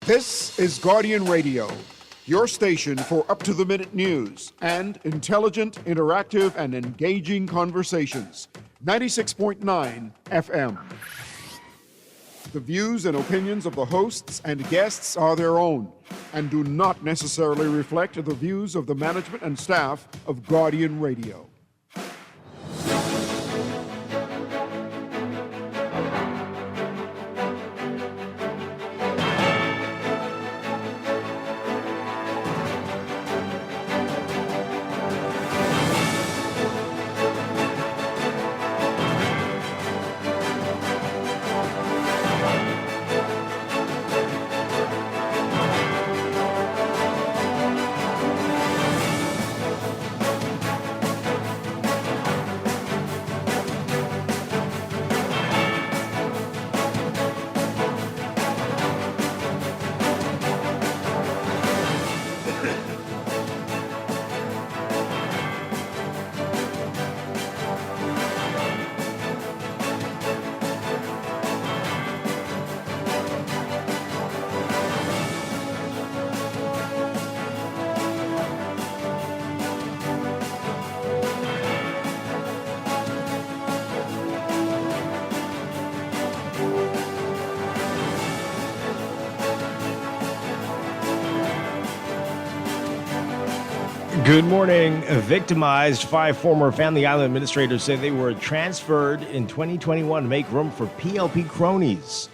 This is Guardian Radio, your station for up-to-the-minute news and intelligent, interactive, and engaging conversations. 96.9 FM. The views and opinions of the hosts and guests are their own and do not necessarily reflect the views of the management and staff of Guardian Radio. Good morning. Victimized 5 former Family Island administrators say they were transferred in 2021 to make room for PLP cronies.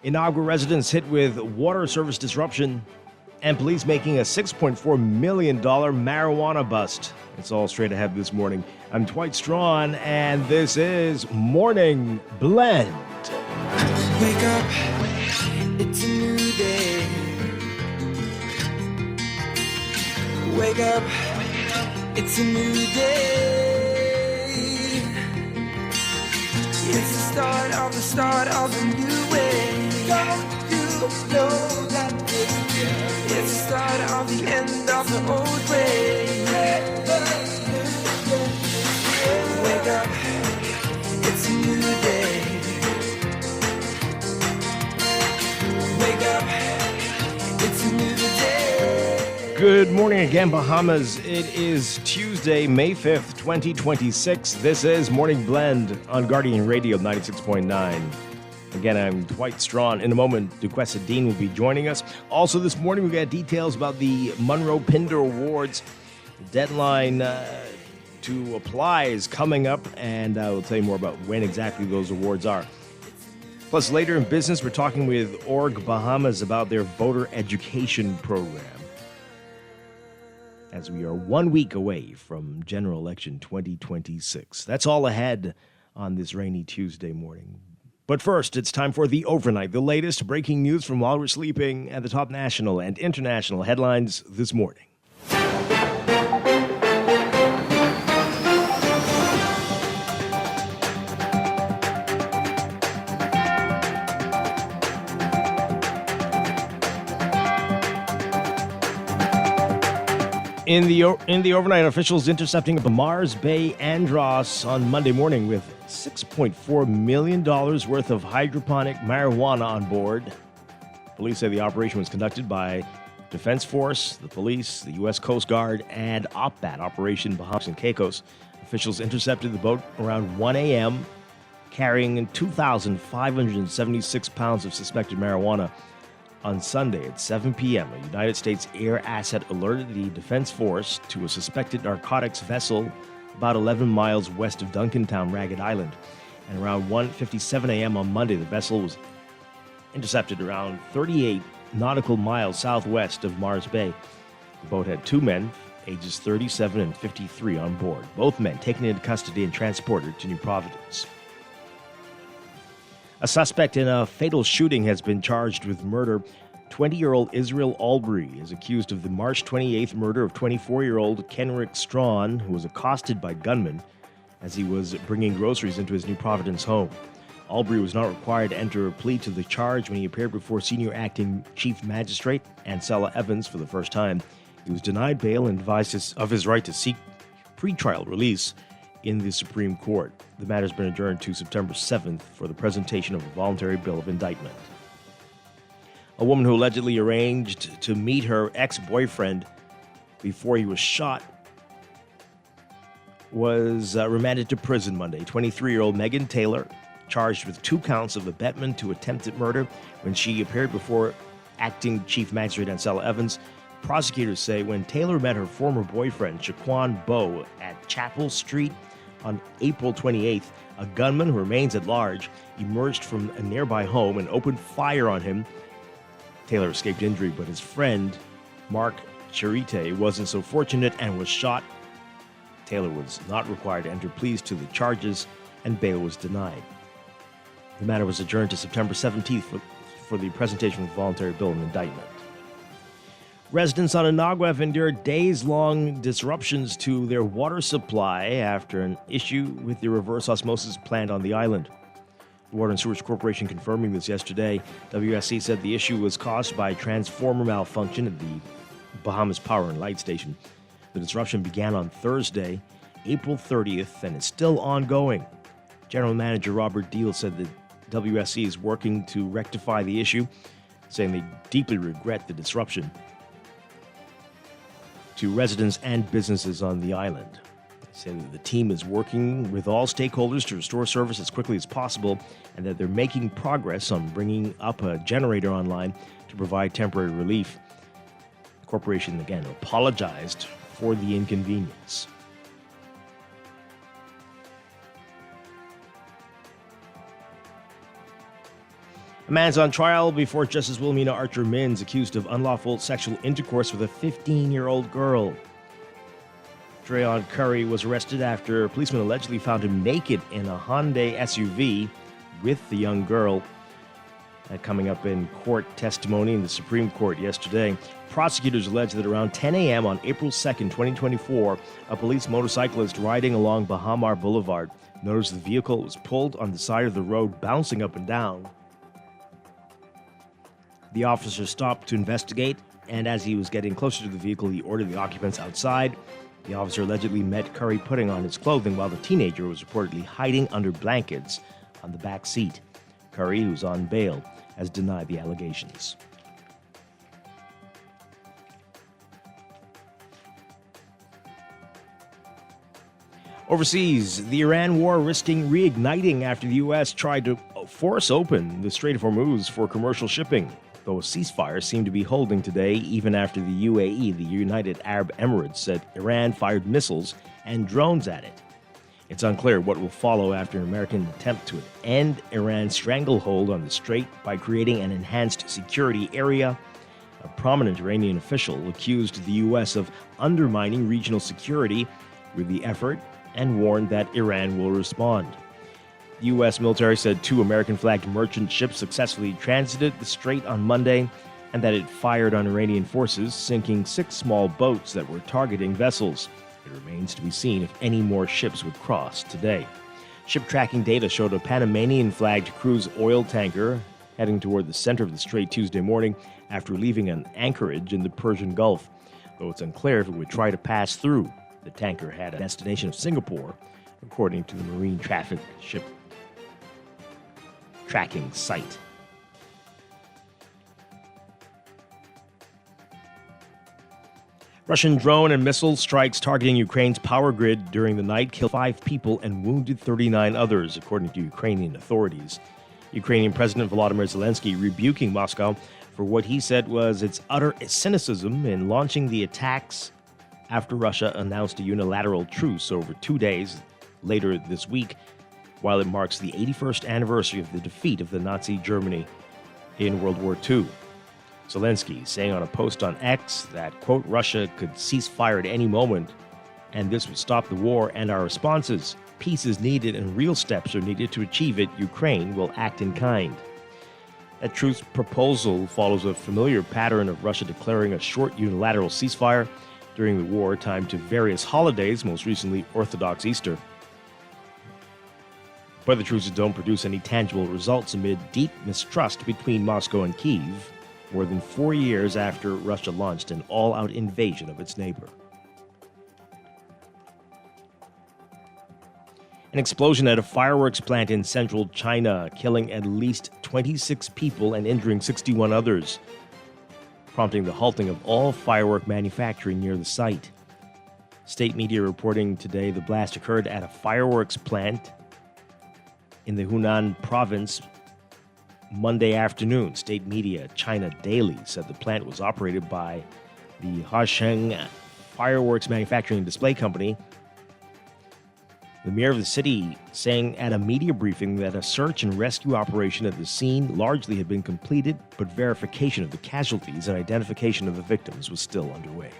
Inaugural residents hit with water service disruption, and police making a $6.4 million marijuana bust. It's all straight ahead this morning. I'm Dwight Strachan, and this is Morning Blend. Wake up, it's a new day. Wake up, it's a new day. It's the start of a new way. Don't you know that it's the start of the end of the old way. Wake up, it's a new day. Wake up, it's a new day. Good morning again, Bahamas. It is Tuesday, May 5th, 2026. This is Morning Blend on Guardian Radio 96.9. Again, I'm Dwight Strachan. In a moment, Duquesa Dean will be joining us. Also this morning, we got details about the Monroe Pinder Awards. The deadline to apply is coming up, and I will tell you more about when exactly those awards are. Plus, later in business, we're talking with Org Bahamas about their voter education program, as we are 1 week away from General Election 2026. That's all ahead on this rainy Tuesday morning. But first, it's time for the overnight, the latest breaking news from while we're sleeping and the top national and international headlines this morning. In the overnight, officials intercepting the Mars Bay Andros on Monday morning with $6.4 million worth of hydroponic marijuana on board. Police say the operation was conducted by Defense Force, the police, the U.S. Coast Guard, and OPBAT, Operation Bahamas and Caicos. Officials intercepted the boat around 1 a.m., carrying 2,576 pounds of suspected marijuana. On Sunday at 7 p.m., a United States air asset alerted the Defense Force to a suspected narcotics vessel about 11 miles west of Duncantown, Ragged Island. And around 1:57 a.m. on Monday, the vessel was intercepted around 38 nautical miles southwest of Mars Bay. The boat had 2 men, ages 37 and 53, on board. Both men taken into custody and transported to New Providence. A suspect in a fatal shooting has been charged with murder. 20-year-old Israel Albury is accused of the March 28th murder of 24-year-old Kenrick Strachan, who was accosted by gunmen as he was bringing groceries into his New Providence home. Albury was not required to enter a plea to the charge when he appeared before Senior Acting Chief Magistrate Ansela Evans for the first time. He was denied bail and advised of his right to seek pretrial release in the Supreme Court. The matter has been adjourned to September 7th for the presentation of a voluntary bill of indictment. A woman who allegedly arranged to meet her ex-boyfriend before he was shot was remanded to prison Monday. 23-year-old Megan Taylor, charged with 2 counts of abetment to attempted murder when she appeared before acting chief magistrate Ancella Evans. Prosecutors say when Taylor met her former boyfriend, Shaquan Bowe, at Chapel Street on April 28th, a gunman who remains at large emerged from a nearby home and opened fire on him. Taylor escaped injury, but his friend, Mark Charite, wasn't so fortunate and was shot. Taylor was not required to enter pleas to the charges, and bail was denied. The matter was adjourned to September 17th for the presentation of the voluntary bill and indictment. Residents on Inagua have endured days-long disruptions to their water supply after an issue with the reverse osmosis plant on the island. The Water and Sewage Corporation confirming this yesterday. WSC said the issue was caused by transformer malfunction at the Bahamas Power and Light Station. The disruption began on Thursday, April 30th, and is still ongoing. General Manager Robert Deal said that WSC is working to rectify the issue, saying they deeply regret the disruption to residents and businesses on the island. They say that the team is working with all stakeholders to restore service as quickly as possible, and that they're making progress on bringing up a generator online to provide temporary relief. The corporation, again, apologized for the inconvenience. A man's on trial before Justice Wilhelmina Archer Mins, accused of unlawful sexual intercourse with a 15-year-old girl. Dreon Curry was arrested after policemen allegedly found him naked in a Hyundai SUV with the young girl. Coming up in court testimony in the Supreme Court yesterday. Prosecutors allege that around 10 a.m. on April 2nd, 2024, a police motorcyclist riding along Bahamar Boulevard noticed the vehicle was pulled on the side of the road, bouncing up and down. The officer stopped to investigate, and as he was getting closer to the vehicle, he ordered the occupants outside. The officer allegedly met Curry putting on his clothing while the teenager was reportedly hiding under blankets on the back seat. Curry, who's on bail, has denied the allegations. Overseas, the Iran war risking reigniting after the U.S. tried to force open the Strait of Hormuz for commercial shipping, though a ceasefire seemed to be holding today even after the UAE, the United Arab Emirates, said Iran fired missiles and drones at it. It's unclear what will follow after an American attempt to end Iran's stranglehold on the strait by creating an enhanced security area. A prominent Iranian official accused the U.S. of undermining regional security with the effort and warned that Iran will respond. The U.S. military said 2 American-flagged merchant ships successfully transited the strait on Monday and that it fired on Iranian forces, sinking 6 small boats that were targeting vessels. It remains to be seen if any more ships would cross today. Ship tracking data showed a Panamanian-flagged cruise oil tanker heading toward the center of the strait Tuesday morning after leaving an anchorage in the Persian Gulf, though it's unclear if it would try to pass through. The tanker had a destination of Singapore, according to the Marine Traffic Ship Tracking site. Russian drone and missile strikes targeting Ukraine's power grid during the night killed 5 people and wounded 39 others, according to Ukrainian authorities. Ukrainian President Volodymyr Zelensky rebuking Moscow for what he said was its utter cynicism in launching the attacks after Russia announced a unilateral truce over 2 days later this week, while it marks the 81st anniversary of the defeat of the Nazi Germany in World War II. Zelensky saying on a post on X that, quote, Russia could cease fire at any moment, and this would stop the war and our responses. Peace is needed and real steps are needed to achieve it. Ukraine will act in kind. That truce proposal follows a familiar pattern of Russia declaring a short unilateral ceasefire during the war, timed to various holidays, most recently Orthodox Easter. But the truces don't produce any tangible results amid deep mistrust between Moscow and Kyiv, more than 4 years after Russia launched an all-out invasion of its neighbor. An explosion at a fireworks plant in central China, killing at least 26 people and injuring 61 others, prompting the halting of all firework manufacturing near the site. State media reporting today the blast occurred at a fireworks plant in the Hunan province Monday afternoon. State media China Daily said the plant was operated by the Hasheng Fireworks Manufacturing and Display Company. The mayor of the city saying at a media briefing that a search and rescue operation at the scene largely had been completed, but verification of the casualties and identification of the victims was still underway.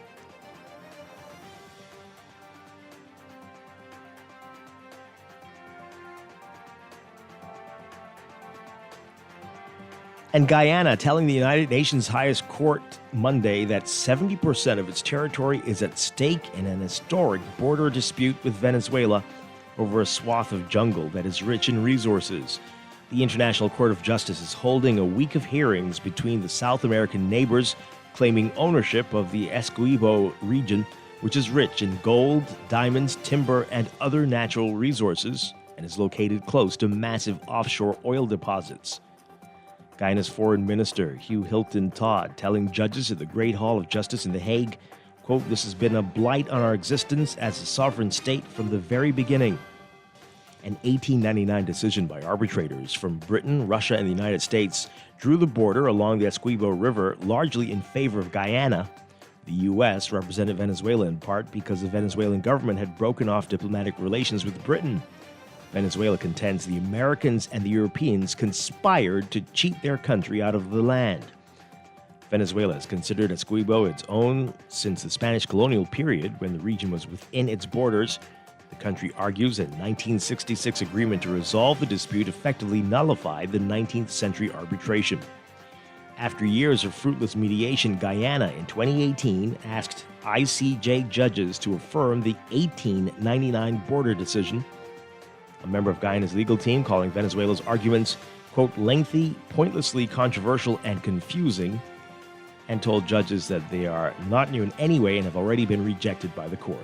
And Guyana telling the United Nations highest court Monday that 70% of its territory is at stake in an historic border dispute with Venezuela over a swath of jungle that is rich in resources. The International Court of Justice is holding a week of hearings between the South American neighbors claiming ownership of the Essequibo region, which is rich in gold, diamonds, timber, and other natural resources, and is located close to massive offshore oil deposits. Guyana's Foreign Minister, Hugh Hilton Todd, telling judges at the Great Hall of Justice in The Hague, quote, "This has been a blight on our existence as a sovereign state from the very beginning." An 1899 decision by arbitrators from Britain, Russia, and the United States drew the border along the Essequibo River largely in favor of Guyana. The U.S. represented Venezuela in part because the Venezuelan government had broken off diplomatic relations with Britain. Venezuela contends the Americans and the Europeans conspired to cheat their country out of the land. Venezuela has considered Essequibo its own since the Spanish colonial period when the region was within its borders. The country argues a 1966 agreement to resolve the dispute effectively nullified the 19th century arbitration. After years of fruitless mediation, Guyana in 2018 asked ICJ judges to affirm the 1899 border decision. A member of Guyana's legal team calling Venezuela's arguments, quote, lengthy, pointlessly controversial, and confusing, and told judges that they are not new in any way and have already been rejected by the court.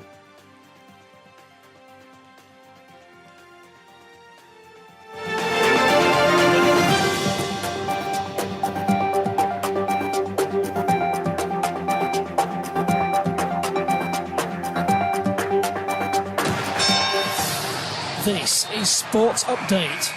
This is Sports Update.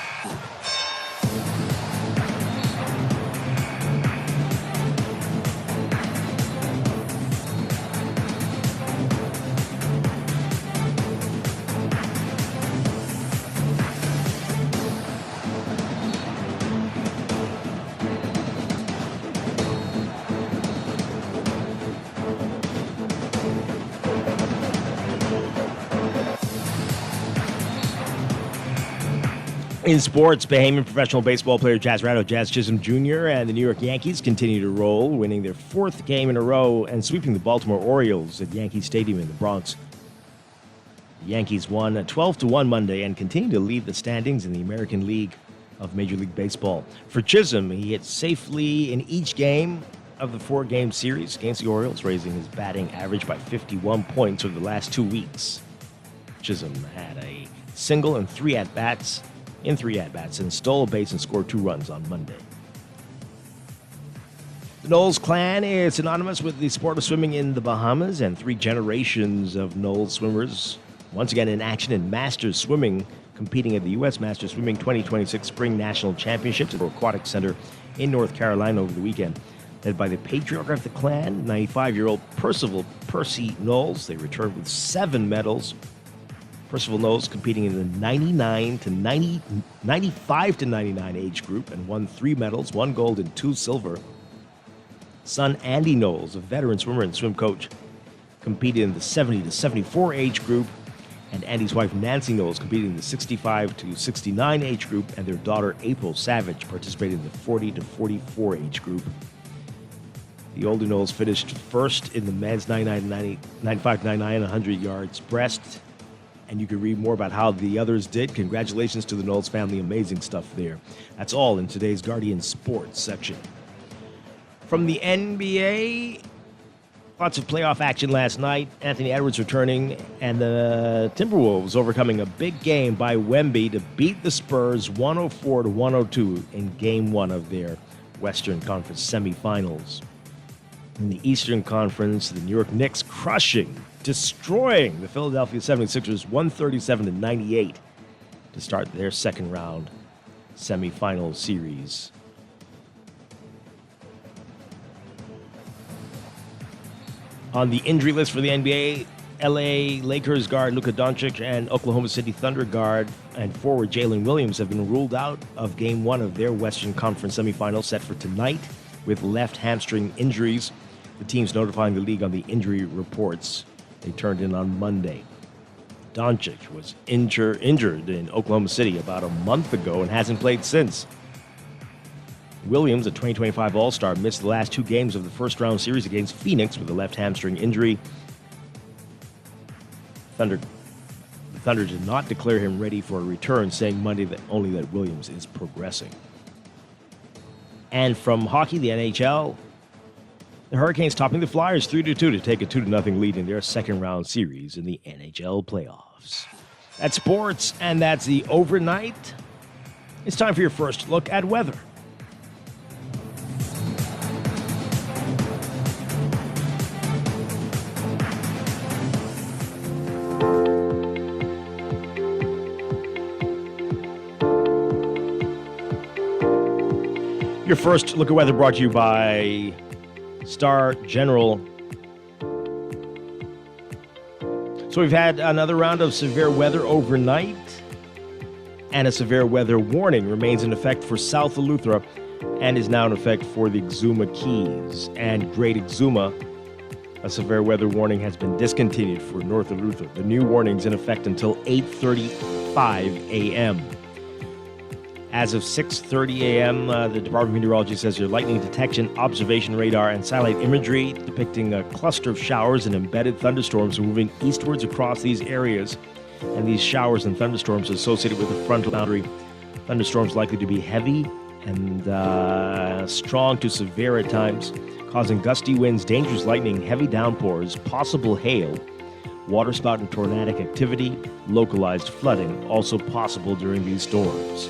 In sports, Bahamian professional baseball player Jazz Chisholm Jr. and the New York Yankees continue to roll, winning their fourth game in a row and sweeping the Baltimore Orioles at Yankee Stadium in the Bronx. The Yankees won 12-1 Monday and continue to lead the standings in the American League of Major League Baseball. For Chisholm, he hit safely in each game of the four-game series against the Orioles, raising his batting average by 51 points over the last 2 weeks. Chisholm had a single and three at-bats and stole a base and scored 2 runs on Monday. The Knowles clan is synonymous with the sport of swimming in the Bahamas, and 3 generations of Knowles swimmers once again in action in Masters swimming, competing at the U.S. Masters Swimming 2026 Spring National Championships at the Aquatic Center in North Carolina over the weekend. Led by the patriarch of the clan, 95-year-old Percy Knowles, they returned with 7 medals. Percival Knowles competing in the 95 to 99 age group and won 3 medals, 1 gold and 2 silver. Son Andy Knowles, a veteran swimmer and swim coach, competed in the 70 to 74 age group, and Andy's wife Nancy Knowles competed in the 65 to 69 age group, and their daughter April Savage participated in the 40 to 44 age group. The older Knowles finished first in the men's 95 to 99 100 yards breast. And you can read more about how the others did. Congratulations to the Knowles family. Amazing stuff there. That's all in today's Guardian Sports section. From the NBA, Lots of playoff action last night. Anthony Edwards returning, and the Timberwolves overcoming a big game by Wemby to beat the Spurs 104-102 in Game 1 of their Western Conference semifinals. In the Eastern Conference, the New York Knicks destroying the Philadelphia 76ers 137-98 to start their second round semifinal series. On the injury list for the NBA, LA Lakers guard Luka Doncic and Oklahoma City Thunder guard and forward Jalen Williams have been ruled out of Game 1 of their Western Conference semifinal set for tonight with left hamstring injuries. The teams notifying the league on the injury reports they turned in on Monday. Doncic was injured in Oklahoma City about a month ago and hasn't played since. Williams, a 2025 All-Star, missed the last 2 games of the first-round series against Phoenix with a left hamstring injury. The Thunder did not declare him ready for a return, saying Monday that only that Williams is progressing. And from hockey, the NHL, the Hurricanes topping the Flyers 3-2 to take a 2-0 lead in their second-round series in the NHL playoffs. That's sports, and that's the overnight. It's time for your first look at weather. Your first look at weather brought to you by Star General. So we've had another round of severe weather overnight, and a severe weather warning remains in effect for South Eleuthera and is now in effect for the Exuma Keys and Great Exuma. A severe weather warning has been discontinued for North Eleuthera. The new warning's in effect until 8:35 a.m. As of 6:30 a.m., the Department of Meteorology says your lightning detection, observation radar, and satellite imagery depicting a cluster of showers and embedded thunderstorms moving eastwards across these areas. And these showers and thunderstorms associated with the frontal boundary. Thunderstorms likely to be heavy and strong to severe at times, causing gusty winds, dangerous lightning, heavy downpours, possible hail, waterspout and tornadic activity, localized flooding also possible during these storms.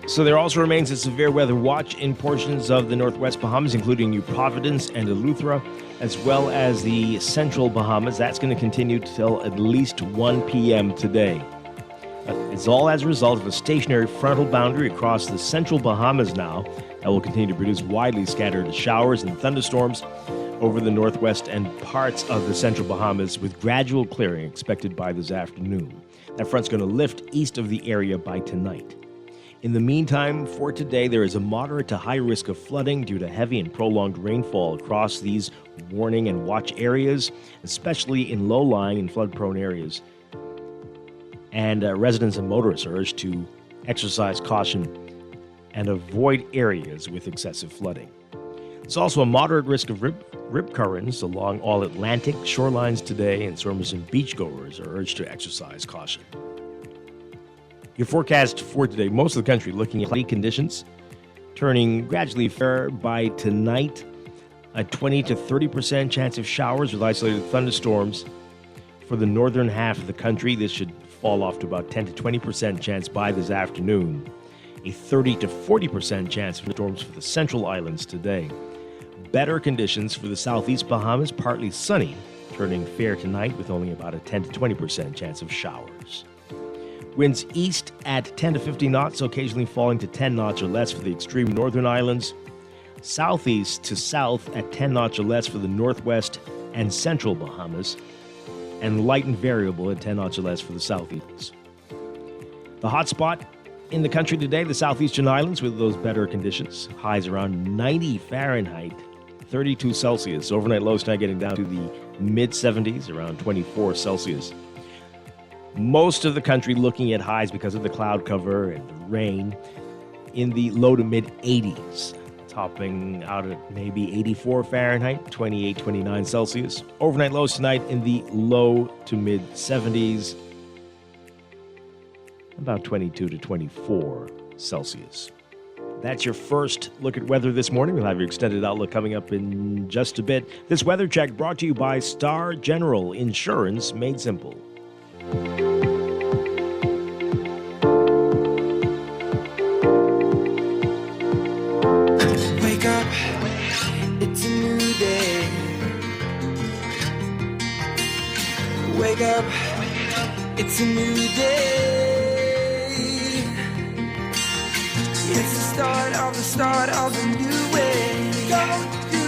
So there also remains a severe weather watch in portions of the Northwest Bahamas, including New Providence and Eleuthera, as well as the Central Bahamas. That's going to continue till at least 1 p.m. today. It's all as a result of a stationary frontal boundary across the Central Bahamas now that will continue to produce widely scattered showers and thunderstorms over the Northwest and parts of the Central Bahamas, with gradual clearing expected by this afternoon. That front's going to lift east of the area by tonight. In the meantime, for today, there is a moderate to high risk of flooding due to heavy and prolonged rainfall across these warning and watch areas, especially in low-lying and flood-prone areas. And residents and motorists are urged to exercise caution and avoid areas with excessive flooding. There's also a moderate risk of rip currents along all Atlantic shorelines today, and swimmers and beachgoers are urged to exercise caution. Your forecast for today, most of the country looking at cloudy conditions, turning gradually fair by tonight. A 20 to 30% chance of showers with isolated thunderstorms. For the northern half of the country, this should fall off to about 10 to 20% chance by this afternoon. A 30 to 40% chance of storms for the central islands today. Better conditions for the southeast Bahamas, partly sunny, turning fair tonight with only about a 10 to 20% chance of showers. Winds east at 10 to 50 knots, occasionally falling to 10 knots or less for the extreme northern islands. Southeast to south at 10 knots or less for the northwest and central Bahamas. And light and variable at 10 knots or less for the southeast. The hot spot in the country today, the southeastern islands with those better conditions. Highs around 90 Fahrenheit, 32 Celsius. Overnight lows tonight getting down to the mid-70s, around 24 Celsius. Most of the country looking at highs because of the cloud cover and the rain in the low to mid-80s, topping out at maybe 84 Fahrenheit, 28, 29 Celsius. Overnight lows tonight in the low to mid-70s. about 22 to 24 Celsius. That's your first look at weather this morning. We'll have your extended outlook coming up in just a bit. This weather check brought to you by Star General Insurance, made simple. Wake up, it's a new day. Wake up, it's a new day. It's the start of a new way. Don't you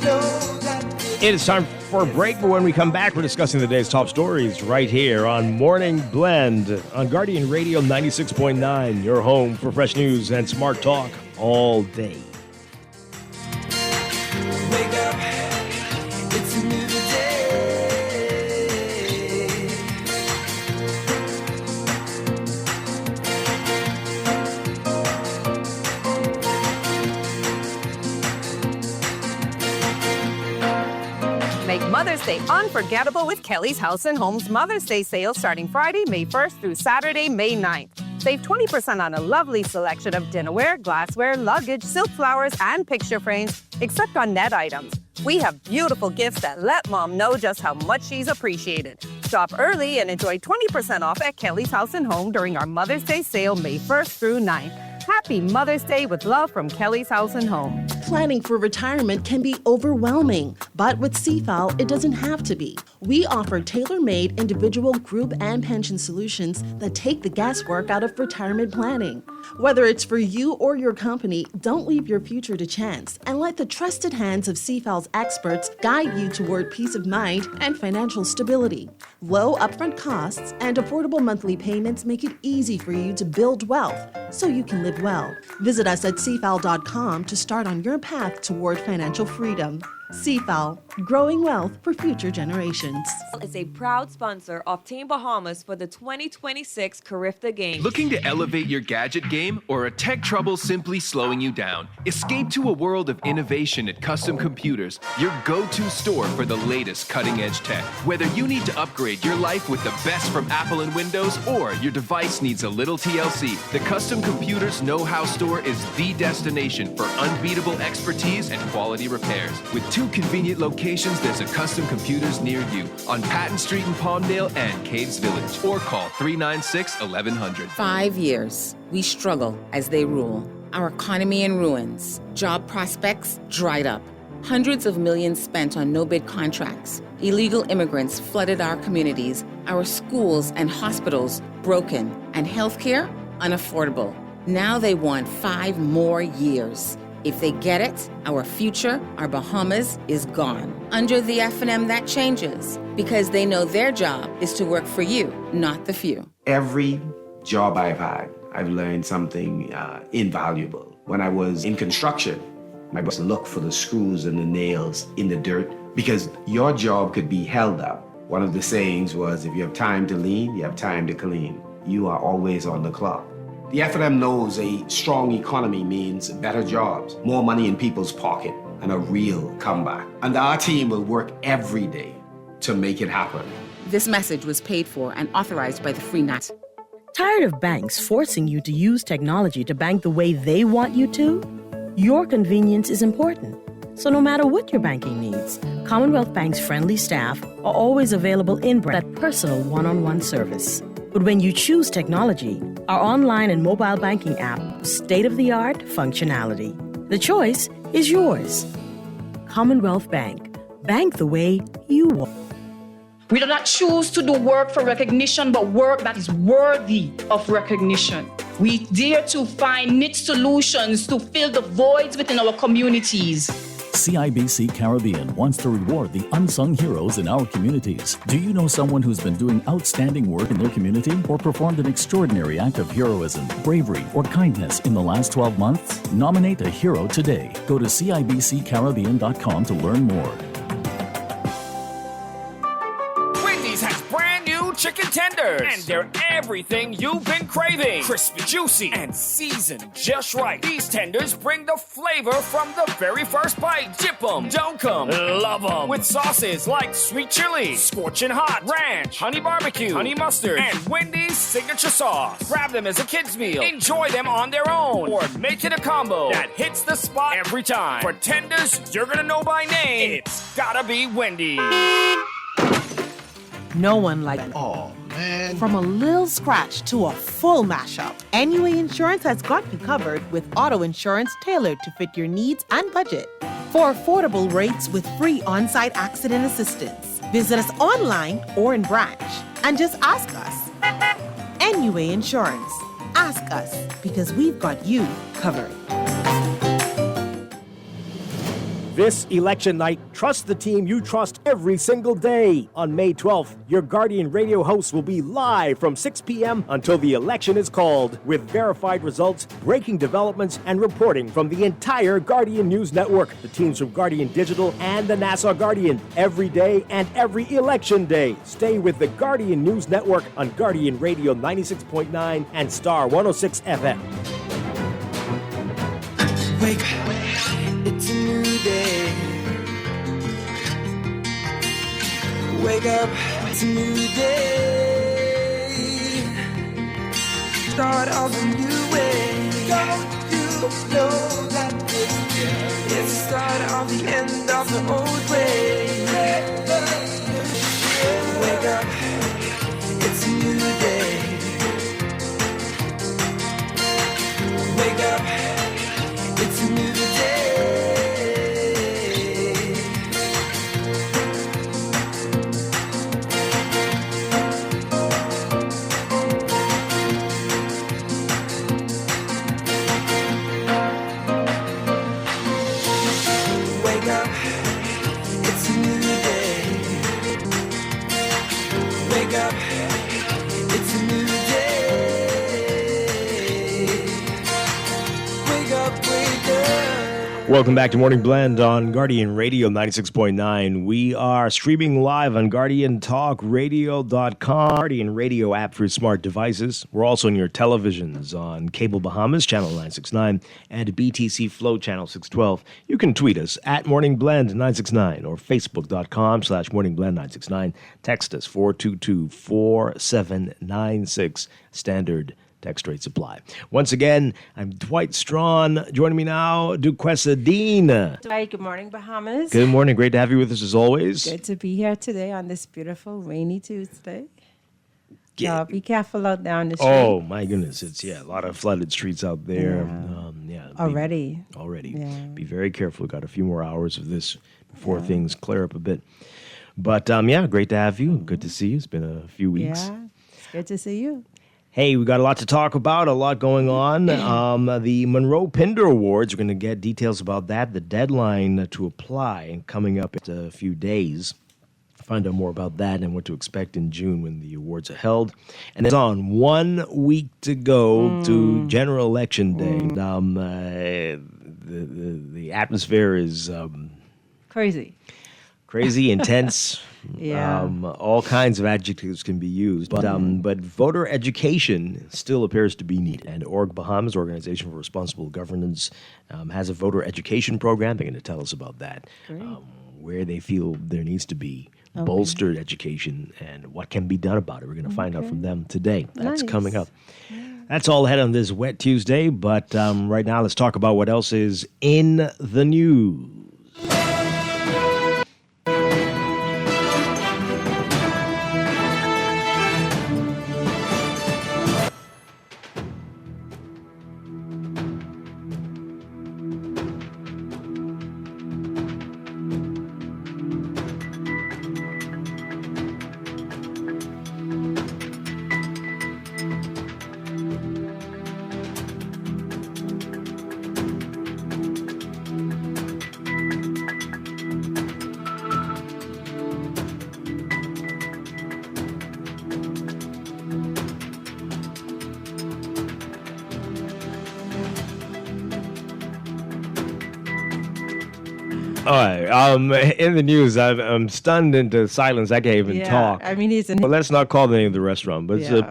know that It is time for a break, but when we come back, we're discussing the day's top stories right here on Morning Blend on Guardian Radio 96.9, your home for fresh news and smart talk all day. wake up, it's a new day. Make Mother's Day unforgettable with Kelly's House and Home's Mother's Day sale starting Friday, May 1st through Saturday, May 9th. Save 20% on a lovely selection of dinnerware, glassware, luggage, silk flowers, and picture frames, except on net items. We have beautiful gifts that let Mom know just how much she's appreciated. Shop early and enjoy 20% off at Kelly's House and Home during our Mother's Day sale May 1st through 9th. Happy Mother's Day with love from Kelly's House and Home. Planning for retirement can be overwhelming, but with CFAL, it doesn't have to be. We offer tailor-made individual, group, and pension solutions that take the guesswork out of retirement planning. Whether it's for you or your company, don't leave your future to chance and let the trusted hands of CFAL's experts guide you toward peace of mind and financial stability. Low upfront costs and affordable monthly payments make it easy for you to build wealth so you can live well. Visit us at cfal.com to start on your path toward financial freedom. CFAL, growing wealth for future generations. Is a proud sponsor of Team Bahamas for the 2026 Carifta Games. Looking to elevate your gadget game or a tech trouble simply slowing you down? Escape to a world of innovation at Custom Computers, your go-to store for the latest cutting-edge tech. Whether you need to upgrade your life with the best from Apple and Windows or your device needs a little TLC, the Custom Computers Know-How Store is the destination for unbeatable expertise and quality repairs. With two convenient locations, there's a Custom Computers near you on Patton Street in Palmdale and Caves Village, or call 396-1100. 5 years, we struggle as they rule. Our economy in ruins. Job prospects dried up. Hundreds of millions spent on no-bid contracts. Illegal immigrants flooded our communities. Our schools and hospitals broken. And healthcare unaffordable. Now they want 5 more years. If they get it, our future, our Bahamas, is gone. Under the F&M, that changes because they know their job is to work for you, not the few. Every job I've had, I've learned something invaluable. When I was in construction, I was look for the screws and the nails in the dirt because your job could be held up. One of the sayings was, if you have time to lean, you have time to clean. You are always on the clock. The F&M knows a strong economy means better jobs, more money in people's pocket, and a real comeback. And our team will work every day to make it happen. This message was paid for and authorized by the Free Nat. Tired of banks forcing you to use technology to bank the way they want you to? Your convenience is important. So no matter what your banking needs, Commonwealth Bank's friendly staff are always available in that personal one-on-one service. But when you choose technology, our online and mobile banking app, state-of-the-art functionality. The choice is yours. Commonwealth Bank. Bank the way you want. We do not choose to do work for recognition, but work that is worthy of recognition. We dare to find niche solutions to fill the voids within our communities. CIBC Caribbean wants to reward the unsung heroes in our communities. Do you know someone who's been doing outstanding work in their community or performed an extraordinary act of heroism, bravery, or kindness in the last 12 months? Nominate a hero today. Go to CIBCCaribbean.com to learn more. Wendy's has brand new chicken tenders tenders. And they're everything you've been craving. Crispy, juicy, and seasoned just right. These tenders bring the flavor from the very first bite. Dip them, dunk them, love them. With sauces like sweet chili, scorching hot, ranch, honey barbecue, honey mustard, and Wendy's signature sauce. Grab them as a kid's meal. Enjoy them on their own. Or make it a combo that hits the spot every time. For tenders you're gonna know by name, it's gotta be Wendy's. No one like it. Oh, man. From a little scratch to a full mashup, NUA Insurance has got you covered with auto insurance tailored to fit your needs and budget. For affordable rates with free on-site accident assistance, visit us online or in branch and just ask us. NUA Insurance. Ask us because we've got you covered. This election night, trust the team you trust every single day. On May 12th, your Guardian radio host will be live from 6 p.m. until the election is called, with verified results, breaking developments, and reporting from the entire Guardian News Network, the teams from Guardian Digital and the Nassau Guardian, every day and every election day. Stay with the Guardian News Network on Guardian Radio 96.9 and Star 106 FM. Wake up, it's a new day. Wake up, it's a new day. Start of a new way. Don't you know that it's the start of the end of the old way? Wake up, it's a new day. Wake up, it's a new day. Wake up, it's a new day. Wake up, it's a new day. Wake up, wake up. Welcome back to Morning Blend on Guardian Radio 96.9. We are streaming live on GuardianTalkRadio.com, Guardian Radio app for smart devices. We're also on your televisions on Cable Bahamas, Channel 969, and BTC Flow, Channel 612. You can tweet us at Morning Blend 969 or Facebook.com/Morning Blend 969. Text us 422-4796. Standard text rate supply. Once again, I'm Dwight Strachan. Joining me now, Duquesa Dean. Dwight, good morning, Bahamas. Good morning. Great to have you with us as always. Good to be here today on this beautiful rainy Tuesday. Be careful out there on the street. Oh, my goodness. It's, a lot of flooded streets out there. Already. Yeah. Be very careful. We've got a few more hours of this before things clear up a bit. But, great to have you. Good to see you. It's been a few weeks. Yeah, it's good to see you. Hey, we got a lot to talk about, a lot going on. The Monroe Pinder Awards, we're going to get details about that. The deadline to apply coming up in a few days. Find out more about that and what to expect in June when the awards are held. And it's on 1 week to go to General Election Day. The atmosphere is crazy. Crazy, intense. Yeah. All kinds of adjectives can be used. But voter education still appears to be needed. And Org Bahamas, Organization for Responsible Governance, has a voter education program. They're going to tell us about that, where they feel there needs to be bolstered education and what can be done about it. We're going to find out from them today. That's coming up. That's all ahead on this wet Tuesday. But right now, let's talk about what else is in the news. All right. In the news, I'm stunned into silence. I can't even talk. I mean, he's in. Well, let's not call the name of the restaurant, but it's a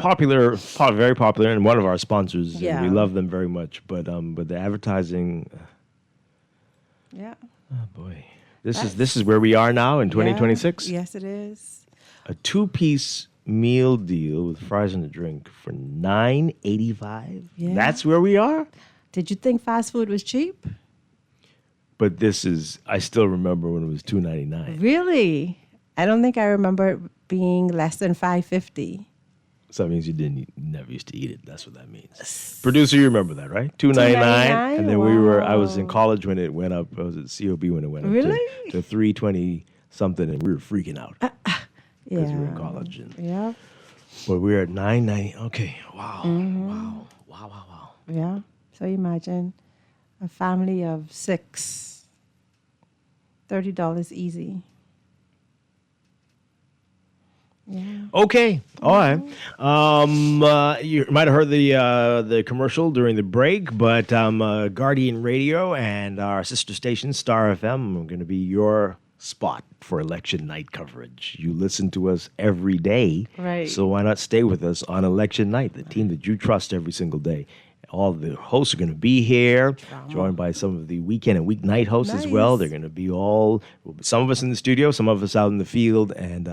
very popular, and one of our sponsors. Yeah. And we love them very much. But the advertising. Yeah. Oh boy, this is where we are now in 2026. Yes, it is. A 2-piece meal deal with fries and a drink for $9.85. Yeah. That's where we are. Did you think fast food was cheap? But this is. I still remember when it was $2.99. Really? I don't think I remember it being less than $5.50. So that means you never used to eat it. That's what that means. Producer, you remember that, right? $2.99, and then I was in college when it went up. I was at COB when it went up to $3.20 something, and we were freaking out because we were in college. Yeah. But we were at $9.90. Okay, wow, wow. Yeah. So imagine a family of 6, $30 easy. Yeah. Okay. All right. You might have heard the commercial during the break, but Guardian Radio and our sister station, Star FM, are going to be your spot for election night coverage. You listen to us every day. Right. So why not stay with us on election night, the team that you trust every single day? All the hosts are going to be here, joined by some of the weekend and weeknight hosts as well. They're going to be some of us in the studio, some of us out in the field, and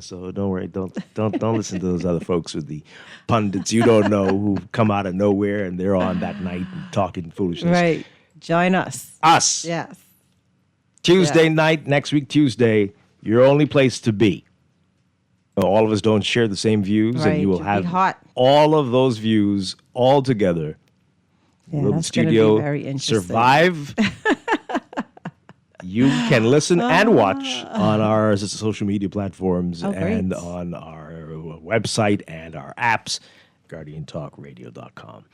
so don't worry, don't listen to those other folks with the pundits you don't know who come out of nowhere and they're on that night and talking foolishness. Right, join us. Us, yes. Tuesday night, next week Tuesday, your only place to be. All of us don't share the same views, and you will have all of those views all together. Yeah, Will the that's gonna be studio very interesting. survive? You can listen and watch on our social media platforms and on our website and our apps, GuardianTalkRadio.com,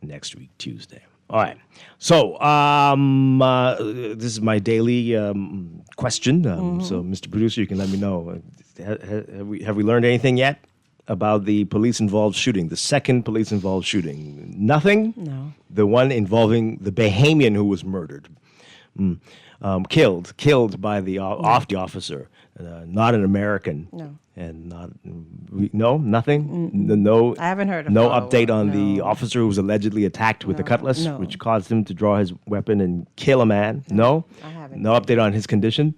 next week, Tuesday. All right. So this is my daily question. So, Mr. Producer, you can let me know. Have we learned anything yet about the police-involved shooting, the second police-involved shooting? Nothing? No. The one involving the Bahamian who was murdered, killed by the off-duty officer, not an American. No. And nothing? No. I haven't heard of no update on the officer who was allegedly attacked with a cutlass, No. which caused him to draw his weapon and kill a man? No? I haven't. No update on his condition?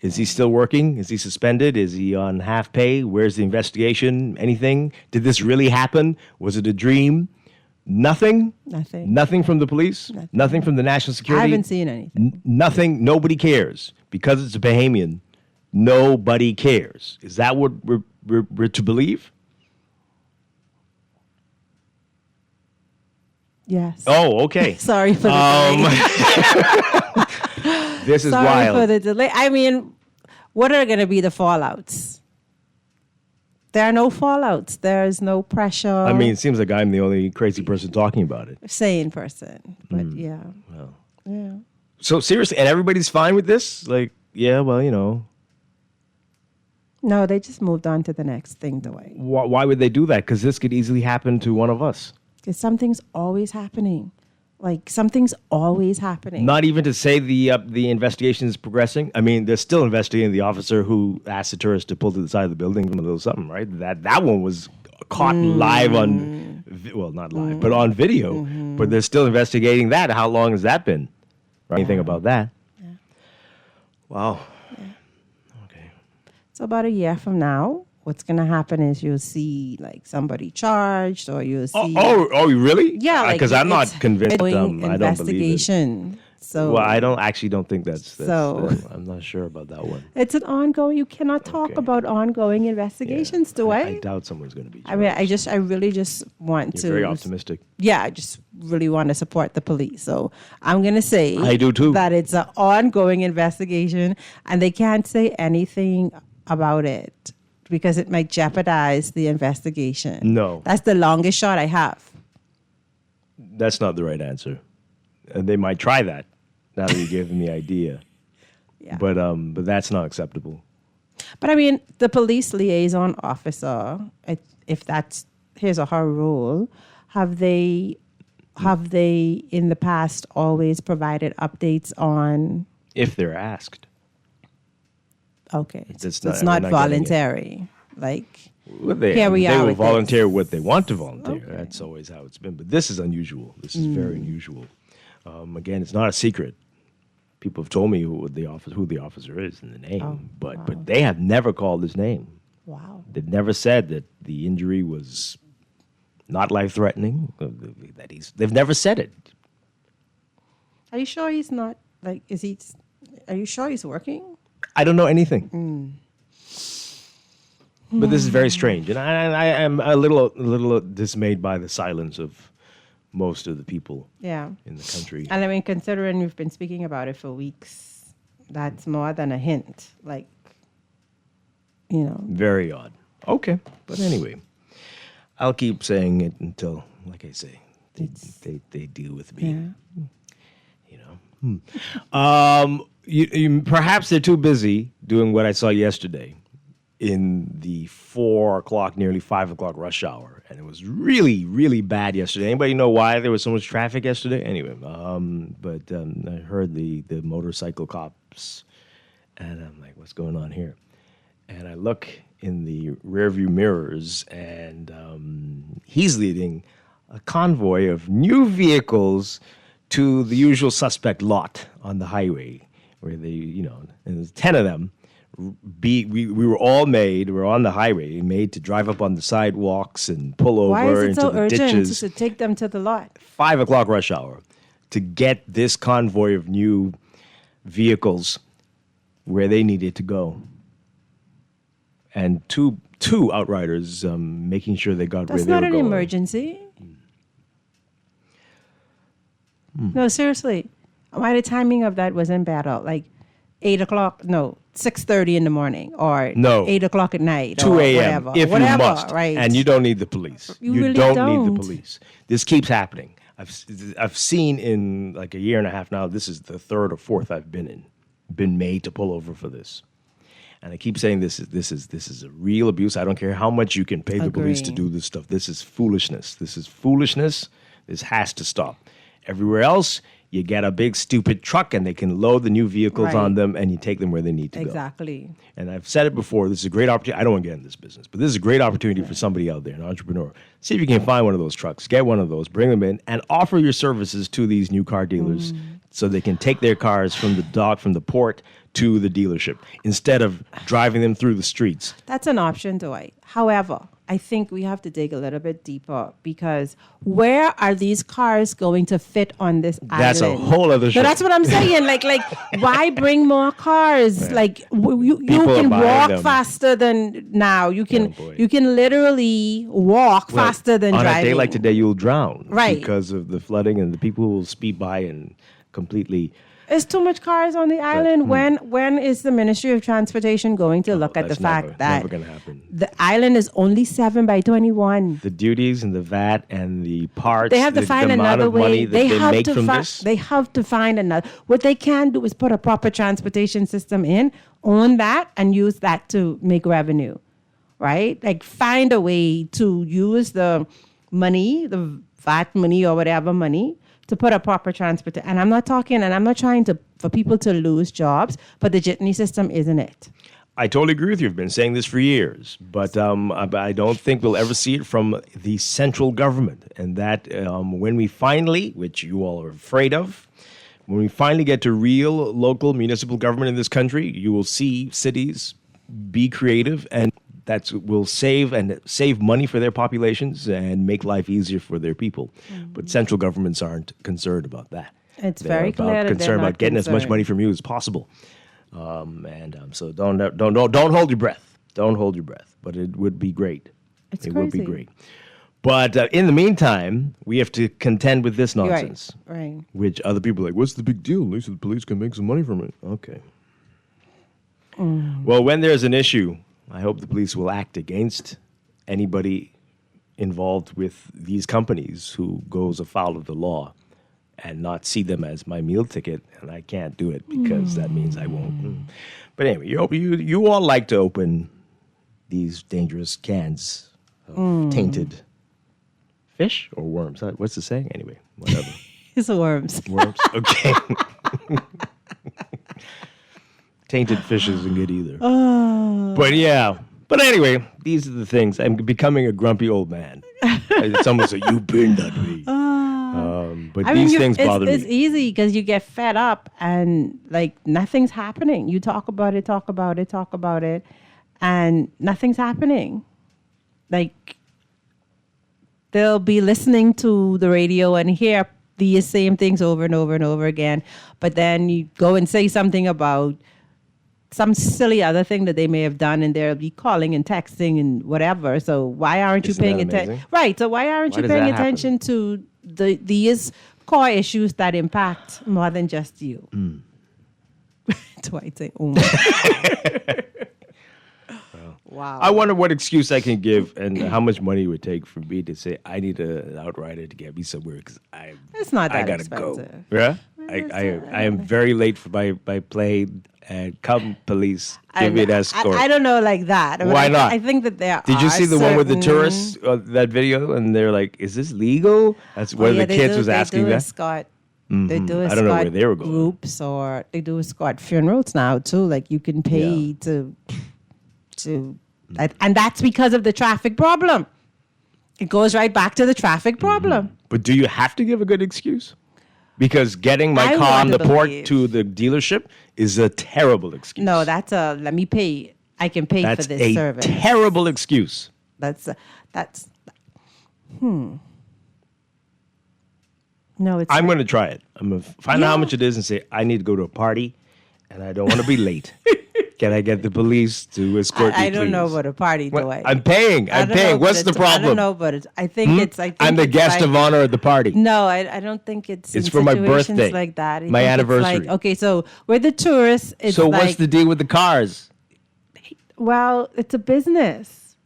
Is he still working? Is he suspended? Is he on half pay? Where's the investigation? Anything? Did this really happen? Was it a dream? Nothing? Nothing. Nothing from the police? Nothing from the national security? I haven't seen anything. Nothing. Nobody cares. Because it's a Bahamian, nobody cares. Is that what we're to believe? Yes. Oh, okay. Sorry for the delay. This is Sorry wild. for the delay. I mean, what are going to be the fallouts? There are no fallouts. There is no pressure. I mean, it seems like I'm the only crazy person talking about it. Sane person. But yeah. Well. Yeah. So seriously, and everybody's fine with this? Like, yeah, well, No, they just moved on to the next thing, Dwight. Why would they do that? Because this could easily happen to one of us. Because something's always happening. Like, something's always happening. Not even to say the investigation is progressing. I mean, they're still investigating the officer who asked the tourist to pull to the side of the building from a little something, right? That one was caught live on, well, not live, but on video. But they're still investigating that. How long has that been? Anything about that? Yeah. Wow. So about a year from now, what's going to happen is you'll see like somebody charged, or you'll see. Oh, really? Yeah, like because I'm not convinced. I don't believe investigation. it. So well, I don't think that's I'm not sure about that one. It's an ongoing. You cannot talk about ongoing investigations, Dwight. I doubt someone's going to be charged. I mean, I really just want to. You're very optimistic. Yeah, I just really want to support the police. So I'm going to say I do too. That it's an ongoing investigation, and they can't say anything about it because it might jeopardize the investigation. No. That's the longest shot I have. That's not the right answer. They might try that now that you gave them the idea. Yeah. But that's not acceptable. But I mean, the police liaison officer, if that's his or her role, have they in the past always provided updates on if they're asked. Okay, it's we're not getting it. voluntary. Like, Well, here we they are will with volunteer this. what they want to volunteer. That's always how it's been. But this is unusual. This is very unusual. Again, it's not a secret. People have told me who the officer is and the name, but they have never called his name. Wow. They've never said that the injury was not life-threatening. They've never said it. Are you sure he's not, like, are you sure he's working? I don't know anything. But this is very strange, and I am a little dismayed by the silence of most of the people in the country. And I mean, considering we've been speaking about it for weeks, that's more than a hint. Like, you know. Very odd. Okay, but anyway, I'll keep saying it until, like I say, they deal with me. You perhaps they're too busy doing what I saw yesterday in the 4 o'clock, nearly 5 o'clock rush hour. And it was really, really bad yesterday. Anybody know why there was so much traffic yesterday? Anyway, but I heard the motorcycle cops, and I'm like, what's going on here? And I look in the rearview mirrors, and he's leading a convoy of new vehicles to the usual suspect lot on the highway, where and there's 10 of them. We were all we're on the highway, made to drive up on the sidewalks and pull over Why is it into so the urgent ditches. to take them to the lot? 5 o'clock rush hour to get this convoy of new vehicles where they needed to go. And two outriders making sure they got where That's they were not going. an emergency. No, seriously. Why the timing of that wasn't bad out? Like 8 o'clock, no, 6:30 in the morning, or 8 o'clock at night, 2 or a.m. whatever. if whatever, you must, right? and you don't need the police. You really don't don't. need the police. This keeps happening. I've seen in like a year and a half now. This is the third or fourth I've been made to pull over for this. And I keep saying this is a real abuse. I don't care how much you can pay the police to do this stuff. This is foolishness. This has to stop. Everywhere else, you get a big stupid truck and they can load the new vehicles on them and you take them where they need to go. Exactly. And I've said it before, this is a great opportunity. I don't want to get in this business, but this is a great opportunity for somebody out there, an entrepreneur. See if you can find one of those trucks, get one of those, bring them in, and offer your services to these new car dealers so they can take their cars from the dock, from the port to the dealership instead of driving them through the streets. That's an option, Dwight. However, I think we have to dig a little bit deeper, because where are these cars going to fit on this island? That's a whole other show. So that's what I'm saying. Like, why bring more cars? Right. Like, you People can are buying walk them. faster than now. You can literally walk faster than on driving. a day like today, you'll drown. Right. Because of the flooding and the people who will speed by and completely... There's too much cars on the island. When is the Ministry of Transportation going to look at the fact that never gonna happen. the island is only 7 by 21? The duties and the VAT and the parts, They have to the find amount another of money way. that they have make to from this. They have to find another. What they can do is put a proper transportation system in, own that, and use that to make revenue, right? Like, find a way to use the money, the VAT money or whatever money, to put a proper transportation. And I'm not trying for people to lose jobs, but the jitney system isn't it. I totally agree with you. I've been saying this for years, but I don't think we'll ever see it from the central government. And that when we finally, which you all are afraid of, when we finally get to real local municipal government in this country, you will see cities be creative, and that will save money for their populations and make life easier for their people. But central governments aren't concerned about that. It's They're very clear that concerned they're about not getting as much concerned. money from you as possible. So don't hold your breath. Don't hold your breath. But it would be great. It's it crazy. would be great. But in the meantime, we have to contend with this nonsense. Right. Which other people are like, what's the big deal? At least the police can make some money from it. Okay. Well, when there's an issue, I hope the police will act against anybody involved with these companies who goes afoul of the law and not see them as my meal ticket. And I can't do it because that means I won't. But anyway, you all like to open these dangerous cans of tainted fish or worms. What's the saying? Anyway, whatever. It's worms. Worms. Okay. tainted fish isn't good either. But yeah. But anyway, these are the things. I'm becoming a grumpy old man. Someone said, "You been that way." But these things bother me. It's easy because you get fed up and like nothing's happening. You talk about it, and nothing's happening. Like they'll be listening to the radio and hear these same things over and over and over again. But then you go and say something about some silly other thing that they may have done, and they'll be calling and texting and whatever. So why aren't you paying attention? Right. So why aren't you paying attention to these core issues that impact more than just you? Dwight say, "Oh my." Wow. I wonder what excuse I can give and how much money it would take for me to say I need an outrider to get me somewhere because it's not that I gotta expensive. go. Yeah, I am very late for my plane, and come police, give me an escort. I don't know like that. Why not? I think that there. Did you see the one with the tourists? That video, and they're like, "Is this legal?" That's one of the kids was asking that. Scott. Mm-hmm. They do I don't know where they were going. Groups, or they do escort funerals now too. Like you can pay to, and that's because of the traffic problem. It goes right back to the traffic problem. Mm-hmm. But do you have to give a good excuse? Because getting my car on the port to the dealership is a terrible excuse. No, that's let me pay. I can pay for this service. That's a terrible excuse. No, it's. I'm going to try it. I'm going to find out how much it is and say, I need to go to a party and I don't want to be late. Can I get the police to escort me, I don't please? know about a party, Dwight. I'm paying. What's the problem? I don't know, but I think I'm the guest of honor at the party. No, I don't think it's It's for my birthday. Like that. My anniversary. Okay, so we're the tourists. It's so what's the deal with the cars? Well, it's a business.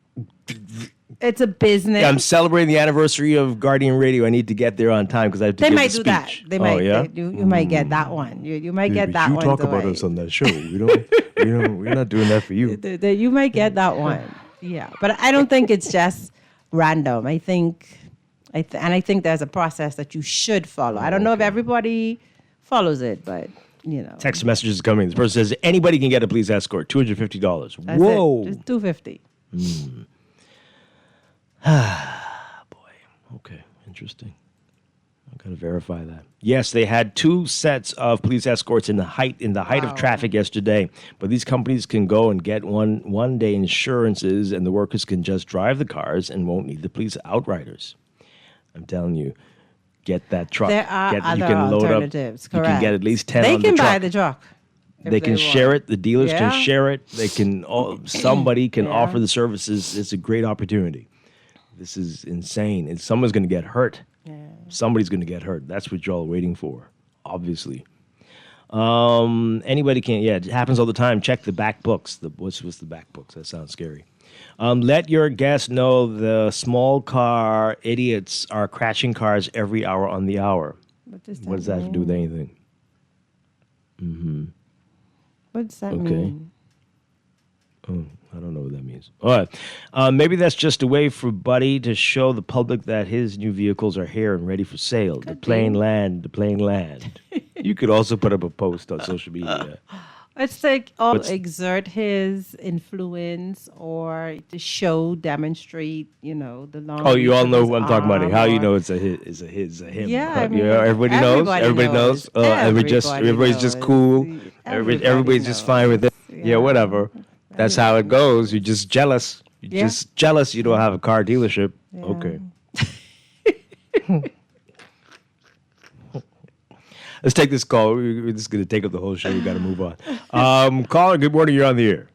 It's a business. Yeah, I'm celebrating the anniversary of Guardian Radio. I need to get there on time because I have to give a speech. They might do that. They might. You might get that one. You might get that one. You talk about us on that show. We're not doing that for you. You might get that one. Yeah, but I don't think it's just random. I think there's a process that you should follow. I don't know if everybody follows it, but Text messages coming. The person says anybody can get a police escort. $250. That's Whoa. Just $250. Boy. Okay. Interesting. I gotta verify that. Yes, they had 2 sets of police escorts in the height of traffic yesterday. But these companies can go and get one day insurances, and the workers can just drive the cars and won't need the police outriders. I'm telling you, get that truck. There are you other can load alternatives. Up. Correct. You can get at least 10 They on the can truck. buy the truck. They can share it. The dealers can share it. They can. Somebody can Yeah. offer the services. It's a great opportunity. This is insane. And someone's going to get hurt. Yeah. Somebody's going to get hurt. That's what y'all are waiting for, obviously. Anybody can. Yeah, it happens all the time. Check the back books. What's the back books? That sounds scary. Let your guests know the small car idiots are crashing cars every hour on the hour. What does that have to do with anything? Mm-hmm. What does that mean? Oh, I don't know what that means. All right. Maybe that's just a way for Buddy to show the public that his new vehicles are here and ready for sale. The plain land. You could also put up a post on social media. It's like exert his influence or to demonstrate, the long. Oh, you all know who I'm talking about. How you know it's a him? Yeah, everybody knows. Everybody knows. Everybody's just cool. Everybody's just fine with it. Yeah, whatever. That's how it goes. You're just jealous. You're just jealous you don't have a car dealership. Yeah. Okay. Let's take this call. We're just going to take up the whole show. We got to move on. Caller, good morning. You're on the air.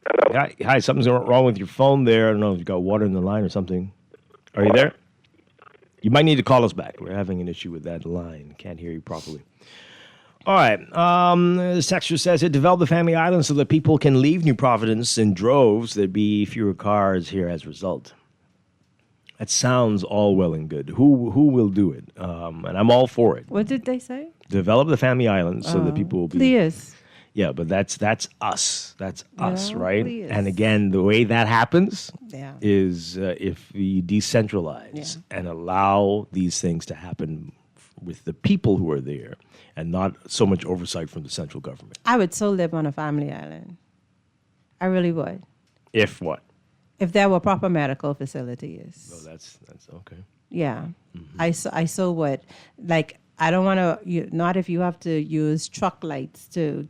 Hello. Hi. Something's wrong with your phone there. I don't know if you got water in the line or something. Are you there? You might need to call us back. We're having an issue with that line. Can't hear you properly. All right. The texture says it developed the Family Island so that people can leave New Providence in droves. There'd be fewer cars here as a result. That sounds all well and good. Who will do it? And I'm all for it. What did they say? Develop the Family Island so that people will be. Please. Yeah, but that's us. That's us, right? Please. And again, the way that happens is if we decentralize and allow these things to happen with the people who are there and not so much oversight from the central government. I would so live on a family island. I really would. If what? If there were proper medical facilities. Oh, that's okay. Yeah. I so would. Like, I don't want to, not if you have to use truck lights to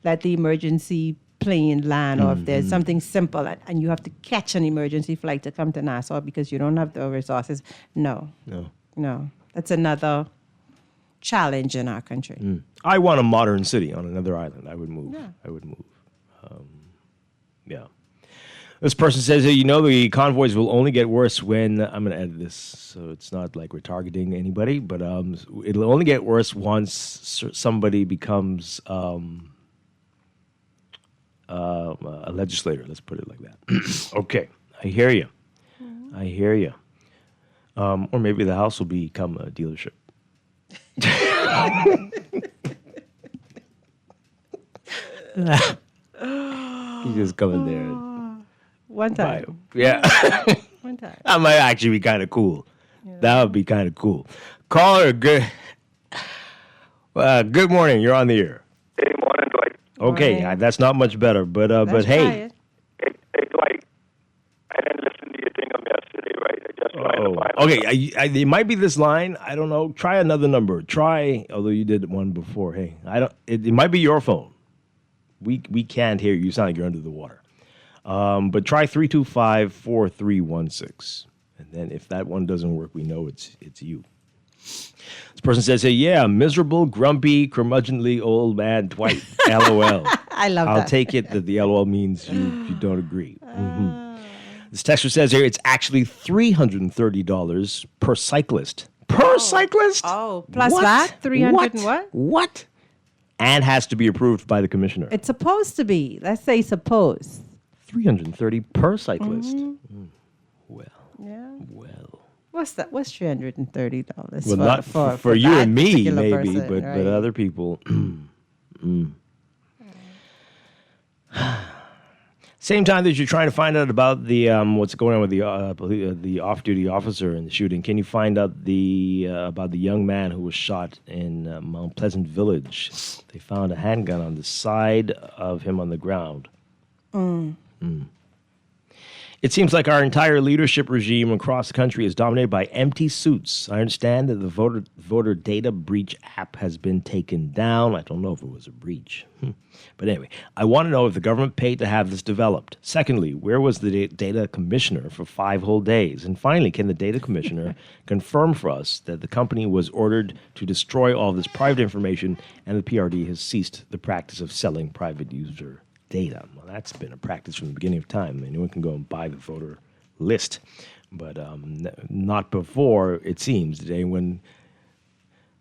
let the emergency plane land, or if there's something simple and you have to catch an emergency flight to come to Nassau because you don't have the resources. No. That's another challenge in our country. I want a modern city on another island. I would move. Yeah. I would move. Yeah. This person says, the convoys will only get worse when, I'm going to edit this so it's not like we're targeting anybody, but it'll only get worse once somebody becomes a legislator. Let's put it like that. Okay. I hear you. I hear you. Or maybe the house will become a dealership. You just come in there. One time. Yeah. One time. That might actually be kind of cool. Yeah. That would be kind of cool. Caller, good morning. You're on the air. Hey, morning, Dwight. Okay, that's not much better, but hey. Hey, Dwight. I didn't listen to your thing of yesterday, right? I just tried to find Okay, it might be this line. I don't know. Try another number. Although you did one before. Hey, it might be your phone. We can't hear you. You sound like you're under the water. But try 325-4316. And then if that one doesn't work, we know it's you. This person says, hey, yeah, miserable, grumpy, curmudgeonly old man Dwight. LOL. I love that. I'll take it that the LOL means you don't agree. This texter says here it's actually $330 per cyclist. Per cyclist? Oh, plus that? 300 and what? What? And has to be approved by the commissioner. It's supposed to be. Let's say suppose. $330 per cyclist. Well. Yeah. Well. What's that? What's $330? Well, not for you and me, maybe, person, but right? other people. Same time that you're trying to find out about the what's going on with the off-duty officer in the shooting, can you find out about the young man who was shot in Mount Pleasant Village? They found a handgun on the side of him on the ground. It seems like our entire leadership regime across the country is dominated by empty suits. I understand that the voter data breach app has been taken down. I don't know if it was a breach. But anyway, I want to know if the government paid to have this developed. Secondly, where was the data commissioner for 5 whole days? And finally, can the data commissioner confirm for us that the company was ordered to destroy all this private information and the PRD has ceased the practice of selling private user data? Well, that's been a practice from the beginning of time. Anyone can go and buy the voter list, but not before, it seems, did anyone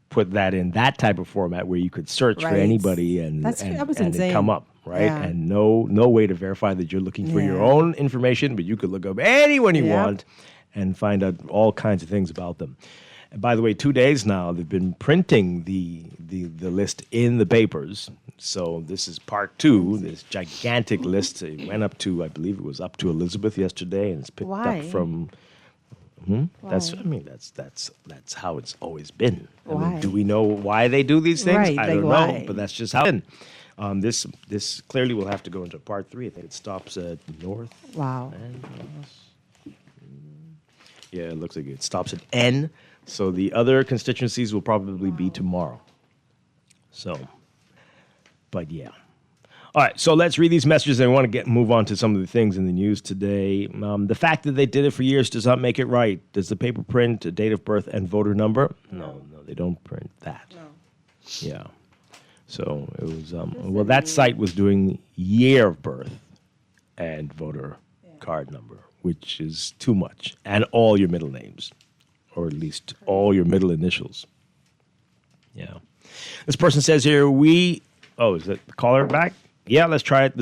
put that in that type of format where you could search for anybody and it come up, right? Yeah. And no way to verify that you're looking for your own information, but you could look up anyone you want and find out all kinds of things about them. And by the way, 2 days now, they've been printing the list in the papers. So this is part 2, this gigantic list. It went up to, I believe it was up to Elizabeth yesterday, and it's picked up from... That's how it's always been. I mean, do we know why they do these things? Right, I don't know, but that's just how it's been. This clearly will have to go into part 3. I think it stops at North. Wow. Yeah, it looks like it stops at N. So the other constituencies will probably be tomorrow. So, but yeah. All right, so let's read these messages. I want to move on to some of the things in the news today. The fact that they did it for years does not make it right. Does the paper print a date of birth and voter number? No, they don't print that. No. Yeah. So it was, that site was doing year of birth and voter card number, which is too much, and all your middle names, or at least all your middle initials. Yeah. This person says here, is that the caller back? Yeah, let's try it.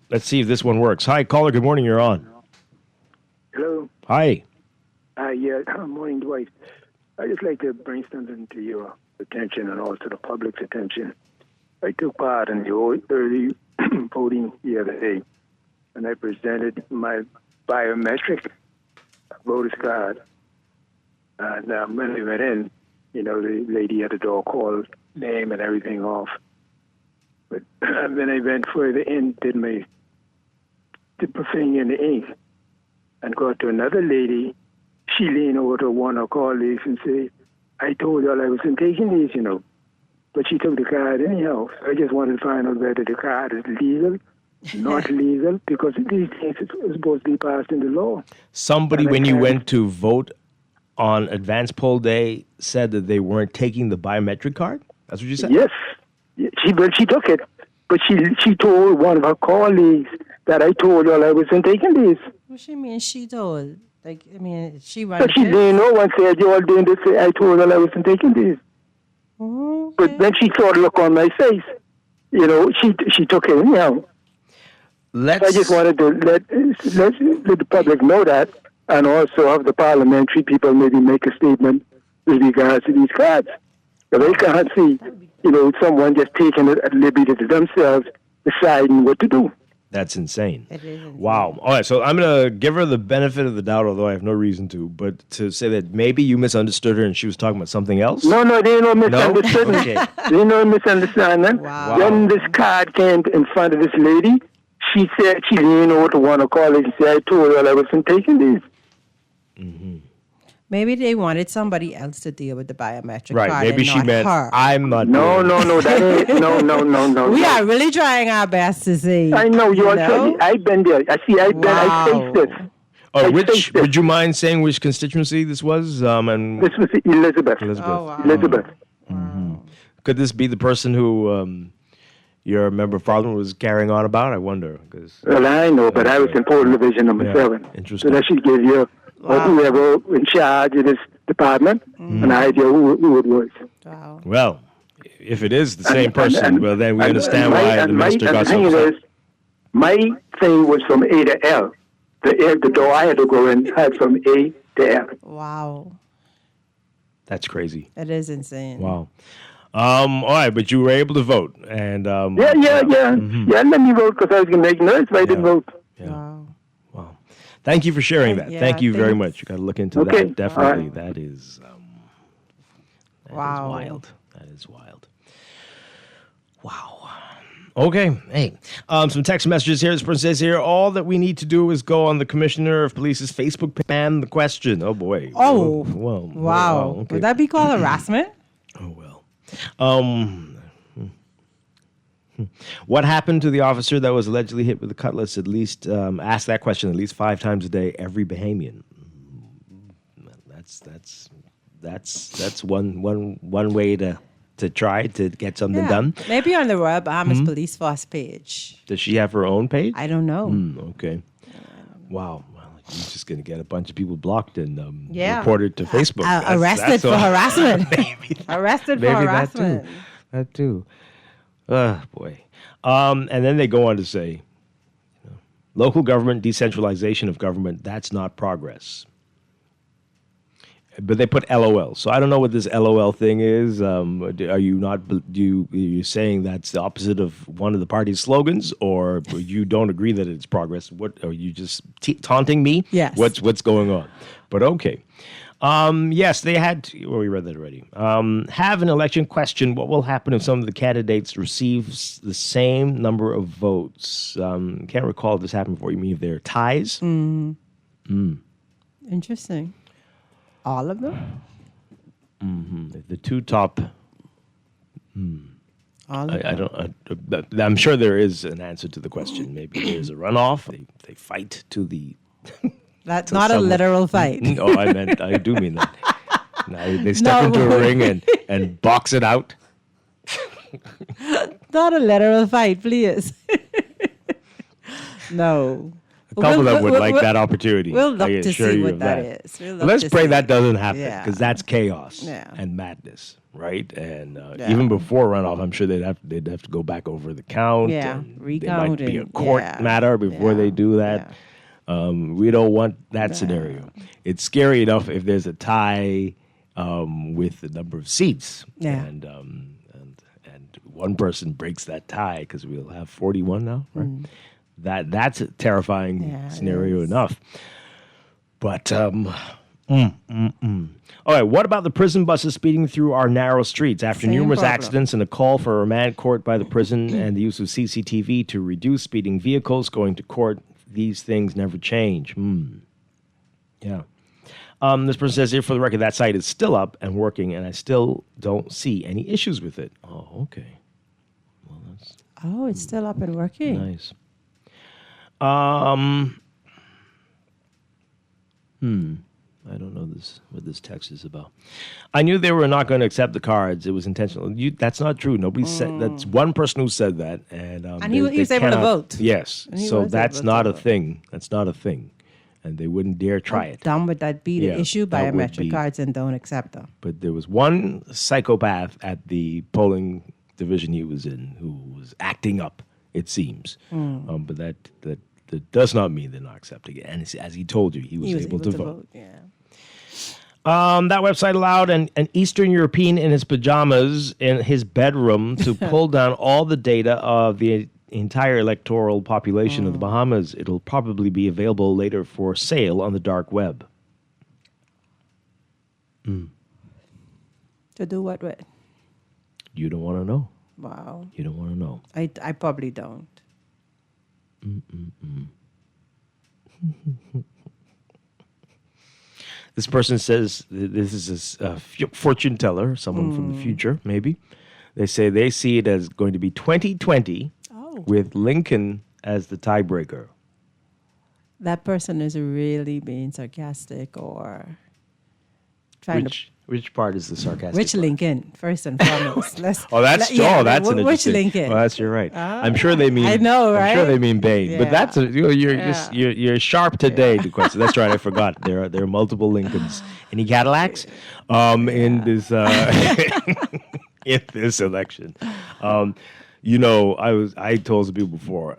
Let's see if this one works. Hi, caller. Good morning. You're on. Hello. Hi. Morning, Dwight. I'd just like to bring something to your attention and also the public's attention. I took part in the early voting the other day, and I presented my biometric voter's card. And when we went in, the lady at the door called name and everything off. But then I went further in, did my thing in the ink, and got to another lady. She leaned over to one of her colleagues and said, I told y'all I wasn't taking these, But she took the card anyhow. So I just wanted to find out whether the card is legal, not legal, because these things are supposed to be passed into law. Somebody, when you went to vote on advance poll day, said that they weren't taking the biometric card? That's what you said? Yes. She took it. But she told one of her colleagues that I told y'all I wasn't taking these. What she mean she told? She So wanted she didn't know and said, you all doing this. I told y'all I wasn't taking these. Okay. But then she saw the look on my face. She took it anyhow. So I just wanted to let the public know that, and also have the parliamentary people maybe make a statement with regards to these cards. But they can't see, someone just taking it at liberty to themselves, deciding what to do. That's insane. It is insane. Wow. All right, so I'm going to give her the benefit of the doubt, although I have no reason to, but to say that maybe you misunderstood her and she was talking about something else? No, they ain't no misunderstanding. Okay. There ain't no misunderstanding. Wow. When this card came in front of this lady, she said she leaned over to one of her colleagues and said, I told her I wasn't taking these. Mm-hmm. Maybe they wanted somebody else to deal with the biometric Right, card maybe and she not meant, her. I'm not No, doing it. that ain't, no. We are really trying our best to say. I know, you all know? I've been there. I faced this. Oh, I faced this. would you mind saying which constituency this was? And This was Elizabeth. Oh, wow. Elizabeth. could this be the person who your member of parliament was carrying on about? I wonder. Well, I know, but I was in Port Division number 7. Interesting. So that should give you whoever in charge of this department an idea who it was. Wow. Well, if it is the same person, well, then we understand why the minister got so upset. My thing was from A to L. The door I had to go in had from A to L. Wow. That's crazy. It is insane. Wow. All right, but you were able to vote, and Yeah, let me vote because I was going to make noise if I didn't vote. Wow. Thank you for sharing that. Yeah, Thank you very thanks. much. You got to look into Okay. that. Definitely. All right. That is Wow. wild. That is wild. Wow. Okay. Hey, some text messages here. This person says here, all that we need to do is go on the Commissioner of Police's Facebook page and the question. Oh, boy. Oh. Well, Wow. okay. Would that be called harassment? Oh, well. What happened to the officer that was allegedly hit with a cutlass? At least ask that question at least 5 times a day, every Bahamian. That's one way to try to get something done. Maybe on the Royal Bahamas Police Force page. Does she have her own page? I don't know. Okay. Wow. Well, you're just going to get a bunch of people blocked and reported to Facebook. Arrested for harassment. Arrested for Maybe harassment. That too. Boy. And then they go on to say, local government, decentralization of government, that's not progress. But they put LOL. So I don't know what this LOL thing is. Are you saying that's the opposite of one of the party's slogans, or you don't agree that it's progress? What are you just taunting me? Yes. What's going on? But okay. Yes, they had. We read that already. Have an election question. What will happen if some of the candidates receive the same number of votes? Can't recall if this happened before. You mean if there are ties? Interesting. All of them? The two top. All of I don't. I'm sure there is an answer to the question. Maybe there's a runoff. They fight to the. That's not a literal fight. No, I do mean that. They step into a ring and box it out. Not a literal fight, please. No. A couple of them would like that opportunity. We'll look I to assure see you what of that is. We'll look Let's to pray see. that doesn't happen Yeah. because that's chaos and madness, right? And even before runoff, I'm sure they'd have to go back over the count. Yeah, and recount. There might be a and- court yeah. matter before they do that. We don't want that scenario. It's scary enough if there's a tie with the number of seats. Yeah. And one person breaks that tie because we'll have 41 now, right? That's a terrifying scenario enough. But All right, what about the prison buses speeding through our narrow streets? After Same numerous problem. accidents and a call for a remand court by the prison and the use of CCTV to reduce speeding vehicles going to court, these things never change. Yeah. This person says here, for the record, that site is still up and working, and I still don't see any issues with it. Oh, okay. Oh, it's still up and working. Nice. I don't know what this text is about. I knew they were not going to accept the cards. It was intentional. That's not true. Nobody said. That's one person who said that, and he was able to vote. Yes, so that's not a thing. That's not a thing, and they wouldn't dare try it. Done with that be the Yeah, issue that would biometric be- cards and don't accept them. But there was one psychopath at the polling division he was in who was acting up. It seems, but that does not mean they're not accepting it. And as he told you, he was able to vote. Yeah. That website allowed an Eastern European in his pajamas in his bedroom to pull down all the data of the entire electoral population of the Bahamas. It'll probably be available later for sale on the dark web. To do what with? You don't want to know. Wow. You don't want to know. I probably don't. This person says this is a fortune teller, someone from the future, maybe. They say they see it as going to be 2020 with Lincoln as the tiebreaker. That person is really being sarcastic or trying to. Which part is the sarcastic? Which part? Lincoln, first and foremost? That's that's an which interesting. Lincoln? Well, that's you're right. I'm sure they mean. I know, right? I'm sure they mean Bain, but Yeah. that's you're sharp today, DeQuesta. That's right. I forgot. There are multiple Lincolns. Any Cadillacs? In this in this election. I told some people before.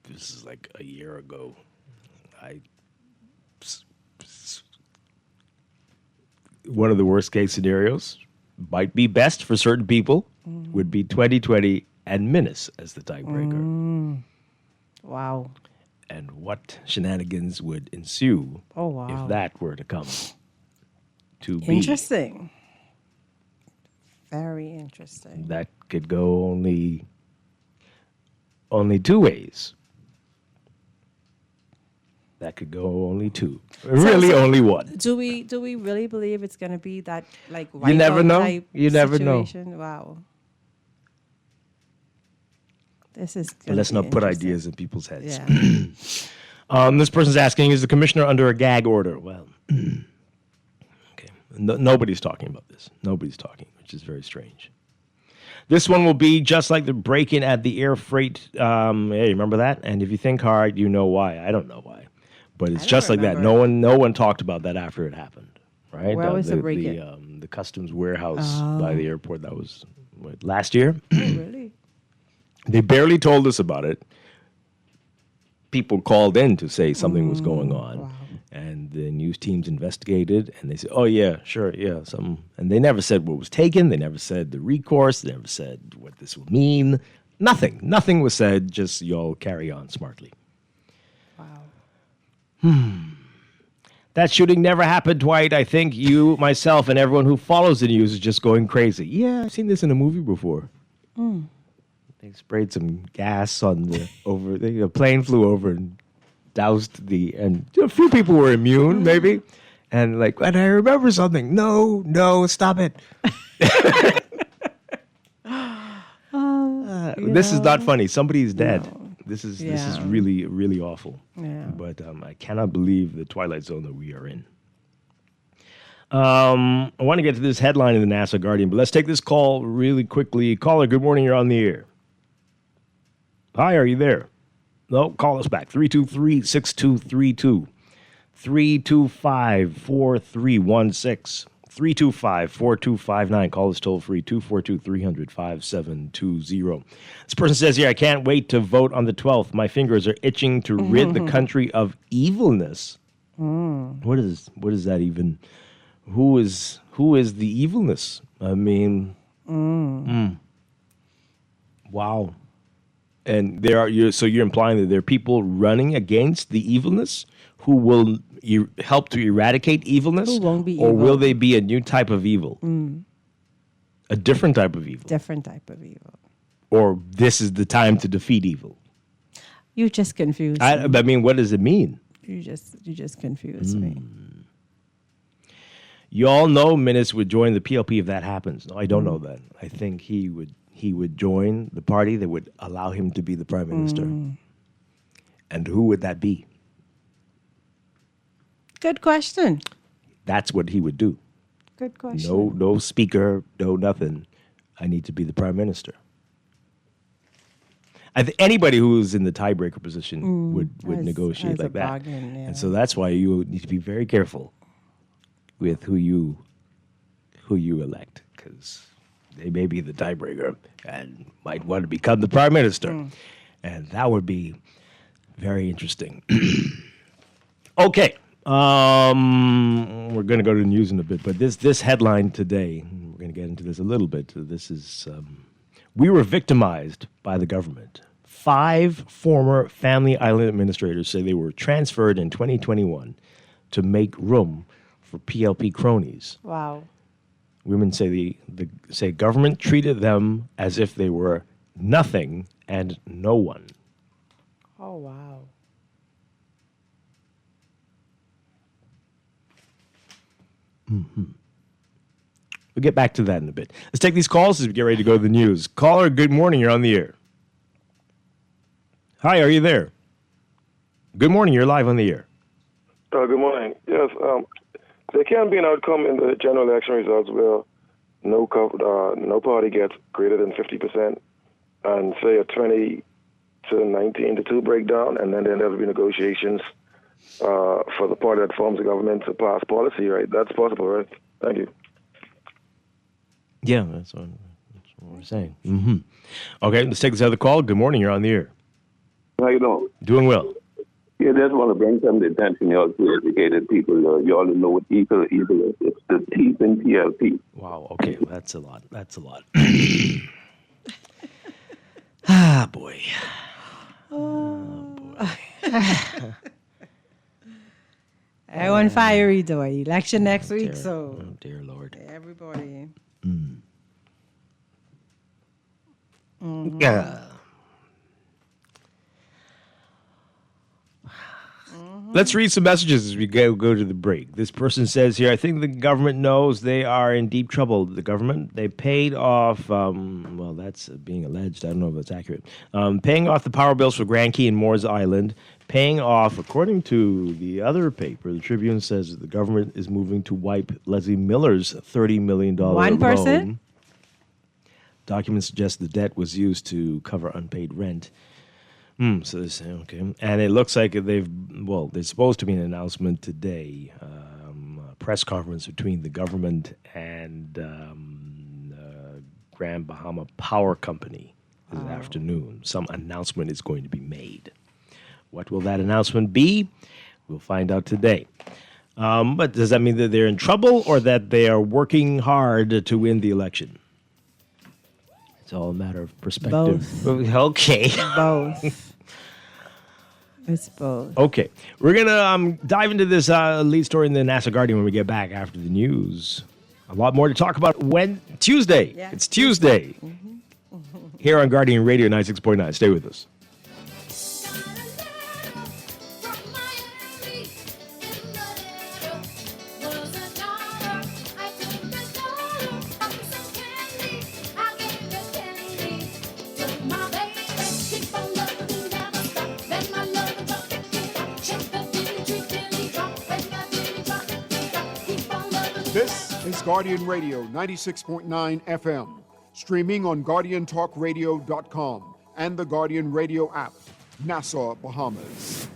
This is like a year ago. One of the worst case scenarios might be best for certain people would be 2020 and Minus as the tiebreaker. Wow. And what shenanigans would ensue if that were to come to be. Interesting. Very interesting. That could go only two ways. That could go only two. Really, only one. Do we really believe it's going to be that like You never whiteout know. type You never know. situation? Wow. This is. But let's not put ideas in people's heads. Yeah. This person's asking, is the commissioner under a gag order? Well, okay. Nobody's talking about this. Nobody's talking, which is very strange. This one will be just like the break-in at the air freight. Hey, remember that? And if you think hard, you know why. I don't know why. But it's just like that. No one talked about that after it happened, right? Where was the break-in? The customs warehouse by the airport. That was last year. Really? They barely told us about it. People called in to say something was going on, and the news teams investigated, and they said, "Oh yeah, sure, yeah, something." And they never said what was taken. They never said the recourse. They never said what this will mean. Nothing was said. Just y'all carry on smartly. That shooting never happened, Dwight. I think you, myself, and everyone who follows the news is just going crazy. Yeah, I've seen this in a movie before. They sprayed some gas on the plane flew over and doused and a few people were immune, maybe. And and I remember something. No, stop it. This is not funny. Somebody's dead. No. This is really, really awful. Yeah. But I cannot believe the twilight zone that we are in. I want to get to this headline in the NASA Guardian, but let's take this call really quickly. Caller, good morning. You're on the air. Hi, are you there? No, call us back. 323-6232. 325-4316. 325-4259. Call us toll free, 242-300-5720. This person says here, I can't wait to vote on the 12th. My fingers are itching to rid the country of evilness. What is that even? Who is the evilness? I mean, wow. And you're implying that there are people running against the evilness who will help to eradicate evilness? Who won't be or evil. will they be a new type of evil? A different type of evil? Different type of evil. Or this is the time to defeat evil? You just confused me. I mean, what does it mean? You just confused me. You all know Minnis would join the PLP if that happens. No, I don't know that. I think he would join the party that would allow him to be the prime minister. And who would that be? Good question. That's what he would do. Good question. No speaker, no nothing. I need to be the prime minister. Anybody who's in the tiebreaker position would negotiate like that. Bargain, yeah. And so that's why you need to be very careful with who you elect, because they may be the tiebreaker and might want to become the prime minister. And that would be very interesting. Okay. We're going to go to the news in a bit, but this headline today, we're going to get into this a little bit. This is, we were victimized by the government. 5 former Family Island administrators say they were transferred in 2021 to make room for PLP cronies. Wow. Women say the government treated them as if they were nothing and no one. Oh, wow. We'll get back to that in a bit. Let's take these calls as we get ready to go to the news. Caller, good morning. You're on the air. Hi, are you there? Good morning. You're live on the air. Good morning. Yes, there can be an outcome in the general election results where no party gets greater than 50%, and say a 20 to 19 to 2 breakdown, and then there'll be negotiations for the party that forms the government to pass policy, right? That's possible, right? Thank you. Yeah, that's what we're saying. Okay, let's take this other call. Good morning. You're on the air. How you doing? Doing well. Yeah, just want to bring some attention, y'all, to educated people. Y'all know what evil is. It's the teeth in PLP. Wow, okay, that's a lot. Ah, boy. Everyone fiery, Dwight. Election next week, so. Oh, dear Lord. Everybody. Yeah. Let's read some messages as we go to the break. This person says here, I think the government knows they are in deep trouble. The government, they paid off, well, that's being alleged. I don't know if that's accurate. Paying off the power bills for Grand Key and Moores Island. Paying off, according to the other paper, the Tribune says that the government is moving to wipe Leslie Miller's $30 million One person? loan. Documents suggest the debt was used to cover unpaid rent. So they say, okay. And it looks like there's supposed to be an announcement today, a press conference between the government and Grand Bahama Power Company this afternoon. Some announcement is going to be made. What will that announcement be? We'll find out today. But does that mean that they're in trouble or that they are working hard to win the election? It's all a matter of perspective. Both. Okay. Both. It's both. Okay. We're going to dive into this lead story in the NASA Guardian when we get back after the news. A lot more to talk about Tuesday. Yeah. It's Tuesday. Here on Guardian Radio 96.9. Stay with us. This is Guardian Radio 96.9 FM, streaming on GuardianTalkRadio.com and the Guardian Radio app, Nassau, Bahamas.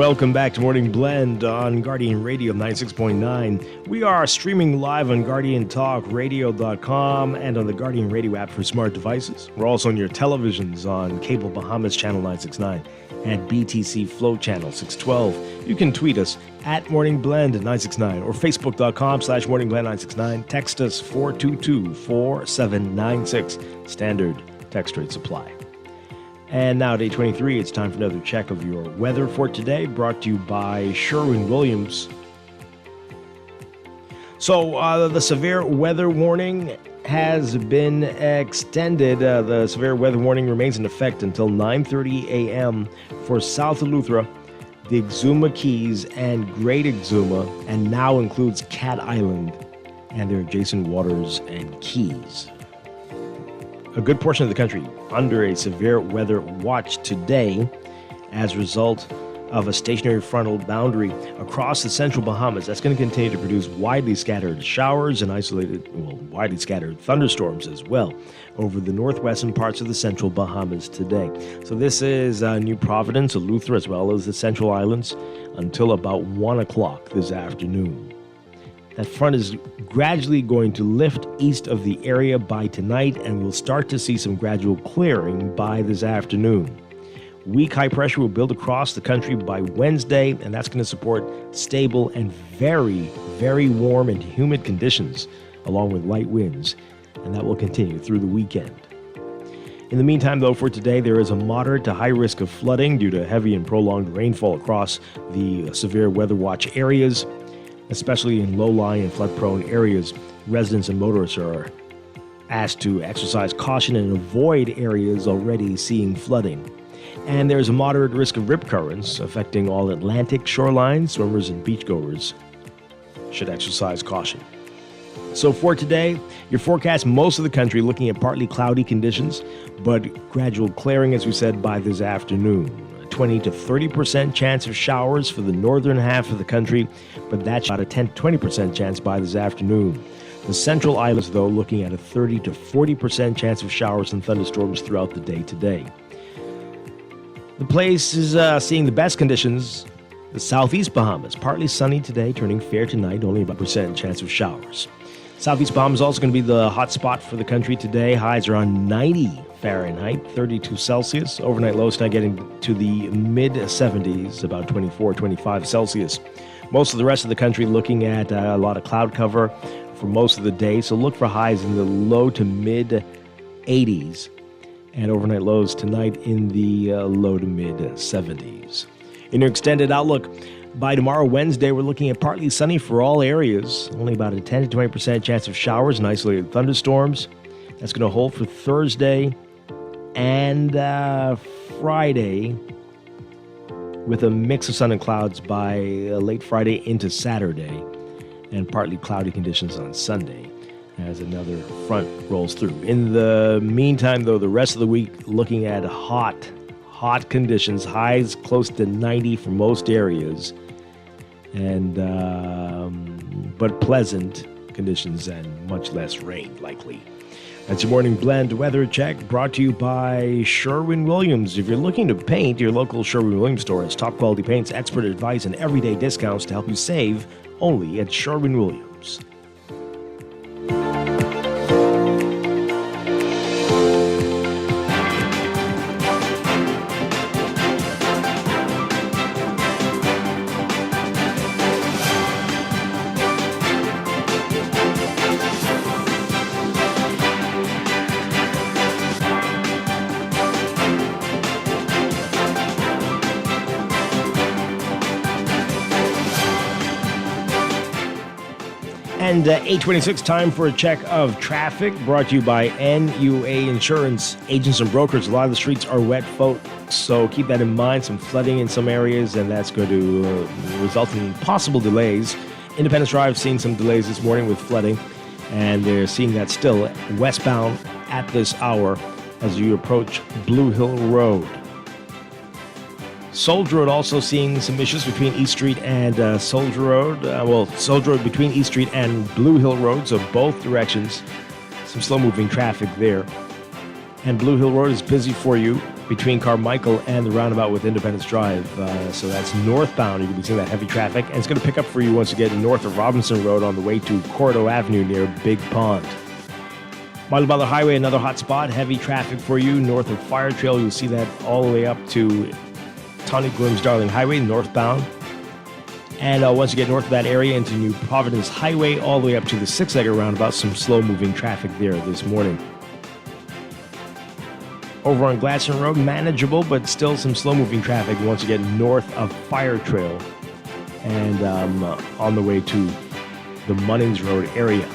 Welcome back to Morning Blend on Guardian Radio 96.9. We are streaming live on GuardianTalkRadio.com and on the Guardian Radio app for smart devices. We're also on your televisions on Cable Bahamas Channel 969 and BTC Flow Channel 612. You can tweet us at Morning Blend 969 or Facebook.com/Morning Blend 969. Text us 422-4796. Standard text rate supply. And now, day 23, it's time for another check of your weather for today, brought to you by Sherwin-Williams. So, the severe weather warning has been extended. The severe weather warning remains in effect until 9:30 a.m. for South Eleuthera, the Exuma Keys, and Great Exuma, and now includes Cat Island and their adjacent waters and keys. A good portion of the country under a severe weather watch today as a result of a stationary frontal boundary across the central Bahamas. That's going to continue to produce widely scattered showers and widely scattered thunderstorms as well over the northwestern parts of the central Bahamas today. So this is New Providence, Eleuthera, as well as the Central Islands until about 1 o'clock this afternoon. That front is gradually going to lift east of the area by tonight, and we'll start to see some gradual clearing by this afternoon. Weak high pressure will build across the country by Wednesday, and that's going to support stable and very, very warm and humid conditions, along with light winds, and that will continue through the weekend. In the meantime, though, for today, there is a moderate to high risk of flooding due to heavy and prolonged rainfall across the severe weather watch areas. Especially in low-lying and flood-prone areas, residents and motorists are asked to exercise caution and avoid areas already seeing flooding. And there's a moderate risk of rip currents affecting all Atlantic shorelines. Swimmers and beachgoers should exercise caution. So for today, your forecast, most of the country looking at partly cloudy conditions, but gradual clearing, as we said, by this afternoon. 20 to 30% chance of showers for the northern half of the country, but that's about a 10 to 20% chance by this afternoon. The Central Islands, though, looking at a 30 to 40% chance of showers and thunderstorms throughout the day today. The place is seeing the best conditions, the Southeast Bahamas. Partly sunny today, turning fair tonight, only about a % chance of showers. Southeast Bahamas is also going to be the hot spot for the country today. Highs around 90 Fahrenheit, 32 Celsius. Overnight lows tonight getting to the mid-70s, about 24, 25 Celsius. Most of the rest of the country looking at a lot of cloud cover for most of the day, so look for highs in the low to mid-80s. And overnight lows tonight in the low to mid-70s. In your extended outlook, by tomorrow, Wednesday, we're looking at partly sunny for all areas. Only about a 10 to 20% chance of showers and isolated thunderstorms. That's going to hold for Thursday and Friday, with a mix of sun and clouds by late Friday into Saturday, and partly cloudy conditions on Sunday as another front rolls through. In the meantime, though, the rest of the week looking at hot conditions, highs close to 90 for most areas, and but pleasant conditions and much less rain likely. That's your Morning Blend weather check, brought to you by Sherwin-Williams. If you're looking to paint, your local Sherwin-Williams store has top quality paints, expert advice, and everyday discounts to help you save only at Sherwin-Williams. And 8:26, time for a check of traffic, brought to you by NUA Insurance. Agents and brokers, a lot of the streets are wet, folks, so keep that in mind. Some flooding in some areas, and that's going to result in possible delays. Independence Drive seeing some delays this morning with flooding, and they're seeing that still westbound at this hour as you approach Blue Hill Road. Soldier Road also seeing some issues between East Street and Soldier Road. Soldier Road between East Street and Blue Hill Road, so both directions. Some slow-moving traffic there. And Blue Hill Road is busy for you between Carmichael and the roundabout with Independence Drive. So that's northbound. You can be seeing that heavy traffic. And it's going to pick up for you once you get north of Robinson Road on the way to Cordo Avenue near Big Pond. Milo Butler Highway, another hot spot. Heavy traffic for you north of Fire Trail. You'll see that all the way up to Tawny Glims Darling Highway, northbound. And once you get north of that area into New Providence Highway, all the way up to the six-legged roundabout, some slow-moving traffic there this morning. Over on Gladstone Road, manageable, but still some slow-moving traffic once you get north of Fire Trail and on the way to the Munnings Road area.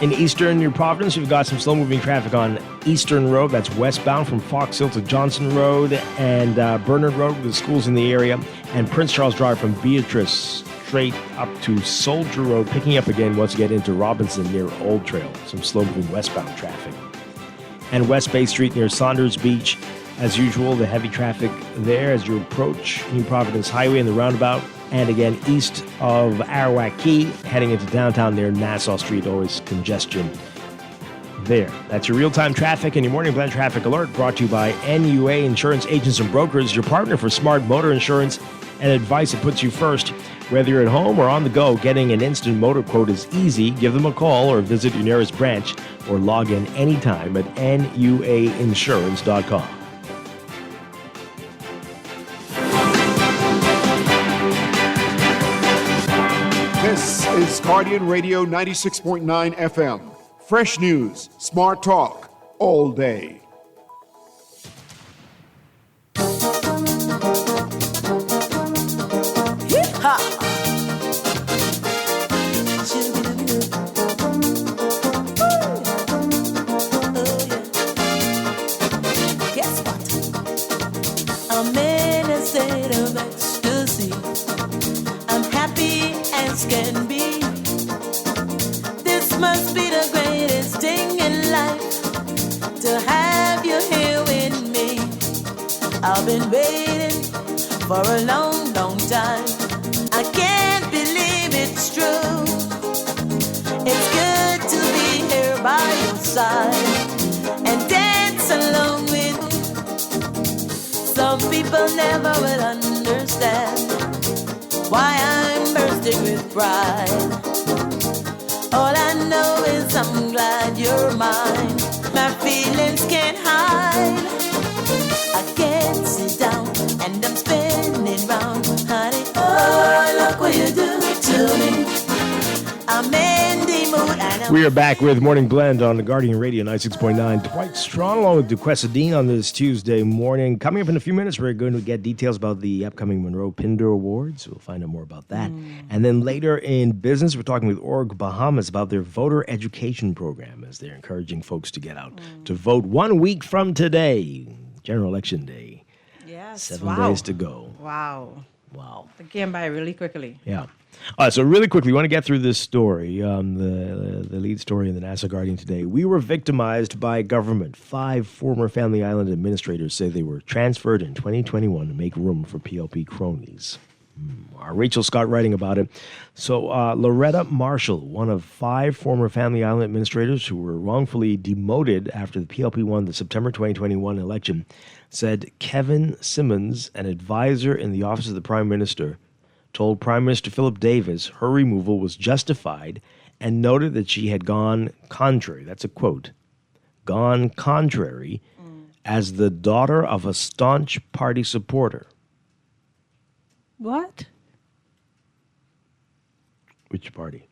In eastern New Providence, we've got some slow-moving traffic on Eastern Road. That's westbound from Fox Hill to Johnson Road and Bernard Road with the schools in the area. And Prince Charles Drive from Beatrice straight up to Soldier Road, picking up again once you get into Robinson near Old Trail. Some slow-moving westbound traffic. And West Bay Street near Saunders Beach. As usual, the heavy traffic there as you approach New Providence Highway and the roundabout. And again, east of Arawak Key, heading into downtown near Nassau Street, always congestion there. That's your real-time traffic and your Morning Blend traffic alert brought to you by NUA Insurance Agents and Brokers, your partner for smart motor insurance and advice that puts you first. Whether you're at home or on the go, getting an instant motor quote is easy. Give them a call or visit your nearest branch or log in anytime at nuainsurance.com. This is Guardian Radio 96.9 FM. Fresh news, smart talk, all day. Guess what? I'm in a state of ecstasy. I'm happy as can be. This must be the greatest thing in life, to have you here with me. I've been waiting for a long, long time. I can't believe it's true. It's good to be here by your side and dance along with you. Some people never will understand why I'm bursting with pride. All I know is I'm glad you're mine. My feelings can't hide. I can't sit down and I'm spinning round, honey. Oh, look what you do to me. I'm in the mood and We are back with Morning Blend on the Guardian Radio 96.9. Dwight Strong along with Duquesa Dean on this Tuesday morning. Coming up in a few minutes, we're going to get details about the upcoming Monroe Pinder Awards. We'll find out more about that. And then later in business, we're talking with Org Bahamas about their voter education program as they're encouraging folks to get out to vote 1 week from today, General Election Day. Yes. 7 days to go. Wow. Wow. It came by really quickly. Yeah. All right, so really quickly, we want to get through this story, the lead story in the Nassau Guardian today. We were victimized by government. 5 former Family Island administrators say they were transferred in 2021 to make room for PLP cronies. Rachel Scott writing about it. So Loretta Marshall, one of 5 former Family Island administrators who were wrongfully demoted after the PLP won the September 2021 election, said Kevin Simmons, an advisor in the Office of the Prime Minister, told Prime Minister Philip Davis her removal was justified and noted that she had gone contrary. That's a quote. Gone contrary as the daughter of a staunch party supporter. What? Which party?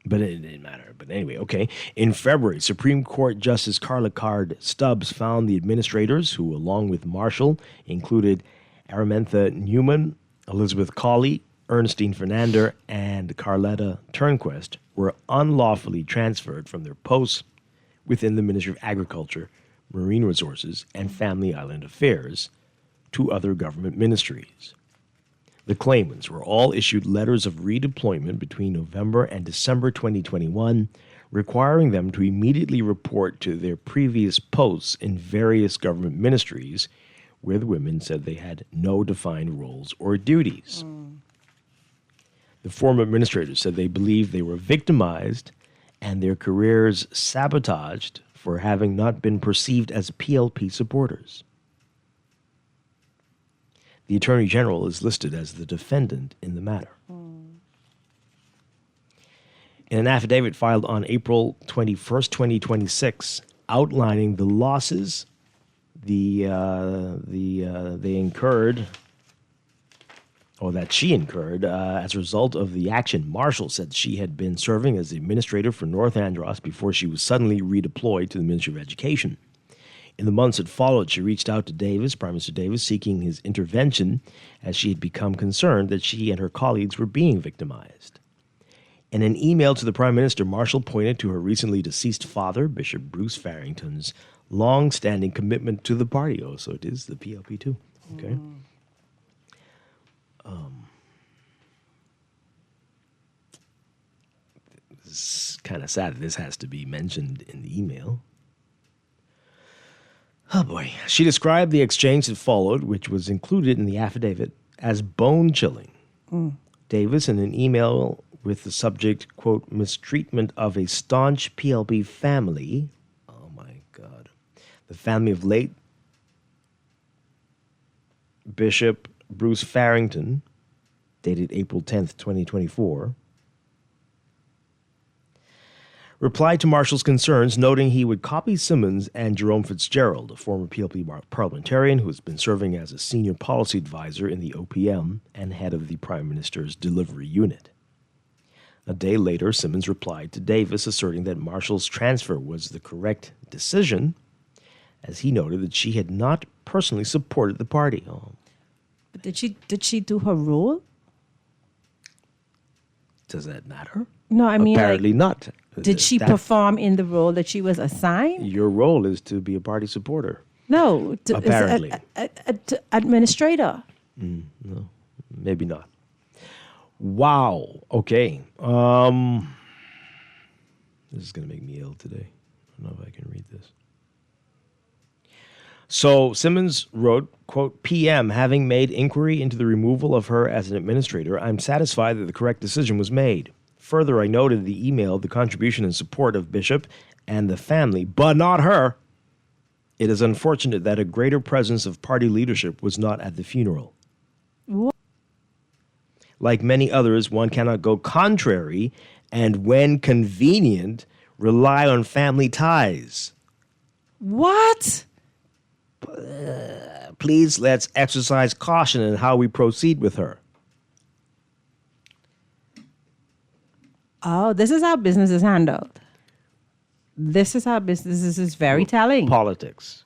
But it didn't matter. But anyway, okay. In February, Supreme Court Justice Carla Card Stubbs found the administrators, who along with Marshall included Aramentha Newman, Elizabeth Cawley, Ernestine Fernander, and Carletta Turnquest, were unlawfully transferred from their posts within the Ministry of Agriculture, Marine Resources, and Family Island Affairs to other government ministries. The claimants were all issued letters of redeployment between November and December 2021, requiring them to immediately report to their previous posts in various government ministries, where the women said they had no defined roles or duties. The former administrators said they believed they were victimized and their careers sabotaged for having not been perceived as PLP supporters. The Attorney General is listed as the defendant in the matter. In an affidavit filed on April 21st, 2026, outlining the losses they incurred, or that she incurred, as a result of the action, Marshall said she had been serving as the administrator for North Andros before she was suddenly redeployed to the Ministry of Education. In the months that followed, she reached out to Davis, Prime Minister Davis, seeking his intervention as she had become concerned that she and her colleagues were being victimized. In an email to the Prime Minister, Marshall pointed to her recently deceased father, Bishop Bruce Farrington's long-standing commitment to the party. Oh, so it is the PLP too. Okay. It's kind of sad that this has to be mentioned in the email. Oh boy. She described the exchange that followed, which was included in the affidavit, as bone-chilling. Davis, in an email with the subject, quote, mistreatment of a staunch PLP family, oh my God, the family of late Bishop Bruce Farrington, dated April 10th, 2024, replied to Marshall's concerns, noting he would copy Simmons and Jerome Fitzgerald, a former PLP parliamentarian who has been serving as a senior policy advisor in the OPM and head of the Prime Minister's delivery unit. A day later, Simmons replied to Davis, asserting that Marshall's transfer was the correct decision, as he noted that she had not personally supported the party. Oh. But did she do her role? Does that matter? No, I mean, apparently not. Did she perform in the role that she was assigned? Your role is to be a party supporter. No, apparently, administrator. No, maybe not. Wow. Okay. This is going to make me ill today. I don't know if I can read this. So Simmons wrote, quote, PM, having made inquiry into the removal of her as an administrator, I'm satisfied that the correct decision was made. Further, I noted in the email the contribution and support of Bishop and the family, but not her. It is unfortunate that a greater presence of party leadership was not at the funeral. What? Like many others, one cannot go contrary and, when convenient, rely on family ties. What? Please, let's exercise caution in how we proceed with her. Oh, this is how business is handled. This is how business is very telling. Politics.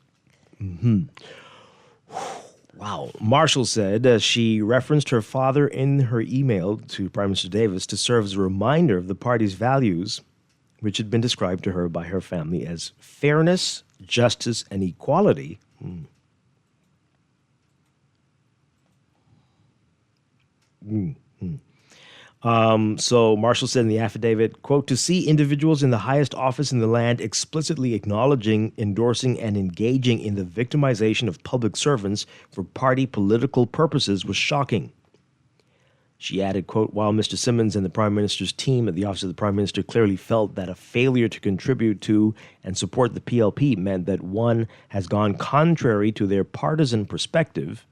Wow. Marshall said she referenced her father in her email to Prime Minister Davis to serve as a reminder of the party's values, which had been described to her by her family as fairness, justice, and equality. So Marshall said in the affidavit, quote, to see individuals in the highest office in the land explicitly acknowledging, endorsing, and engaging in the victimization of public servants for party political purposes was shocking. She added, quote, while Mr. Simmons and the Prime Minister's team at the Office of the Prime Minister clearly felt that a failure to contribute to and support the PLP meant that one has gone contrary to their partisan perspective,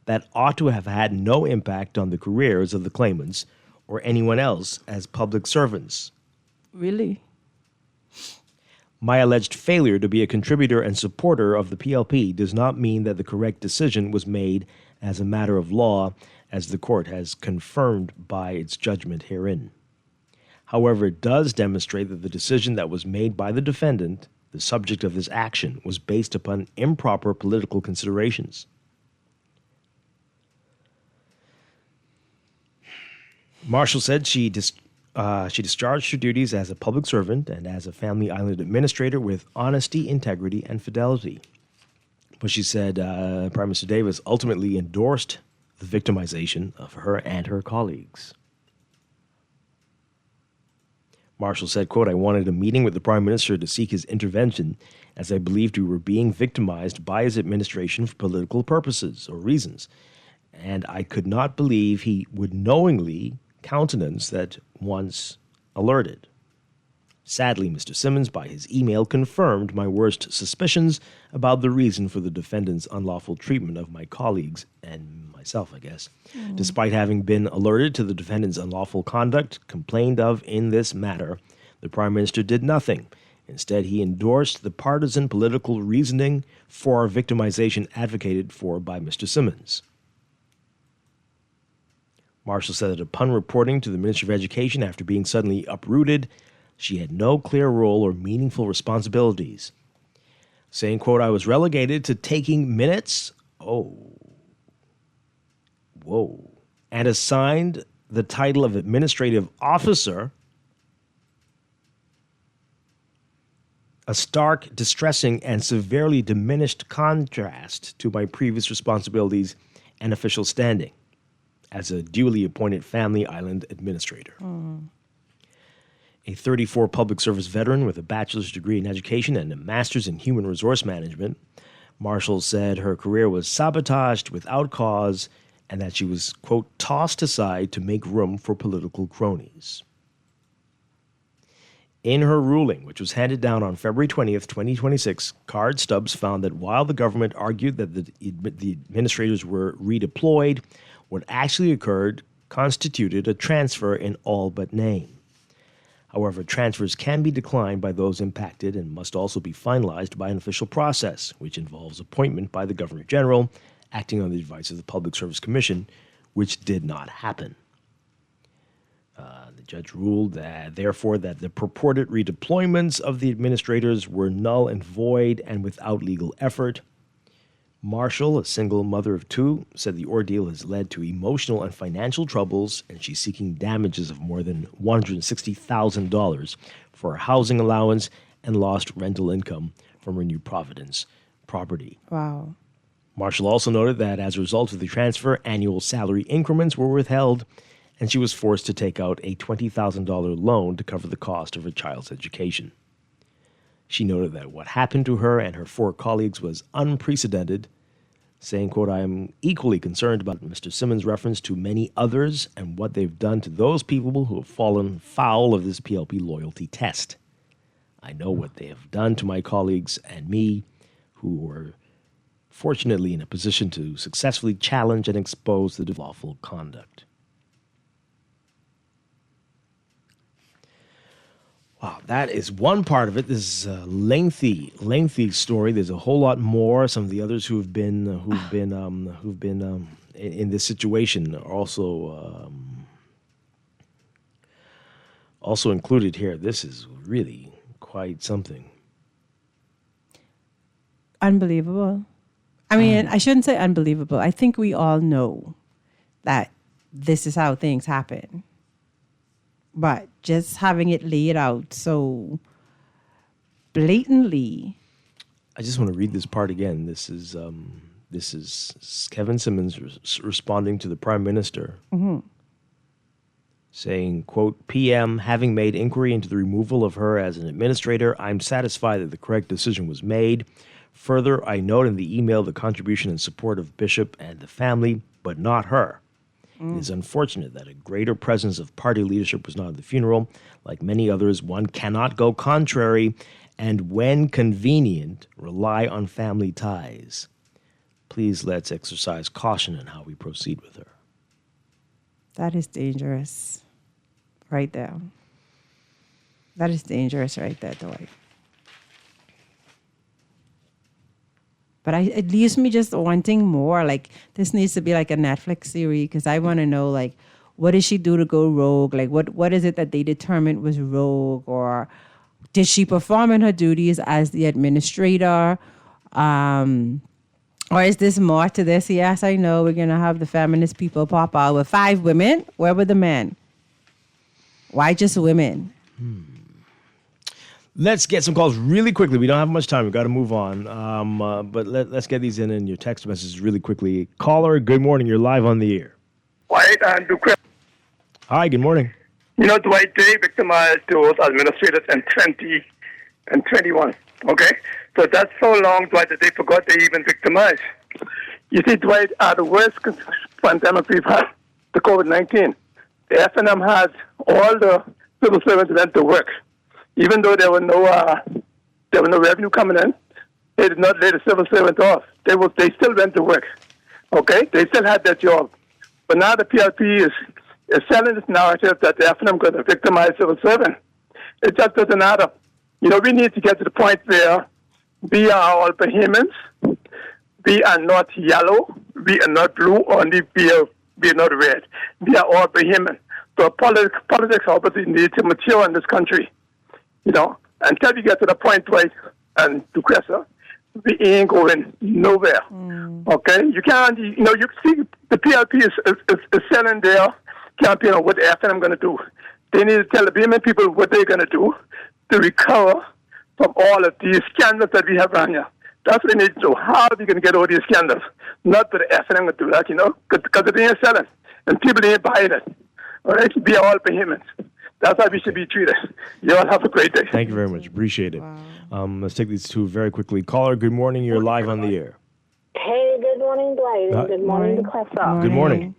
that ought to have had no impact on the careers of the claimants or anyone else as public servants. Really? My alleged failure to be a contributor and supporter of the PLP does not mean that the correct decision was made as a matter of law, as the court has confirmed by its judgment herein. However, it does demonstrate that the decision that was made by the defendant, the subject of this action, was based upon improper political considerations. Marshall said she discharged her duties as a public servant and as a Family Island administrator with honesty, integrity, and fidelity. But she said Prime Minister Davis ultimately endorsed the victimization of her and her colleagues. Marshall said, quote, I wanted a meeting with the Prime Minister to seek his intervention as I believed we were being victimized by his administration for political purposes or reasons. And I could not believe he would knowingly countenance that once alerted. Sadly, Mr. Simmons, by his email, confirmed my worst suspicions about the reason for the defendant's unlawful treatment of my colleagues and myself, I guess. Despite having been alerted to the defendant's unlawful conduct complained of in this matter, the Prime Minister did nothing. Instead, he endorsed the partisan political reasoning for victimization advocated for by Mr. Simmons. Marshall said that upon reporting to the Ministry of Education after being suddenly uprooted, she had no clear role or meaningful responsibilities. Saying, quote, I was relegated to taking minutes. And assigned the title of administrative officer. A stark, distressing, and severely diminished contrast to my previous responsibilities and official standing as a duly appointed Family Island administrator. A 34 public service veteran with a bachelor's degree in education and a master's in human resource management, Marshall said her career was sabotaged without cause and that she was, quote, tossed aside to make room for political cronies. In her ruling, which was handed down on February 20th, 2026, Card Stubbs found that while the government argued that the administrators were redeployed, what actually occurred constituted a transfer in all but name. However, transfers can be declined by those impacted and must also be finalized by an official process, which involves appointment by the Governor General, acting on the advice of the Public Service Commission, which did not happen. The judge ruled that, therefore, that the purported redeployments of the administrators were null and void and without legal effort. Marshall, a single mother of two, said the ordeal has led to emotional and financial troubles, and she's seeking damages of more than $160,000 for her housing allowance and lost rental income from her New Providence property. Wow. Marshall also noted that as a result of the transfer, annual salary increments were withheld, and she was forced to take out a $20,000 loan to cover the cost of her child's education. She noted that what happened to her and her 4 colleagues was unprecedented, saying, quote, I am equally concerned about Mr. Simmons' reference to many others and what they've done to those people who have fallen foul of this PLP loyalty test. I know what they have done to my colleagues and me, who were fortunately in a position to successfully challenge and expose the lawful conduct. Wow, that is one part of it. This is a lengthy story. There's a whole lot more. Some of the others who've been in this situation are also included here. This is really quite something. Unbelievable. I mean, I shouldn't say unbelievable. I think we all know that this is how things happen. But just having it laid out so blatantly. I just want to read this part again. This is Kevin Simmons responding to the Prime Minister, saying, quote, PM, having made inquiry into the removal of her as an administrator, I'm satisfied that the correct decision was made. Further, I note in the email the contribution and support of Bishop and the family, but not her. It is unfortunate that a greater presence of party leadership was not at the funeral. Like many others, one cannot go contrary and, when convenient, rely on family ties. Please let's exercise caution in how we proceed with her. That is dangerous right there. That is dangerous right there, Dwight. But it leaves me just wanting more. Like, this needs to be like a Netflix series because I want to know, like, what did she do to go rogue? Like, what is it that they determined was rogue? Or did she perform in her duties as the administrator? Or is this more to this? Yes, I know we're going to have the feminist people pop out with 5 women. Where were the men? Why just women? Let's get some calls really quickly. We don't have much time. We've got to move on. But let's get these in your text messages really quickly. Caller, good morning. You're live on the air. Dwight and Duque. Hi, good morning. You know, Dwight, they victimized those administrators in 20 and 21. Okay? So that's so long, Dwight, that they forgot they even victimized. You see, Dwight, the worst pandemic we've had, the COVID-19. The FNM has all the civil servants went to work. even though there were no revenue coming in, they did not lay the civil servant off. They still went to work. Okay, they still had their job. But now the PLP is selling this narrative that the FNM going to victimize civil servant. It just doesn't matter. We need to get to the point where we are all Bahamians. We are not yellow. We are not blue. Only we are not red. We are all Bahamian. So politics obviously needs to mature in this country. Until we get to the point, Dwight and Lucrezia, we ain't going nowhere. Okay? You can't, you see the PLP is selling their campaign on what the FNM going to do. They need to tell the Bahamian people what they're going to do to recover from all of these scandals that we have around here. That's what they need to do. How are we going to get all these scandals? Not that the FNM going to do that, because it ain't selling. And people ain't buying it. All right? We are all Bahamians. That's how we should be treated. You all have a great day. Thank you very much. Appreciate it. Let's take these two very quickly. Caller, good morning. You're live on the air. Hey, good morning, Dwight. And good morning, Lucrezia. Good morning.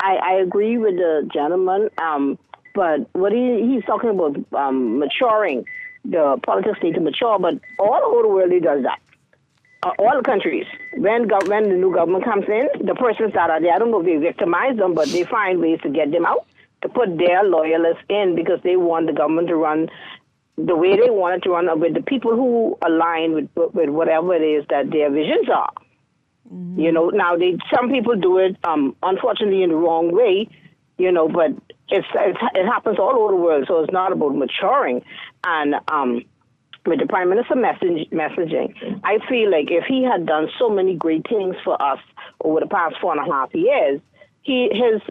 I agree with the gentleman, but what he's talking about maturing, the politics need to mature, but all over the world he does that. All the countries, when the new government comes in, the persons that are there, I don't know if they victimize them, but they find ways to get them out, to put their loyalists in because they want the government to run the way they want it to run with the people who align with whatever it is that their visions are. Now some people do it, unfortunately, in the wrong way, but it happens all over the world, so it's not about maturing. And with the Prime Minister messaging, I feel like if he had done so many great things for us over the past 4.5 years, his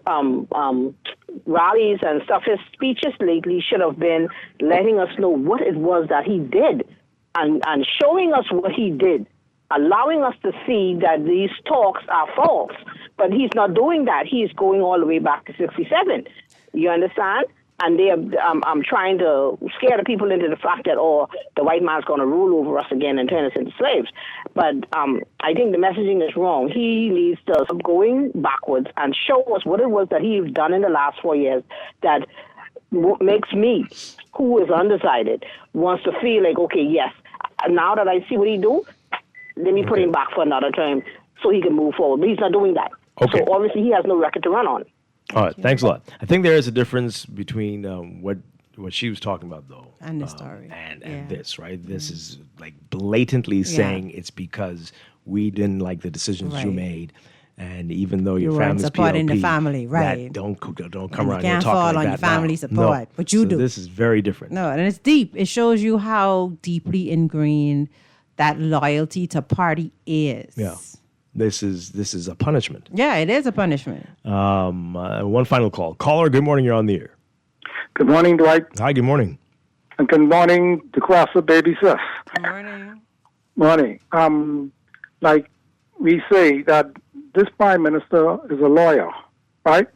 rallies and stuff, his speeches lately should have been letting us know what it was that he did and showing us what he did, allowing us to see that these talks are false. But he's not doing that. He's going all the way back to 1967. You understand? And they are trying to scare the people into the fact that, the white man's going to rule over us again and turn us into slaves. But I think the messaging is wrong. He needs to stop going backwards and show us what it was that he's done in the last 4 years that makes me, who is undecided, wants to feel like, okay, yes, now that I see what he do, let me put him back for another term so he can move forward. But he's not doing that. Okay. So obviously he has no record to run on. All right, thanks a lot. I think there is a difference between what she was talking about, though, and the story, and this, right? This is like blatantly saying it's because we didn't like the decisions you made, and even though your family's supporting PLP, the family, right? That don't come and around here can't talking fall like on that your family now. support, No. but you So do. This is very different. No, and it's deep. It shows you how deeply ingrained that loyalty to party is. Yeah. This is a punishment. Yeah, it is a punishment. One final call. Caller, good morning. You're on the air. Good morning, Dwight. Hi, good morning. And good morning, Lucrezia, baby sis. Good morning. Morning. Like we say that this Prime Minister is a lawyer, right?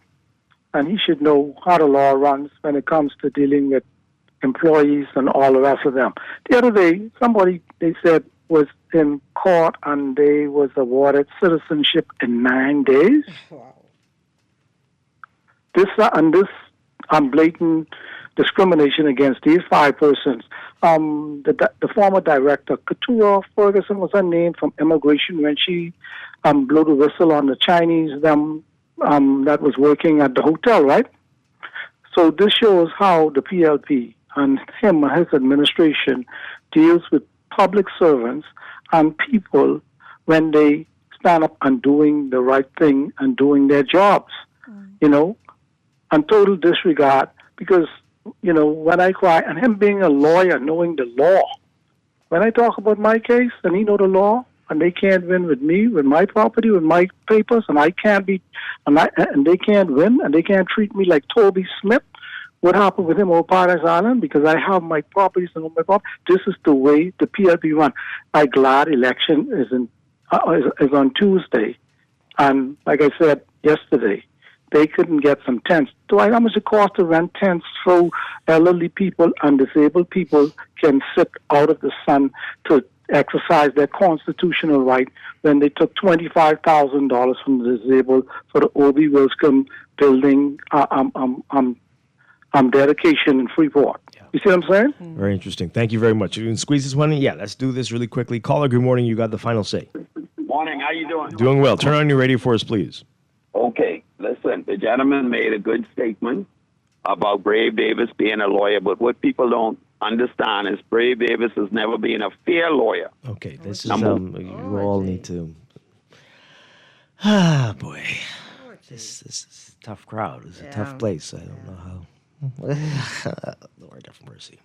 And he should know how the law runs when it comes to dealing with employees and all the rest of them. The other day, somebody, they said, was in court and they was awarded citizenship in 9 days. Wow. This blatant discrimination against these 5 persons. The former director, Katura Ferguson, was her name from immigration when she blew the whistle on the Chinese that was working at the hotel, right? So this shows how the PLP and him and his administration deals with public servants and people when they stand up and doing the right thing and doing their jobs, and total disregard because, when I cry, and him being a lawyer, knowing the law, when I talk about my case and he know the law and they can't win with me, with my property, with my papers, and I can't be, and they can't win and they can't treat me like Toby Smith, what happened with him on Paradise Island? Because I have my properties and all my property. This is the way the PLP run. I'm glad election is on Tuesday. And like I said yesterday, they couldn't get some tents. How much it cost to rent tents so elderly people and disabled people can sit out of the sun to exercise their constitutional right when they took $25,000 from the disabled for the O.B. Wilson building dedication in Freeport. Yeah. You see what I'm saying? Very interesting. Thank you very much. You can squeeze this one in? Yeah, let's do this really quickly. Caller, good morning. You got the final say. Morning, how you doing? Doing well. Turn on your radio for us, please. Okay, listen, the gentleman made a good statement about Brave Davis being a lawyer, but what people don't understand is Brave Davis has never been a fair lawyer. Okay, this is, you all need to... Ah, boy. This is a tough crowd. It's a tough place. I don't know how... Lord have mercy.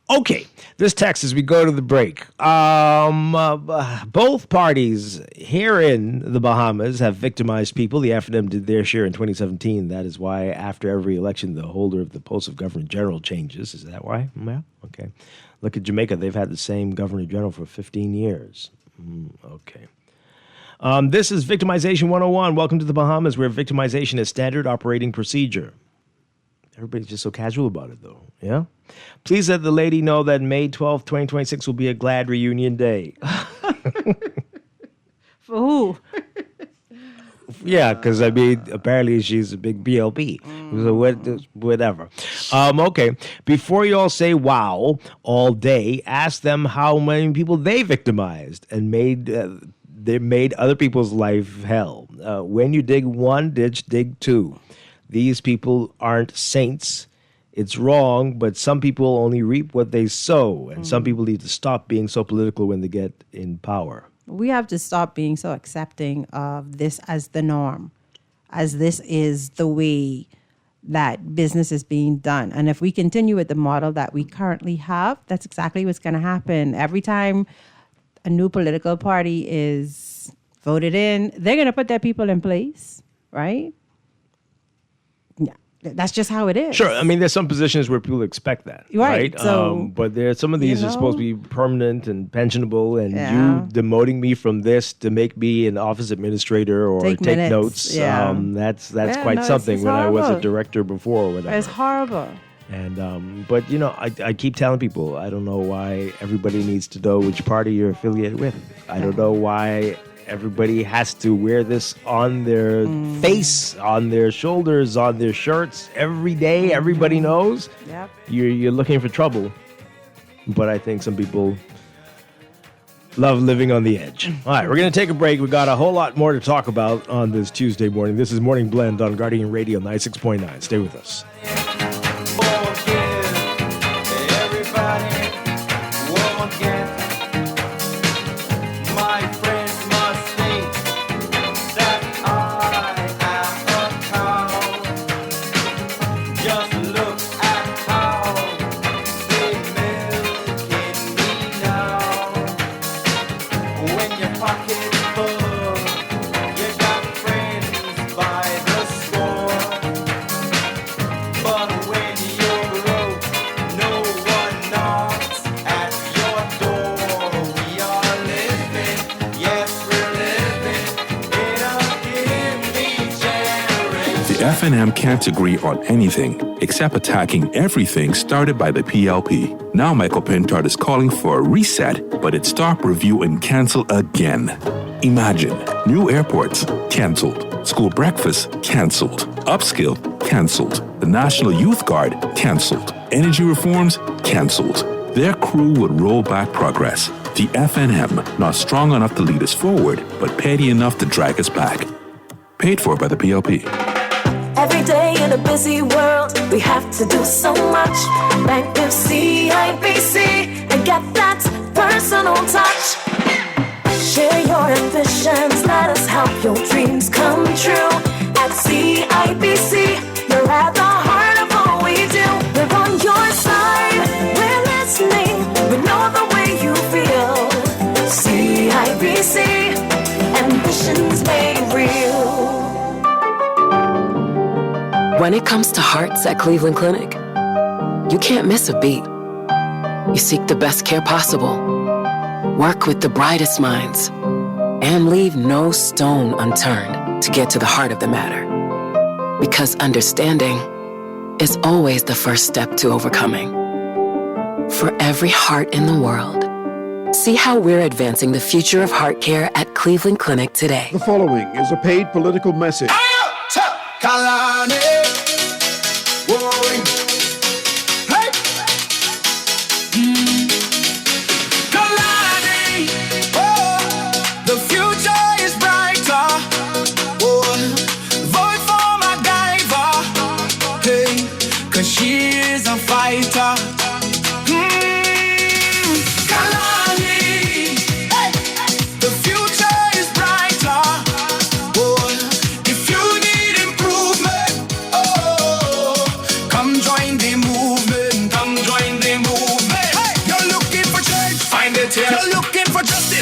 Okay, this text as we go to the break. Both parties here in the Bahamas have victimized people. The F&M did their share in 2017. That is why after every election, the holder of the post of Governor General changes. Is that why? Yeah, okay. Look at Jamaica. They've had the same Governor General for 15 years. Okay. This is Victimization 101. Welcome to the Bahamas, where victimization is standard operating procedure. Everybody's just so casual about it, though. Yeah? Please let the lady know that May 12th, 2026 will be a glad reunion day. For who? Yeah, because, apparently she's a big BLP. So whatever. Okay. Before you all say wow all day, ask them how many people they victimized and they made other people's life hell. When you dig one ditch, dig two. These people aren't saints. It's wrong, but some people only reap what they sow, and some people need to stop being so political when they get in power. We have to stop being so accepting of this as the norm, as this is the way that business is being done. And if we continue with the model that we currently have, that's exactly what's going to happen. Every time a new political party is voted in, they're going to put their people in place, right? Yeah, that's just how it is. Sure. I mean, there's some positions where people expect that, right? So, but there some of these are supposed to be permanent and pensionable, and you demoting me from this to make me an office administrator or take notes, that's quite something. It's when horrible. I was a director before or whatever. It's horrible. And but I keep telling people, I don't know why everybody needs to know which party you're affiliated with. I don't know why everybody has to wear this on their face, on their shoulders, on their shirts every day. Everybody knows. Yep. You're looking for trouble. But I think some people love living on the edge. All right, we're going to take a break. We got a whole lot more to talk about on this Tuesday morning. This is Morning Blend on Guardian Radio 96.9. Stay with us. F&M can't agree on anything except attacking everything started by the PLP. Now Michael Pintard is calling for a reset, but it's stop, review, and cancel again. Imagine, new airports, cancelled. School breakfast, cancelled. Upskill, cancelled. The National Youth Guard, cancelled. Energy reforms, cancelled. Their crew would roll back progress. The F&M, not strong enough to lead us forward, but petty enough to drag us back. Paid for by the PLP. Every day in a busy world, we have to do so much. Bank with CIBC and get that personal touch. Share your ambitions, let us help your dreams come true. At CIBC, you're at the heart of all we do. We're on your side, we're listening, we know the way you feel. CIBC, ambitions made real. When it comes to hearts at Cleveland Clinic, you can't miss a beat. You seek the best care possible, work with the brightest minds, and leave no stone unturned to get to the heart of the matter. Because understanding is always the first step to overcoming. For every heart in the world, see how we're advancing the future of heart care at Cleveland Clinic today. The following is a paid political message. Kalani, Warring, hey,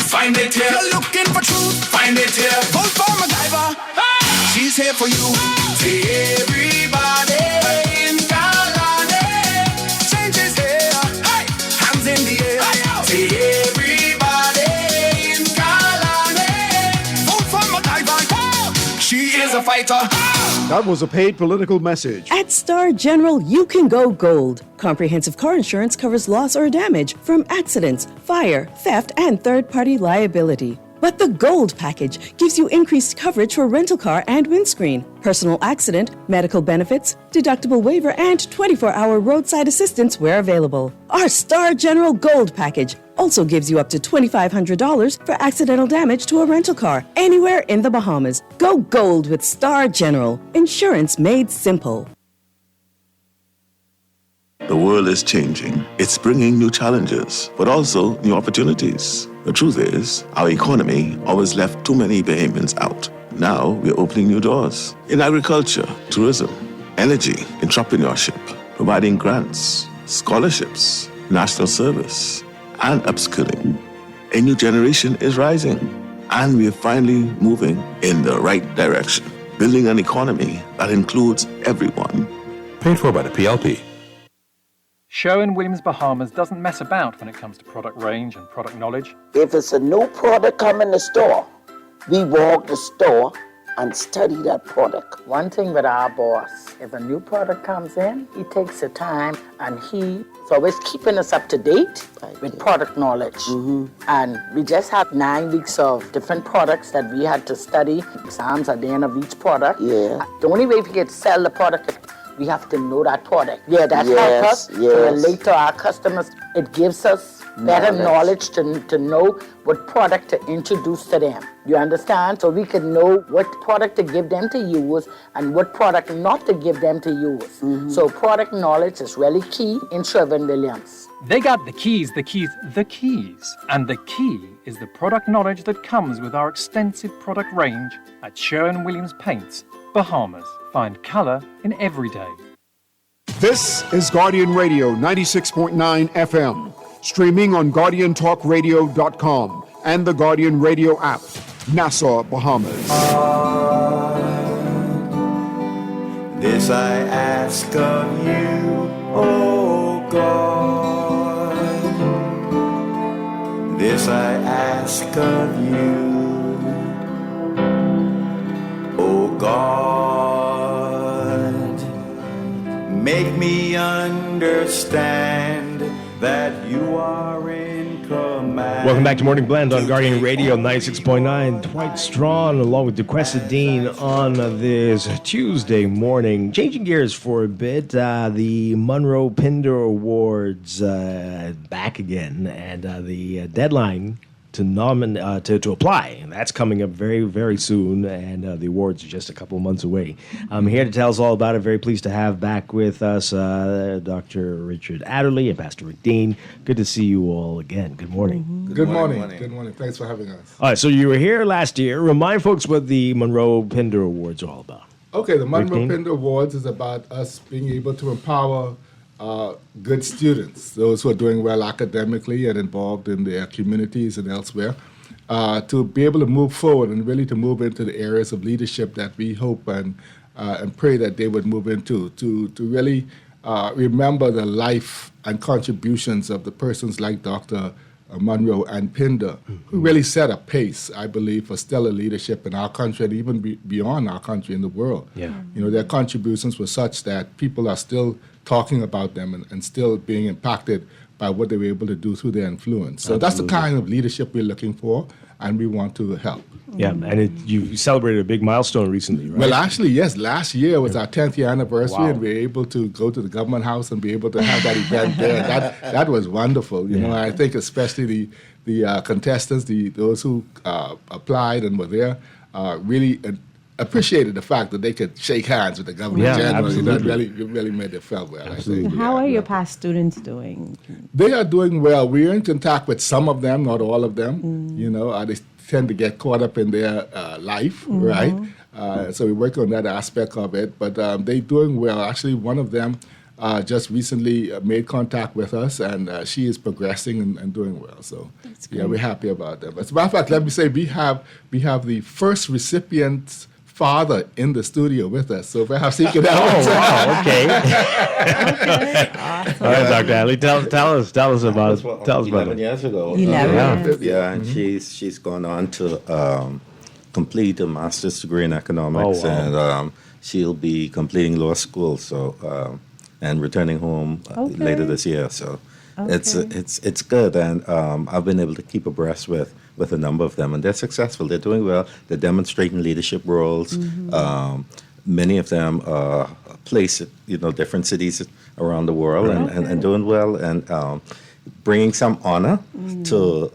Find it here. You're looking for truth. Find it here. Vote for MacGyver. Hey! She's here for you. Say everybody in Kalane. Change is here. Hey! Hands in the air. Hey, say everybody in Kalane. Vote for MacGyver. She is a fighter. That was a paid political message. At Star General, you can go gold. Comprehensive car insurance covers loss or damage from accidents, fire, theft, and third-party liability. But the Gold package gives you increased coverage for rental car and windscreen, personal accident, medical benefits, deductible waiver, and 24-hour roadside assistance where available. Our Star General Gold package also gives you up to $2,500 for accidental damage to a rental car anywhere in the Bahamas. Go gold with Star General. Insurance made simple. The world is changing. It's bringing new challenges, but also new opportunities. The truth is, our economy always left too many Bahamians out. Now we're opening new doors in agriculture, tourism, energy, entrepreneurship, providing grants, scholarships, national service, and upskilling. A new generation is rising, and we're finally moving in the right direction, building an economy that includes everyone. Paid for by the PLP. Sherwin-Williams Bahamas doesn't mess about when it comes to product range and product knowledge. If it's a new product come in the store, we walk the store and study that product. One thing with our boss, if a new product comes in, he takes the time and he's always keeping us up to date with product knowledge. And we just had 9 weeks of different products that we had to study. Exams at the end of each product. Yeah. The only way we can sell the product, we have to know that product. Yeah, that helps us to relate to our customers. It gives us better knowledge to know what product to introduce to them. You understand? So we can know what product to give them to use and what product not to give them to use. So product knowledge is really key in Sherwin-Williams. They got the keys. And the key is the product knowledge that comes with our extensive product range at Sherwin-Williams Paints, Bahamas. Find color in every day. This is Guardian Radio 96.9 FM, streaming on GuardianTalkRadio.com and the Guardian Radio app, Nassau, Bahamas. This I ask of you, oh God. This I ask of you, oh God. Make me understand that you are in command. Welcome back to Morning Blend on Guardian Radio 96.9. Dwight Strachan along with DeQuesta Dean on this Tuesday morning. Changing gears for a bit, the Monroe Pinder Awards back again, and the deadline to apply. That's coming up very, very soon, and the awards are just a couple of months away. I'm here to tell us all about it. Very pleased to have back with us Dr. Richard Adderley and Pastor Rick Dean. Good to see you all again. Good morning. Good morning. Good morning. Thanks for having us. All right, so you were here last year. Remind folks what the Monroe Pinder Awards are all about. Okay, the Monroe Pinder Awards is about us being able to empower good students, those who are doing well academically and involved in their communities and elsewhere, to be able to move forward and really to move into the areas of leadership that we hope and pray that they would move into, to really remember the life and contributions of the persons like Dr. Monroe and Pinder, who really set a pace, I believe, for stellar leadership in our country and even beyond our country in the world. Yeah. You know, their contributions were such that people are still talking about them and still being impacted by what they were able to do through their influence. So that's the kind of leadership we're looking for, and we want to help. Yeah, and you celebrated a big milestone recently, right? Well, actually, yes. Last year was our 10th year anniversary, and we were able to go to the government house and be able to have that event there. That was wonderful. You know, I think especially the contestants, those who applied and were there, really appreciated the fact that they could shake hands with the governor general. You know, it really made it feel well. So how are your past students doing? They are doing well. We're in contact with some of them, not all of them. You know, they tend to get caught up in their life, right? So we work on that aspect of it. But they're doing well. Actually, one of them just recently made contact with us, and she is progressing and doing well. So, yeah, we're happy about that. But as a matter of fact, let me say we have the first recipient's father in the studio with us. So perhaps he could help us. Oh, wow, okay. All right, Dr. Hadley, tell us about it. Tell us about 11 it. years ago. 11 Yeah, and she's gone on to complete a master's degree in economics, Oh, wow. and she'll be completing law school. So and returning home later this year. So it's good, and I've been able to keep abreast with a number of them, and they're successful. They're doing well. They're demonstrating leadership roles. Many of them are placed at different cities around the world, and doing well, and bringing some honor to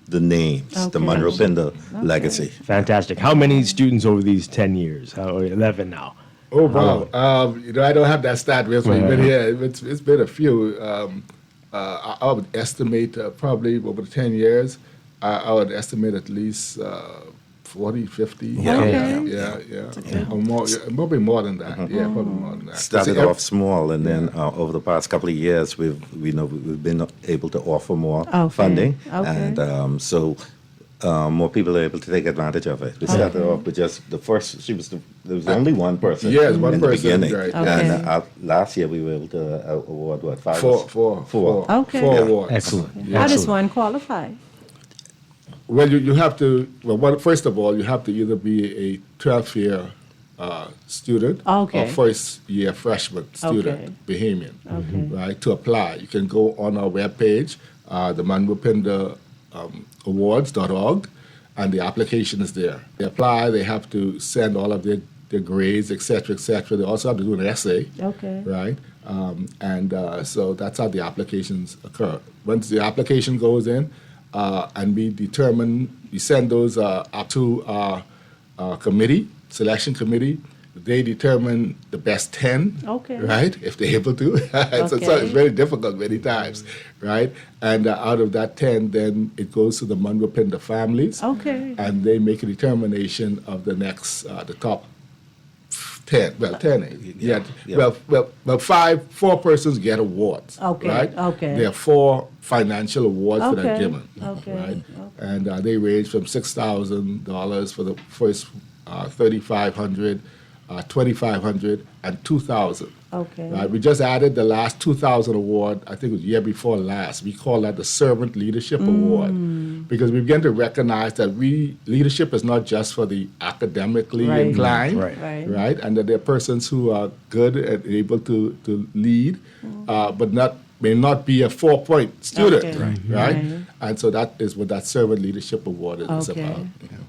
the names, the Monroe Pinder legacy. Fantastic. How many students over these 10 years? 11 now. Oh, wow. I don't have that stat with me, but yeah, it's been a few. I would estimate probably over 10 years, I would estimate at least 40, 50. Yeah. Or more, probably more than that. Yeah, probably more than that. Started off small, and then over the past couple of years, we've been able to offer more funding, and so more people are able to take advantage of it. We started off with just the first. There was only one person. Yes, one in person. the beginning, Right. and last year we were able to award what, five? Four. Okay. Four awards. Excellent. How does one qualify? Well, you have to. Well, first of all, you have to either be a 12th year student or first year freshman student, Bahamian, right? To apply, you can go on our webpage, the Manwapinda awards.org, and the application is there. They apply. They have to send all of their grades, etc., etc. They also have to do an essay, right? So that's how the applications occur. Once the application goes in. And we send those up to our selection committee. They determine the best 10, right, if they're able to. So it's very difficult many times, right? And out of that 10, then it goes to the Monroe Pinder families. And they make a determination of the next, the top 10. Well, 10. Yeah. Well, 4 persons get awards. Right? There are 4 financial awards that are given. Right? And they range from $6,000 for the first 3,500, 2,500, and 2,000. Right? We just added the last 2,000 award. I think it was year before last. We call that the Servant Leadership Award, because we begin to recognize that leadership is not just for the academically inclined, right? And that there are persons who are good and able to lead, but may not be a 4-point student, right? And so that is what that Servant Leadership Award is about.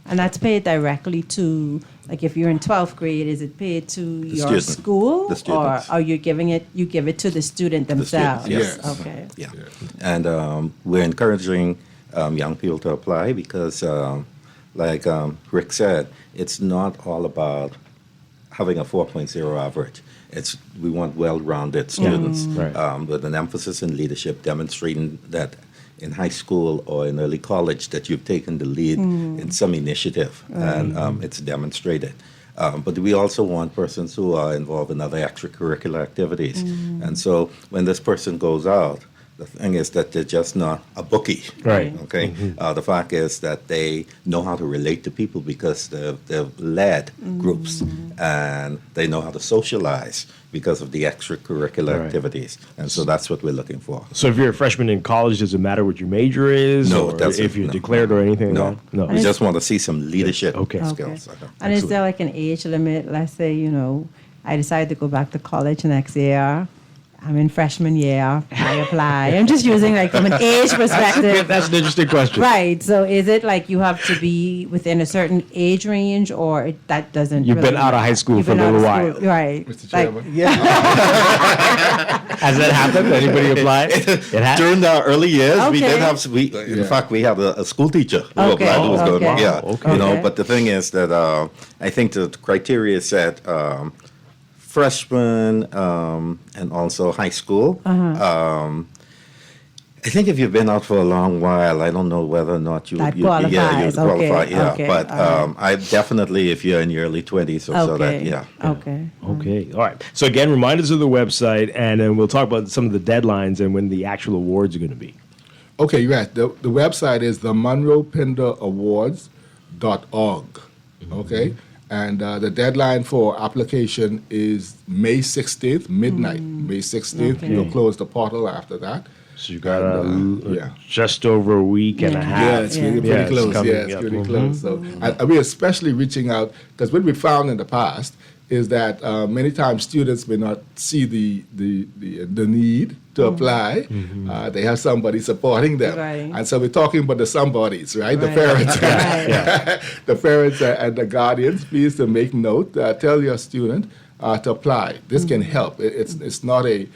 And that's paid directly to, like, if you're in 12th grade, is it paid to your student. school, The students. or are you giving it? You give it to the student themselves. Yes. Okay. Yeah. And we're encouraging young people to apply because, like Rick said, it's not all about having a 4.0 average. We want well-rounded students with an emphasis in leadership, demonstrating that in high school or in early college that you've taken the lead in some initiative, and it's demonstrated. But we also want persons who are involved in other extracurricular activities. And so when this person goes out, the thing is that they're just not a bookie. Right. Okay. The fact is that they know how to relate to people because they've led groups, and they know how to socialize because of the extracurricular activities. And so that's what we're looking for. So if you're a freshman in college, does it matter what your major is? No, or if you're declared or anything No. like that? No. We just want to see some leadership skills. And is there like an age limit? Let's say, I decide to go back to college next year. I'm in freshman year. I apply. I'm just using like from an age perspective. That's an interesting question. Right. So is it like you have to be within a certain age range, or that doesn't? You've really been out of high school You've for a been little out while. of school, right? Mr. Chairman. Has that happened? Anybody apply? It has. During the early years, we Okay. did have. In fact, we had a school teacher who applied who was good. Okay. Yeah, Okay. But the thing is that I think the criteria set freshman and also high school. I think if you've been out for a long while, I don't know whether or not you qualifies. you qualify. Okay, Yeah, okay, but all right. I definitely, if you're in your early 20s or so, that yeah. Okay. Okay. All right. So again, remind us of the website, and then we'll talk about some of the deadlines and when the actual awards are going to be. Okay, right. The website is the MonroePinderAwards.org. Okay, and the deadline for application is May 16th, midnight. May 16th. Okay. We'll close the portal after that. So you got just over a week and a half. Yeah, it's really pretty close. It's pretty close. So, and we're especially reaching out because what we found in the past is that many times students may not see the need to apply. They have somebody supporting them, Right. and so we're talking about the somebodies, right? The Right. parents, Right. the parents and the guardians. Please to make note. Tell your student to apply. This can help. It's not an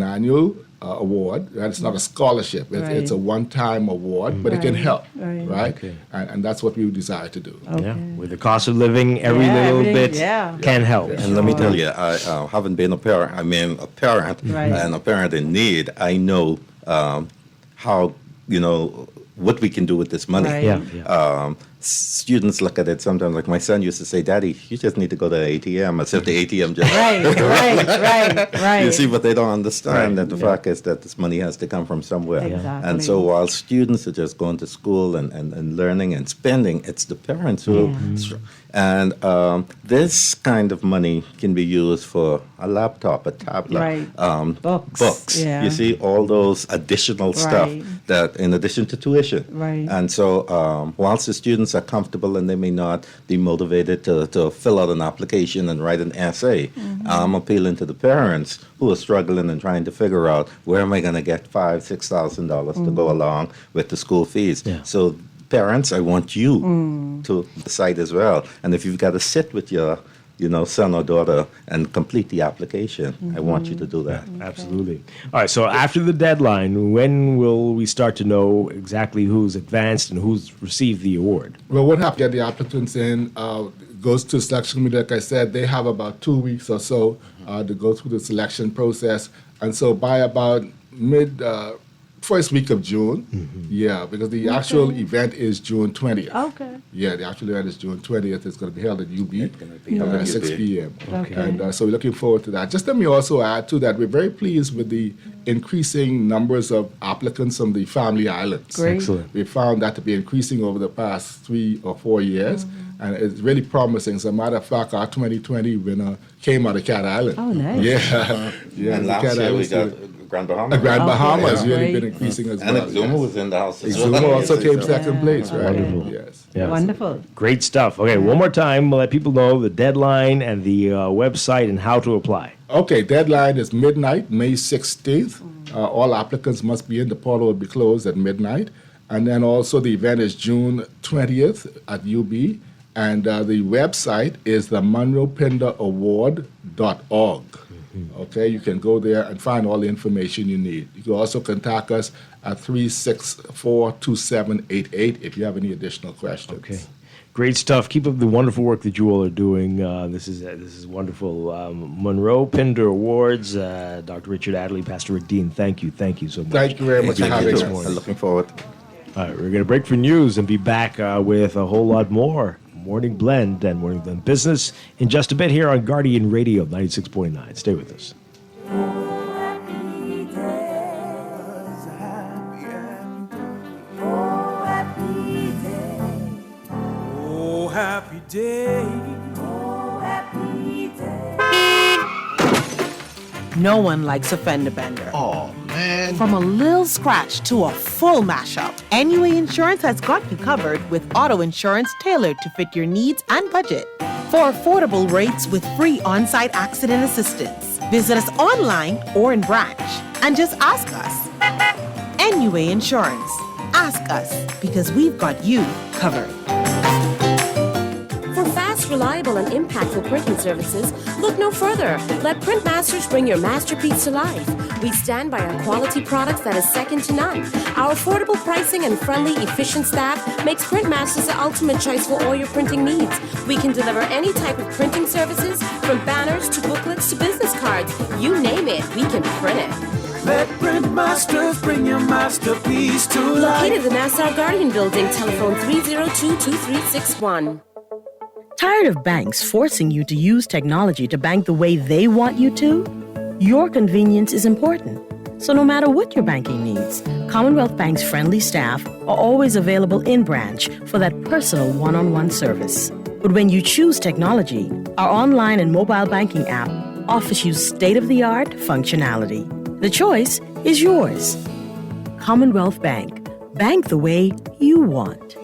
annual award, right? It's not a scholarship. It's a one-time award, but it can help, right? Okay. And that's what we desire to do. Yeah. With the cost of living, every little bit can help. And let me tell you, I haven't been a parent. I mean, a parent and a parent in need. I know how what we can do with this money. Right. Students look at it sometimes, like my son used to say, "Daddy, you just need to go to the ATM," as if the ATM just right. You see, but they don't understand that the fact is that this money has to come from somewhere. Exactly. And so while students are just going to school and learning and spending, it's the parents who. And this kind of money can be used for a laptop, a tablet, books. Yeah. You see, all those additional stuff that, in addition to tuition. Right. And so, whilst the students are comfortable and they may not be motivated to fill out an application and write an essay, I'm appealing to the parents who are struggling and trying to figure out where am I going to get $5,000-$6,000 to go along with the school fees. So, parents, I want you to decide as well. And if you've got to sit with your son or daughter and complete the application, I want you to do that. Absolutely. All right, so after the deadline, when will we start to know exactly who's advanced and who's received the award? Well, what happens? Get the applicants in, goes to selection committee. Like I said, they have about 2 weeks or so to go through the selection process. And so by about first week of June, because the actual event is June 20th. Okay. Yeah, the actual event is June 20th. It's going to be held at UB at 6 p.m. Okay. And so we're looking forward to that. Just let me also add to that, we're very pleased with the increasing numbers of applicants from the Family Islands. Great. Excellent. We found that to be increasing over the past 3 or 4 years, and it's really promising. As a matter of fact, our 2020 winner came out of Cat Island. Oh, nice. Yeah. And the last Cat year we Islands got too. Grand Bahamas. Grand Bahamas Okay. really Great. been increasing as And well. Exuma was in the house as well. Exuma also came second place, right? Wonderful. Yes. Yeah. Wonderful. Great stuff. Okay, one more time, we'll let people know the deadline and the website and how to apply. Okay, deadline is midnight, May 16th. All applicants must be in. The portal will be closed at midnight. And then also the event is June 20th at UB. And the website is the MonroePinderAward.org. Okay, you can go there and find all the information you need. You can also contact us at 364-2788 if you have any additional questions. Okay. Great stuff. Keep up the wonderful work that you all are doing. This is wonderful. Monroe Pinder Awards. Dr. Richard Adderley, Pastor Rick Dean, thank you so much. Thank you very much for having us. I'm looking forward. All right, we're going to break for news and be back with a whole lot more Morning Blend and Morning Blend Business in just a bit here on Guardian Radio 96.9. Stay with us. Oh, happy day. Oh, happy day. No one likes a fender bender. Oh, man. From a little scratch to a full mashup, NUA Insurance has got you covered with auto insurance tailored to fit your needs and budget. For affordable rates with free on-site accident assistance, visit us online or in branch and just ask us. NUA Insurance. Ask us because we've got you covered. For fast, reliable, and impactful printing services, look no further. Let Printmasters bring your masterpiece to life. We stand by our quality products that is second to none. Our affordable pricing and friendly, efficient staff makes Printmasters the ultimate choice for all your printing needs. We can deliver any type of printing services, from banners to booklets to business cards. You name it, we can print it. Let Printmasters bring your masterpiece to life. Located in the Nassau Guardian Building, telephone 302-2361. Tired of banks forcing you to use technology to bank the way they want you to? Your convenience is important. So no matter what your banking needs, Commonwealth Bank's friendly staff are always available in branch for that personal one-on-one service. But when you choose technology, our online and mobile banking app offers you state-of-the-art functionality. The choice is yours. Commonwealth Bank. Bank the way you want.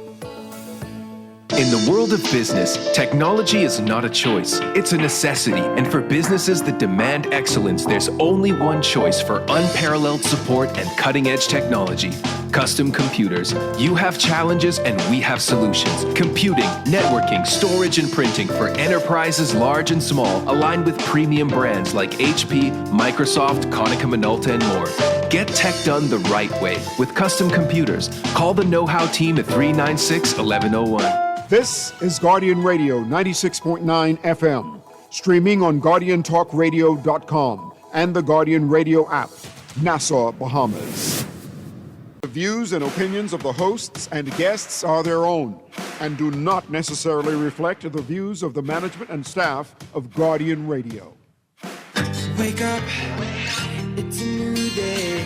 In the world of business, technology is not a choice. It's a necessity. And for businesses that demand excellence, there's only one choice for unparalleled support and cutting-edge technology. Custom Computers. You have challenges and we have solutions. Computing, networking, storage, and printing for enterprises large and small, aligned with premium brands like HP, Microsoft, Konica Minolta, and more. Get tech done the right way with Custom Computers. Call the know-how team at 396-1101. This is Guardian Radio 96.9 FM, streaming on GuardianTalkRadio.com and the Guardian Radio app, Nassau, Bahamas. The views and opinions of the hosts and guests are their own and do not necessarily reflect the views of the management and staff of Guardian Radio. Wake up, it's a new day.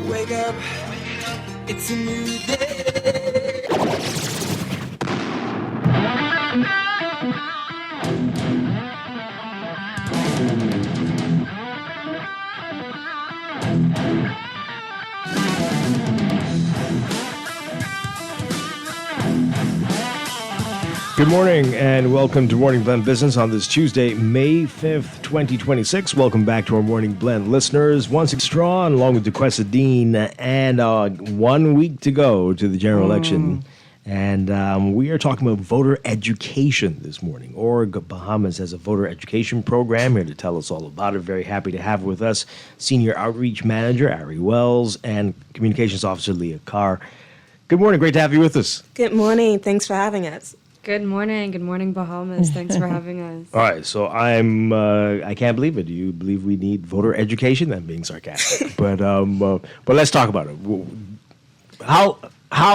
Wake up, it's a new day. Good morning and welcome to Morning Blend Business on this Tuesday, May 5th, 2026. Welcome back to our Morning Blend listeners. Once Strachan, along with DeQuesta Dean, and 1 week to go to the general election. And we are talking about voter education this morning. Org Bahamas has a voter education program here to tell us all about it. Very happy to have with us Senior Outreach Manager Ari Wells and Communications Officer Leah Carr. Good morning. Great to have you with us. Good morning. Thanks for having us. Good morning. Good morning, Bahamas. Thanks for having us. All right, so I can't believe it. Do you believe we need voter education? I'm being sarcastic, but let's talk about it. How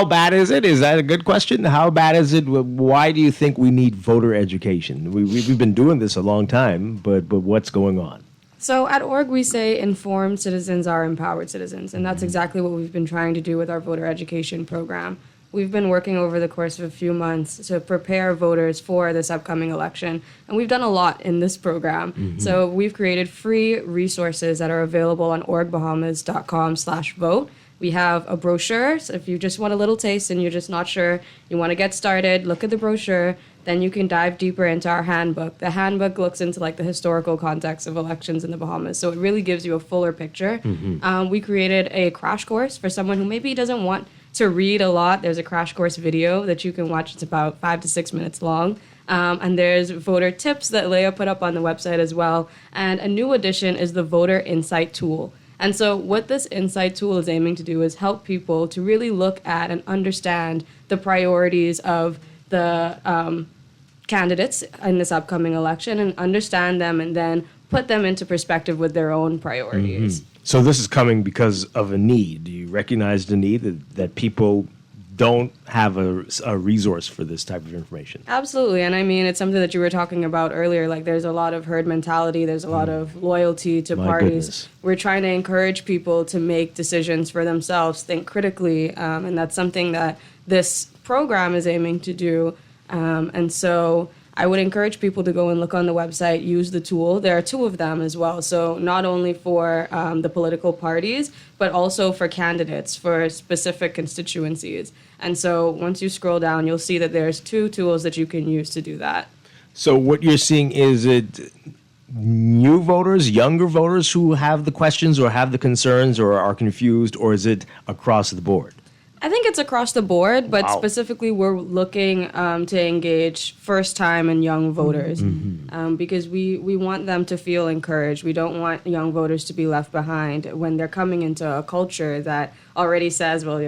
bad is it? Is that a good question? How bad is it? Why do you think we need voter education? We've been doing this a long time, but what's going on? So at org, we say informed citizens are empowered citizens, and that's exactly what we've been trying to do with our voter education program. We've been working over the course of a few months to prepare voters for this upcoming election, and we've done a lot in this program. Mm-hmm. So we've created free resources that are available on orgbahamas.com/vote. We have a brochure, so if you just want a little taste and you're just not sure, you want to get started, look at the brochure, then you can dive deeper into our handbook. The handbook looks into like the historical context of elections in the Bahamas, so it really gives you a fuller picture. Mm-hmm. We created a crash course for someone who maybe doesn't want to read a lot. There's a crash course video that you can watch. It's about 5 to 6 minutes long. And there's voter tips that Leah put up on the website as well. And a new addition is the Voter Insight Tool. And so what this Insight Tool is aiming to do is help people to really look at and understand the priorities of the candidates in this upcoming election and understand them and then put them into perspective with their own priorities. Mm-hmm. So this is coming because of a need. Do you recognize the need that people don't have a resource for this type of information? Absolutely. And I mean, it's something that you were talking about earlier. Like there's a lot of herd mentality. There's a lot of loyalty to parties. Goodness. We're trying to encourage people to make decisions for themselves, think critically. And that's something that this program is aiming to do. And so I would encourage people to go and look on the website, use the tool. There are 2 of them as well. So not only for the political parties, but also for candidates for specific constituencies. And so once you scroll down, you'll see that there's 2 tools that you can use to do that. So what you're seeing, is it new voters, younger voters who have the questions or have the concerns or are confused, or is it across the board? I think it's across the board, but specifically we're looking to engage first-time and young voters. Mm-hmm. because we want them to feel encouraged. We don't want young voters to be left behind when they're coming into a culture that already says, well,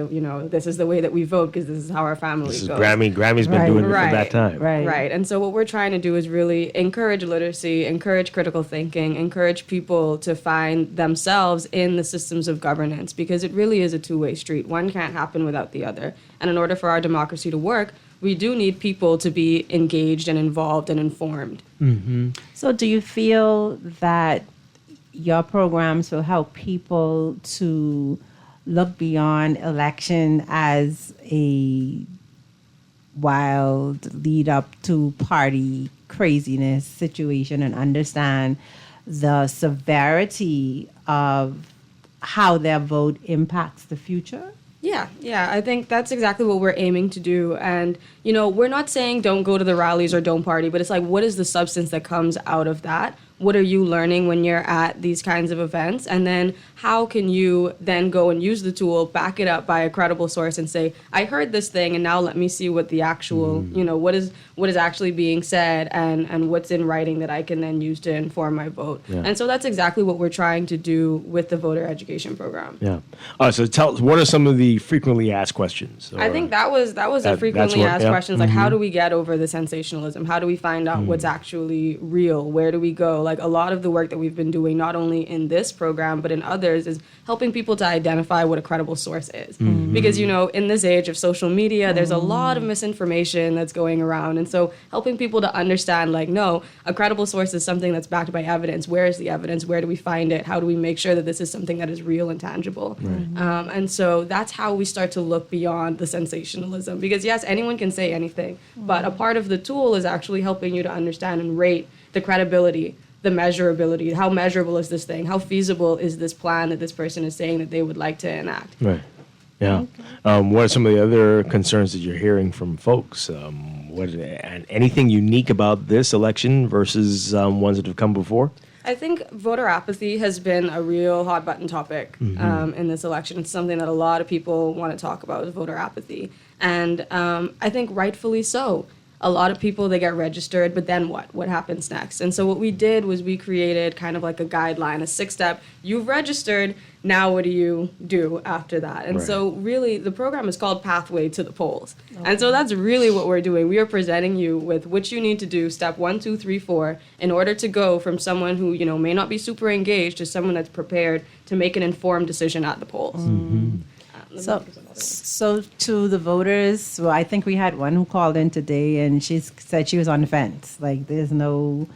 this is the way that we vote because this is how our family goes. Grammy's been doing it for that time. Right. And so what we're trying to do is really encourage literacy, encourage critical thinking, encourage people to find themselves in the systems of governance, because it really is a two-way street. One can't happen without the other. And in order for our democracy to work, we do need people to be engaged and involved and informed. So do you feel that your programs will help people to look beyond election as a wild lead up to party craziness situation and understand the severity of how their vote impacts the future? Yeah, I think that's exactly what we're aiming to do. And, we're not saying don't go to the rallies or don't party, but it's like, what is the substance that comes out of that? What are you learning when you're at these kinds of events? And then how can you then go and use the tool, back it up by a credible source and say, I heard this thing and now let me see what the actual, what is actually being said and what's in writing that I can then use to inform my vote. Yeah. And so that's exactly what we're trying to do with the voter education program. Yeah. So tell us, what are some of the frequently asked questions? I think that was a frequently asked questions, like how do we get over the sensationalism? How do we find out what's actually real? Where do we go? Like a lot of the work that we've been doing, not only in this program, but in others, is helping people to identify what a credible source is. Because, in this age of social media, there's a lot of misinformation that's going around. And so helping people to understand, like, no, a credible source is something that's backed by evidence. Where is the evidence? Where do we find it? How do we make sure that this is something that is real and tangible? And so that's how we start to look beyond the sensationalism. Because, yes, anyone can say anything, but a part of the tool is actually helping you to understand and rate the credibility, the measurability. How measurable is this thing? How feasible is this plan that this person is saying that they would like to enact? Right. Yeah. What are some of the other concerns that you're hearing from folks? And anything unique about this election versus ones that have come before? I think voter apathy has been a real hot button topic in this election. It's something that a lot of people want to talk about, is voter apathy. And I think rightfully so. A lot of people, they get registered, but then what? What happens next? And so what we did was we created kind of like a guideline, a 6-step. You've registered, now what do you do after that? And so really the program is called Pathway to the Polls. And so that's really what we're doing. We are presenting you with what you need to do, step 1, 2, 3, 4, in order to go from someone who, may not be super engaged to someone that's prepared to make an informed decision at the polls. So to the voters, well, I think we had one who called in today and she said she was on the fence. Like there's no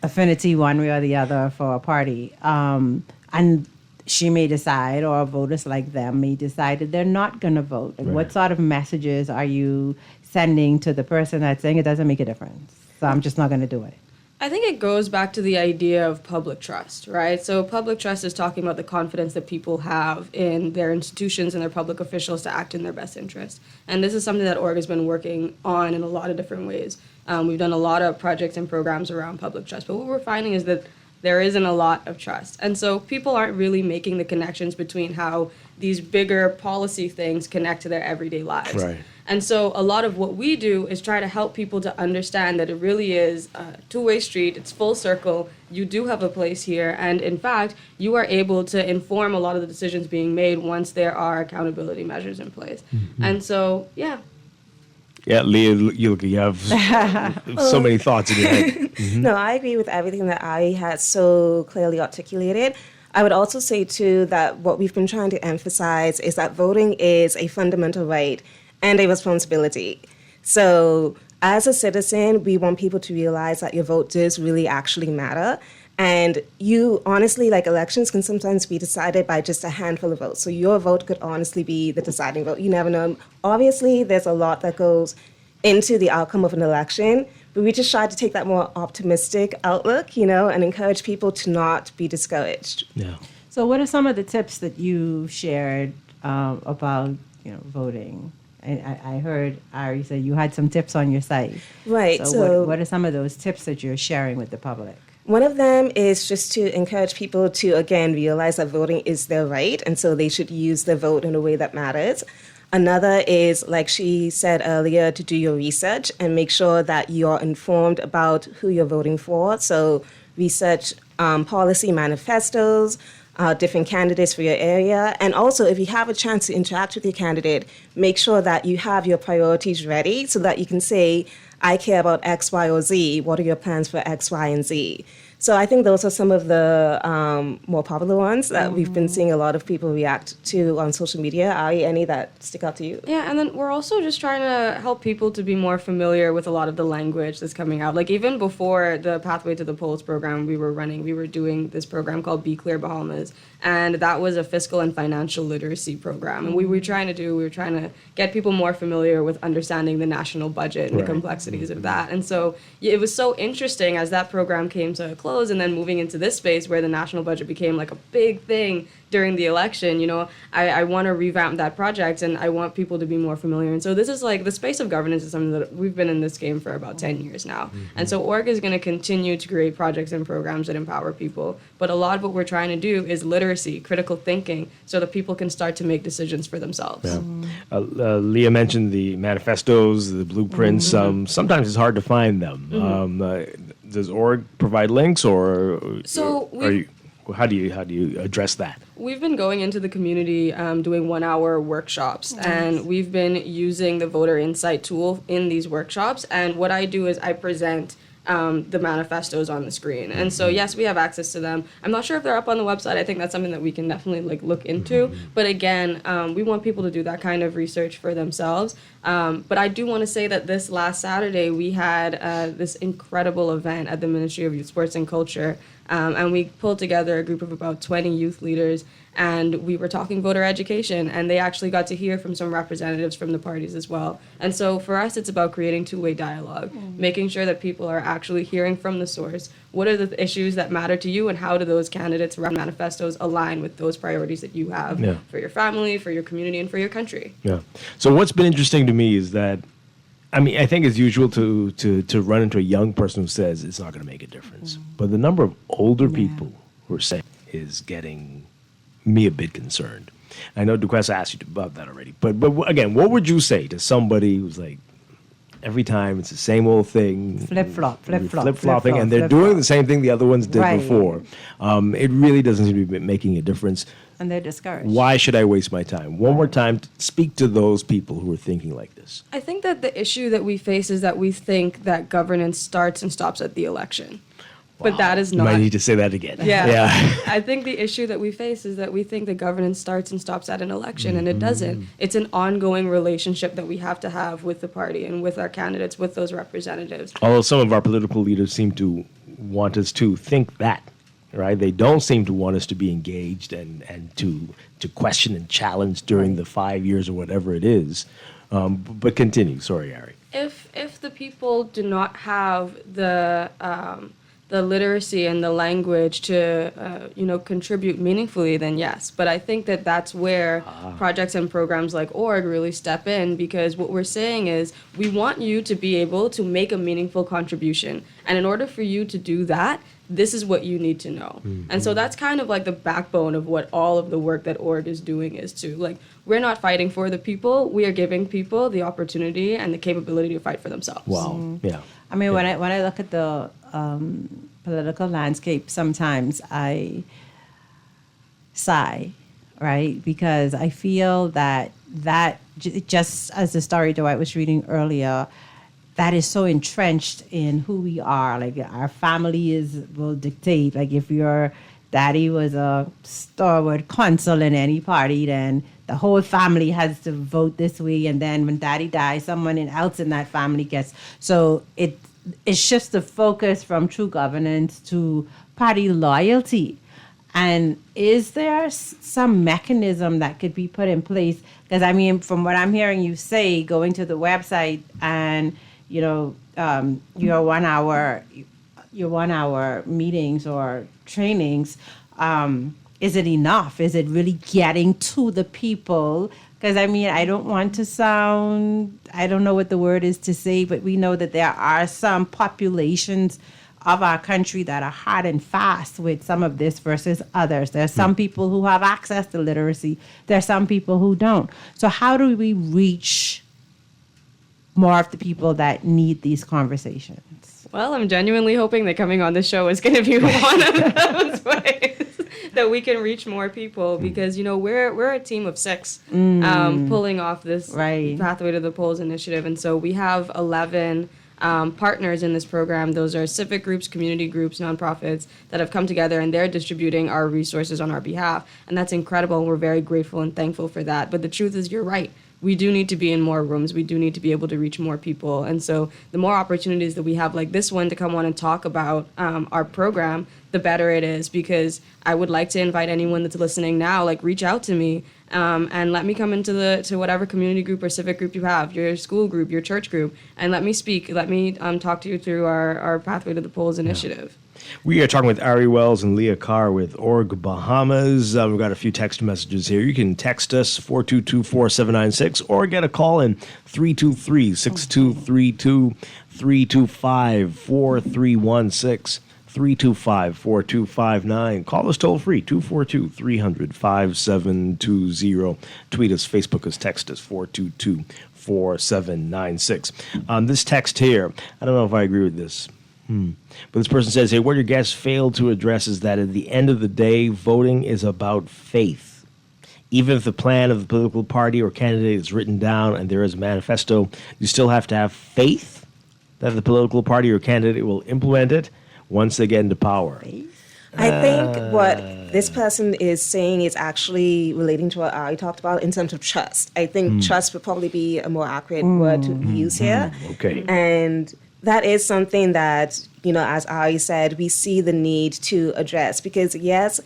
affinity one way or the other for a party. And she may decide, or voters like them may decide that they're not going to vote. Like, what sort of messages are you sending to the person that's saying it doesn't make a difference, so I'm just not going to do it? I think it goes back to the idea of public trust, right? So public trust is talking about the confidence that people have in their institutions and their public officials to act in their best interest. And this is something that org has been working on in a lot of different ways. We've done a lot of projects and programs around public trust, but what we're finding is that there isn't a lot of trust. And so people aren't really making the connections between how these bigger policy things connect to their everyday lives. Right. And so a lot of what we do is try to help people to understand that it really is a two-way street. It's full circle. You do have a place here. And in fact, you are able to inform a lot of the decisions being made once there are accountability measures in place. And so, yeah. Yeah, Leah, you have so many thoughts in your head. No, I agree with everything that Ali had so clearly articulated. I would also say, too, that what we've been trying to emphasize is that voting is a fundamental right and a responsibility. So as a citizen, we want people to realize that your vote does really actually matter. And you honestly, like elections can sometimes be decided by just a handful of votes. So your vote could honestly be the deciding vote. You never know. Obviously, there's a lot that goes into the outcome of an election, but we just try to take that more optimistic outlook, and encourage people to not be discouraged. Yeah. So what are some of the tips that you shared about, voting? I heard Ari say you had some tips on your site. Right. So what are some of those tips that you're sharing with the public? One of them is just to encourage people to, again, realize that voting is their right, and so they should use their vote in a way that matters. Another is, like she said earlier, to do your research and make sure that you're informed about who you're voting for. So research policy manifestos, different candidates for your area. And also, if you have a chance to interact with your candidate, make sure that you have your priorities ready so that you can say, I care about X, Y, or Z. What are your plans for X, Y, and Z? So I think those are some of the more popular ones that we've been seeing a lot of people react to on social media. Are any that stick out to you? Yeah, and then we're also just trying to help people to be more familiar with a lot of the language that's coming out. Like even before the Pathway to the Polls program we were running, we were doing this program called Be Clear Bahamas. And that was a fiscal and financial literacy program. And we were trying to get people more familiar with understanding the national budget and the complexities of that. And so it was so interesting as that program came to a close and then moving into this space where the national budget became like a big thing during the election. You know, I want to revamp that project and I want people to be more familiar. And so this is like the space of governance is something that we've been in this game for about 10 years now. And so org is going to continue to create projects and programs that empower people. But a lot of what we're trying to do is literacy, critical thinking, so that people can start to make decisions for themselves. Yeah. Leah mentioned the manifestos, the blueprints. Sometimes it's hard to find them. Does org provide links, or So how do you address that? We've been going into the community doing 1-hour workshops, and we've been using the voter insight tool in these workshops. And what I do is I present the manifestos on the screen. And so, yes, we have access to them. I'm not sure if they're up on the website. I think that's something that we can definitely look into. But again, we want people to do that kind of research for themselves. But I do want to say that this last Saturday, we had this incredible event at the Ministry of Youth, Sports and Culture. And we pulled together a group of about 20 youth leaders, and we were talking voter education, and they actually got to hear from some representatives from the parties as well. And so for us, it's about creating two-way dialogue, making sure that people are actually hearing from the source. What are the issues that matter to you, and how do those candidates' manifestos align with those priorities that you have for your family, for your community, and for your country? Yeah. So what's been interesting to me is that, I mean, I think it's usual to run into a young person who says it's not going to make a difference. But the number of older people who are saying is getting me a bit concerned. I know Duquesne asked you about that already. But again, what would you say to somebody who's like, every time it's the same old thing. Flip-flopping, and they're doing the same thing the other ones did before. It really doesn't seem to be making a difference. And they're discouraged. Why should I waste my time? One more time, speak to those people who are thinking like this. I think that the issue that we face is that we think that governance starts and stops at the election. But that is not. You might need to say that again. Yeah. I think the issue that we face is that we think the governance starts and stops at an election, and it doesn't. It's an ongoing relationship that we have to have with the party and with our candidates, with those representatives. Although some of our political leaders seem to want us to think that, right? They don't seem to want us to be engaged and to question and challenge during the 5 years or whatever it is. But continue. Sorry, Ari. If the people do not have the literacy and the language to contribute meaningfully, then yes. But I think that that's where projects and programs like org really step in, because what we're saying is we want you to be able to make a meaningful contribution, and in order for you to do that, this is what you need to know. And so that's kind of like the backbone of what all of the work that org is doing is to, like, we're not fighting for the people, we are giving people the opportunity and the capability to fight for themselves. Wow. Yeah. I mean, when I look at the political landscape, sometimes I sigh, right? Because I feel that just as the story Dwight was reading earlier, that is so entrenched in who we are. Like, our family will dictate. Like, if your daddy was a stalwart consul in any party, then the whole family has to vote this way. And then when daddy dies, someone else in that family gets. So it shifts the focus from true governance to party loyalty. And is there some mechanism that could be put in place? Because, I mean, from what I'm hearing you say, going to the website and your 1 hour meetings or trainings, is it enough? Is it really getting to the people? Because, I mean, I don't want to sound, I don't know what the word is to say, but we know that there are some populations of our country that are hard and fast with some of this versus others. There's some people who have access to literacy. There's some people who don't. So how do we reach more of the people that need these conversations? Well, I'm genuinely hoping that coming on the show is going to be one of those ways that we can reach more people, because we're a team of 6 pulling off this Pathway to the Polls initiative, and so we have 11 partners in this program. Those are civic groups, community groups, nonprofits that have come together, and they're distributing our resources on our behalf, and that's incredible, and we're very grateful and thankful for that. But the truth is, you're right. We do need to be in more rooms. We do need to be able to reach more people. And so the more opportunities that we have, like this one, to come on and talk about our program, the better it is, because I would like to invite anyone that's listening now, reach out to me and let me come into to whatever community group or civic group you have, your school group, your church group, and let me speak. Let me talk to you through our Pathway to the Polls initiative. We are talking with Ari Wells and Leah Carr with Org Bahamas. We've got a few text messages here. You can text us 422-4796 or get a call in 323-6232, 325-4316, 325-4259. Call us toll free, 242-300-5720. Tweet us, Facebook us, text us, 422-4796. This text here, I don't know if I agree with this. But this person says, hey, what your guests failed to address is that at the end of the day, voting is about faith. Even if the plan of the political party or candidate is written down and there is a manifesto, you still have to have faith that the political party or candidate will implement it once they get into power. I think what this person is saying is actually relating to what I talked about in terms of trust. I think trust would probably be a more accurate word to use here. Okay. And that is something that, as Ari said, we see the need to address, because yes,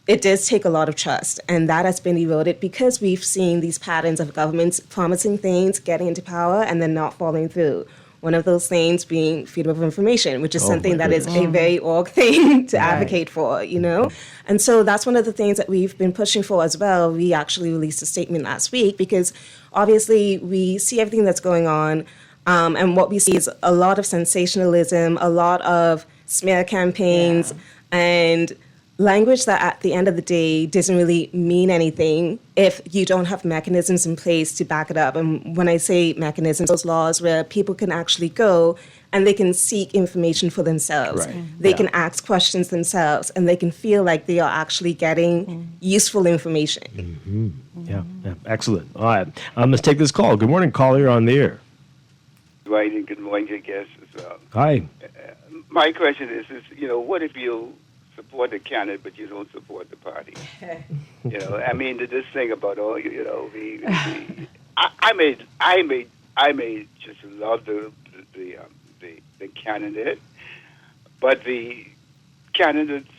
it does take a lot of trust, and that has been eroded because we've seen these patterns of governments promising things, getting into power, and then not following through. One of those things being freedom of information, which is something that is a very org thing to advocate for, And so that's one of the things that we've been pushing for as well. We actually released a statement last week because obviously we see everything that's going on. And what we see is a lot of sensationalism, a lot of smear campaigns, and language that at the end of the day doesn't really mean anything if you don't have mechanisms in place to back it up. And when I say mechanisms, those laws where people can actually go and they can seek information for themselves. Right. They can ask questions themselves, and they can feel like they are actually getting useful information. Yeah, excellent. All right, let's take this call. Good morning, caller. You're on the air. Dwight, and good morning to guests as well. Hi. My question is, what if you support the candidate but you don't support the party? This thing about I may just love the candidate, but the candidate's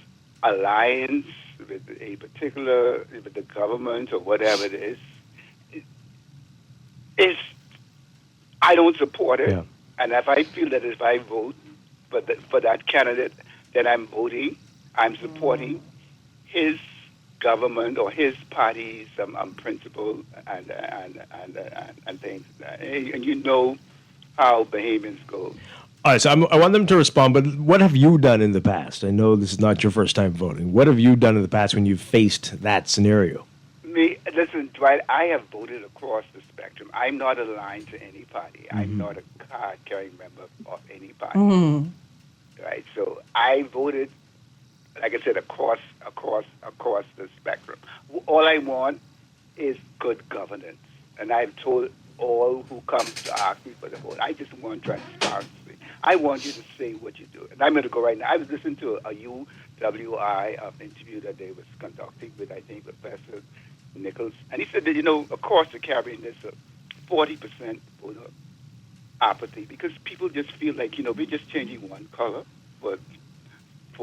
alliance with the government or whatever it is I don't support it. Yeah. And if I feel that if I vote for that candidate, then I'm supporting his government or his party's principle and things. And you know how Bahamians go. All right, so I want them to respond, but what have you done in the past? I know this is not your first time voting. What have you done in the past when you've faced that scenario? Listen, Dwight, I have voted across the spectrum. I'm not aligned to any party. I'm not a card-carrying member of any party. Right? So I voted, like I said, across the spectrum. All I want is good governance. And I've told all who come to ask me for the vote, I just want transparency. I want you to say what you do. And I'm going to go right now. I was listening to a UWI interview that they was conducting with, I think, Professor Nichols. And he said that, across the Caribbean, there's a 40% voter apathy because people just feel like, we're just changing one color for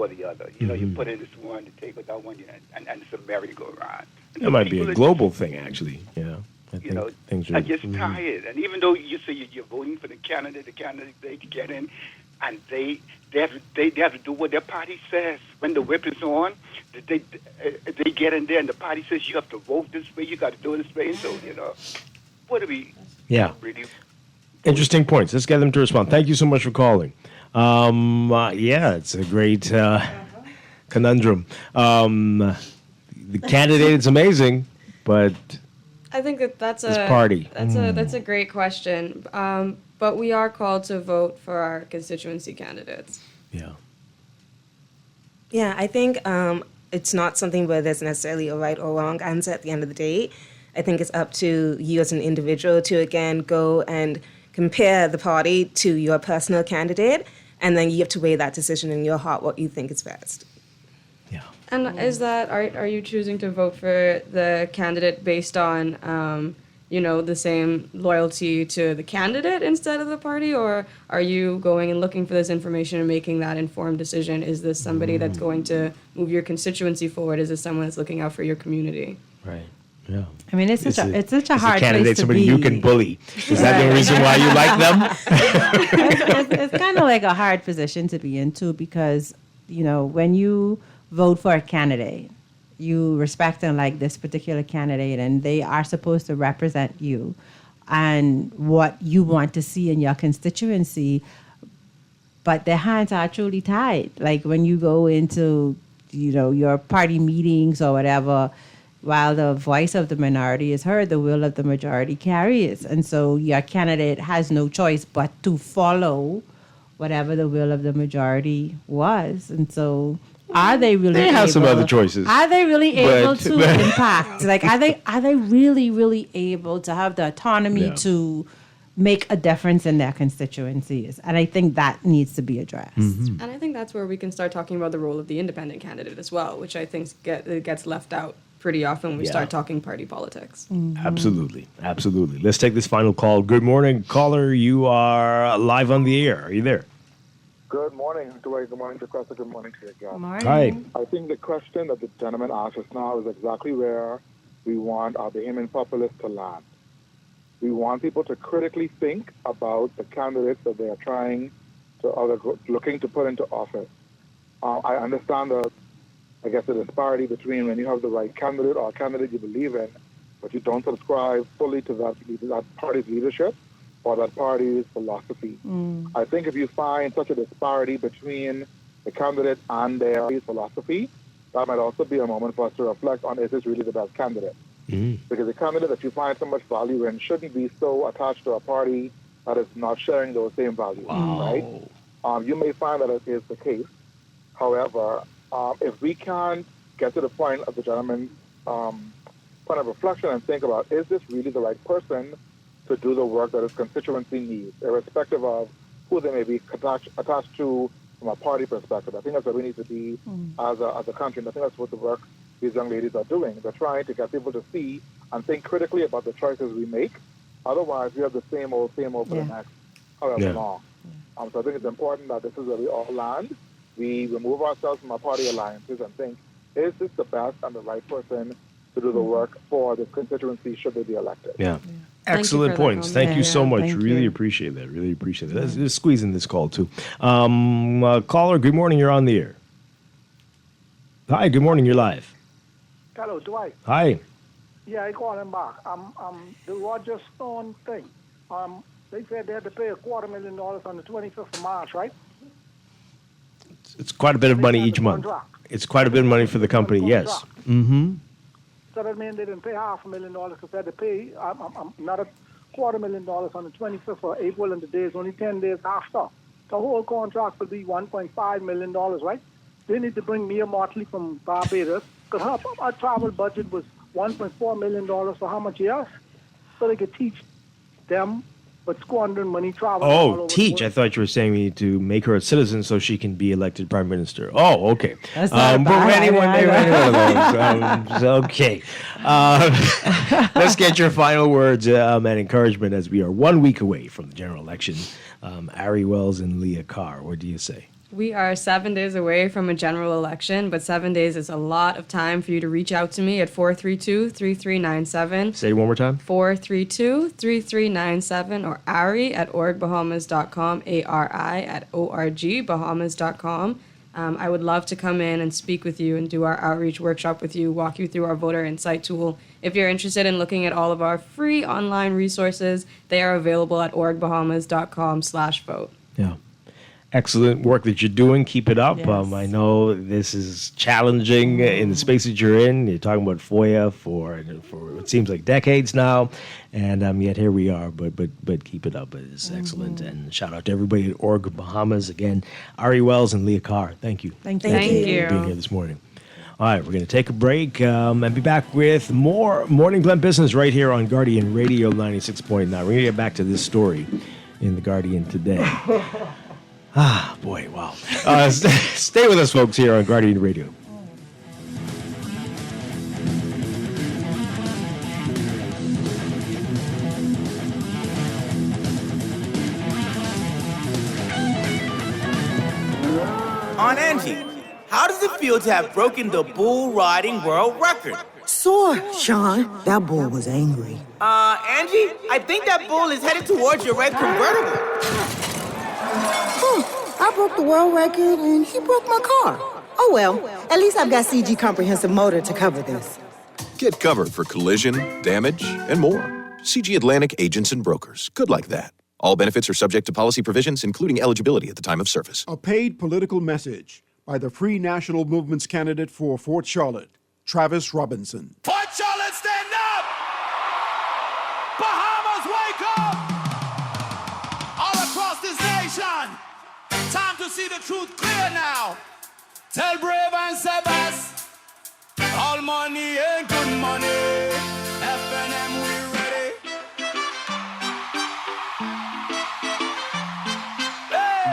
the other. You put in this one, you take out that one, and it's a merry-go-round. It might be a global thing, actually, things are just tired. And even though you say you're voting for the candidate they can get in, and they have to do what their party says. When the whip is on, they get in there, and the party says you have to vote this way, you got to do it this way. And so, what do we really? Interesting points. Let's get them to respond. Thank you so much for calling. Yeah, it's a great conundrum. The candidate is amazing, but I think that's this party. That's a great question. But we are called to vote for our constituency candidates. Yeah. Yeah, I think it's not something where there's necessarily a right or wrong answer at the end of the day. I think it's up to you as an individual to, again, go and compare the party to your personal candidate, and then you have to weigh that decision in your heart, what you think is best. And is that, are you choosing to vote for the candidate based on, the same loyalty to the candidate instead of the party? Or are you going and looking for this information and making that informed decision? Is this somebody that's going to move your constituency forward? Is this someone that's looking out for your community? Right. Yeah. I mean, it's such a hard candidate, place to somebody be. you can bully. Is that the reason why you like them? It's kind of like a hard position to be into because, when you vote for a candidate, you respect and like this particular candidate, and they are supposed to represent you and what you want to see in your constituency, but their hands are truly tied. Like when you go into, your party meetings or whatever, while the voice of the minority is heard, the will of the majority carries. And so your candidate has no choice but to follow whatever the will of the majority was. And so are they really They have some other choices. Are they really able to impact? Like, are they really, really able to have the autonomy to make a difference in their constituencies? And I think that needs to be addressed. And I think that's where we can start talking about the role of the independent candidate as well, which I think gets left out pretty often when we start talking party politics. Absolutely. Let's take this final call. Good morning, caller. You are live on the air. Are you there? Good morning, Dwight. Good morning, Professor. Good morning to you, John. Good morning. Hi. I think the question that the gentleman asked us now is exactly where we want our Bahamian populace to land. We want people to critically think about the candidates that they are trying to, or they're looking to put into office. I understand the disparity between when you have the right candidate or a candidate you believe in, but you don't subscribe fully to that party's leadership or that party's philosophy. I think if you find such a disparity between the candidate and their philosophy, that might also be a moment for us to reflect on, is this really the best candidate? Because the candidate that you find so much value in shouldn't be so attached to a party that is not sharing those same values, right? You may find that it is the case. However, if we can get to the point of the gentleman's point of reflection and think about, is this really the right person to do the work that his constituency needs, irrespective of who they may be attached to from a party perspective? I think that's where we need to be as a country, and I think that's what the work these young ladies are doing. They're trying to get people to see and think critically about the choices we make. Otherwise, we have the same old for the next however long. So I think it's important that this is where we all land. We remove ourselves from our party alliances and think, is this the best and the right person to do the work for the constituency should they be elected? Yeah. Excellent points. Thank you so much. Really appreciate that. Let's squeeze in this call, too. Caller, good morning. You're on the air. Hi, good morning. You're live. Hello, Dwight. Hi. Yeah, I call him back. The Roger Stone thing. They said they had to pay $250,000 on the 25th of March, right? It's quite a bit of money each month. It's quite a bit of money for the company, yes. So that means they didn't pay $500,000 because they had to pay another $250,000 on the 25th of April, and today is only 10 days after. The whole contract will be $1.5 million, right? They need to bring Mia Motley from Barbados because her travel budget was $1.4 million for how much years? So they could teach them but squandering money traveling all over teach. the I thought you were saying we need to make her a citizen so she can be elected prime minister. Oh, okay. That's not but bad. any one of those. Okay. Let's get your final words and encouragement as we are 1 week away from the general election. Ari Wells and Leah Carr, what do you say? We are 7 days away from a general election, but 7 days is a lot of time for you to reach out to me at 432-3397. Say it one more time. 432-3397 or Ari at orgbahamas.com, ARI at orgbahamas.com. I would love to come in and speak with you and do our outreach workshop with you, walk you through our voter insight tool. If you're interested in looking at all of our free online resources, they are available at orgbahamas.com/vote. Yeah. excellent work that you're doing. Keep it up. Yes. I know this is challenging in the spaces you're in. You're talking about FOIA for it seems like decades now, and yet here we are. But keep it up. It's excellent. And shout out to everybody at Org Bahamas. Again, Ari Wells and Leah Carr. Thank you. Thank you. For being here this morning. All right, we're going to take a break and be back with more Morning Blend Business right here on Guardian Radio 96.9. We're going to get back to this story in the Guardian today. Boy, wow. Stay with us, folks, here on Guardian Radio. On Angie, how does it feel to have broken the bull riding world record? Sore, Sean. That bull was angry. Angie, I think that bull is headed towards your red convertible. I broke the world record and he broke my car. Oh well, at least I've got CG Comprehensive Motor to cover this. Get covered for collision, damage, and more. CG Atlantic Agents and Brokers. Good like that. All benefits are subject to policy provisions, including eligibility at the time of service. A paid political message by the Free National Movement's candidate for Fort Charlotte, Travis Robinson. Fort Charlotte, stand up! Bahamas, wake up! All across this nation, time to see the truth clear now. Tell Brave and Sebas, all money ain't good money. FNM, we ready. Hey!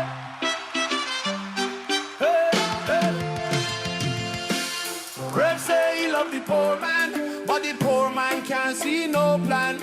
Hey, hey. Brave say he love the poor man, but the poor man can't see no plan.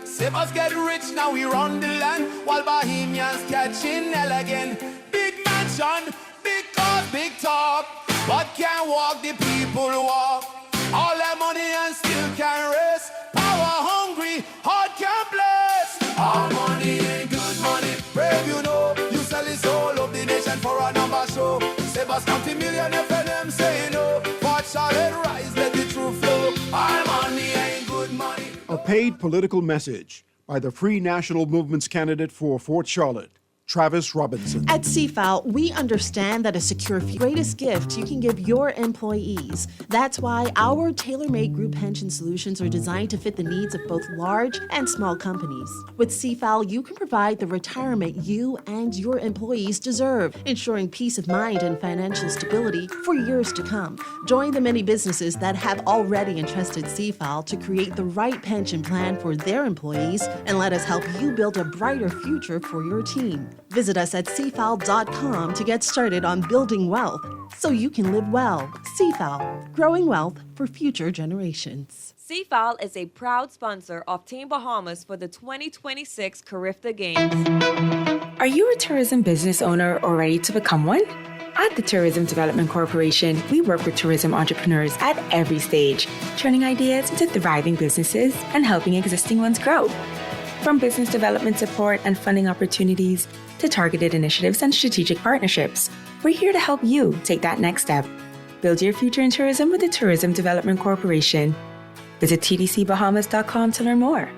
Sebas get rich, now we run the land, while Bahamians catching hell again. Big mansion, big cars, big talk, but can't walk, the people walk. All that money and still can't race. Power hungry, heart can't bless. All money ain't good money. Brave, you know, you sell the soul of the nation for a number show. Sebas County million FNM say no. Fort Charlotte rise, let the truth flow. All money ain't good money. A paid political message by the Free National Movement's candidate for Fort Charlotte, Travis Robinson. At CFAL, we understand that a secure greatest gift you can give your employees. That's why our tailor-made group pension solutions are designed to fit the needs of both large and small companies. With CFAL, you can provide the retirement you and your employees deserve, ensuring peace of mind and financial stability for years to come. Join the many businesses that have already entrusted CFAL to create the right pension plan for their employees, and let us help you build a brighter future for your team. Visit us at cfal.com to get started on building wealth so you can live well. CFAL, growing wealth for future generations. CFAL is a proud sponsor of Team Bahamas for the 2026 Carifta Games. Are you a tourism business owner or ready to become one? At the Tourism Development Corporation, we work with tourism entrepreneurs at every stage, turning ideas into thriving businesses and helping existing ones grow. From business development support and funding opportunities to targeted initiatives and strategic partnerships, we're here to help you take that next step. Build your future in tourism with the Tourism Development Corporation. Visit tdcbahamas.com to learn more.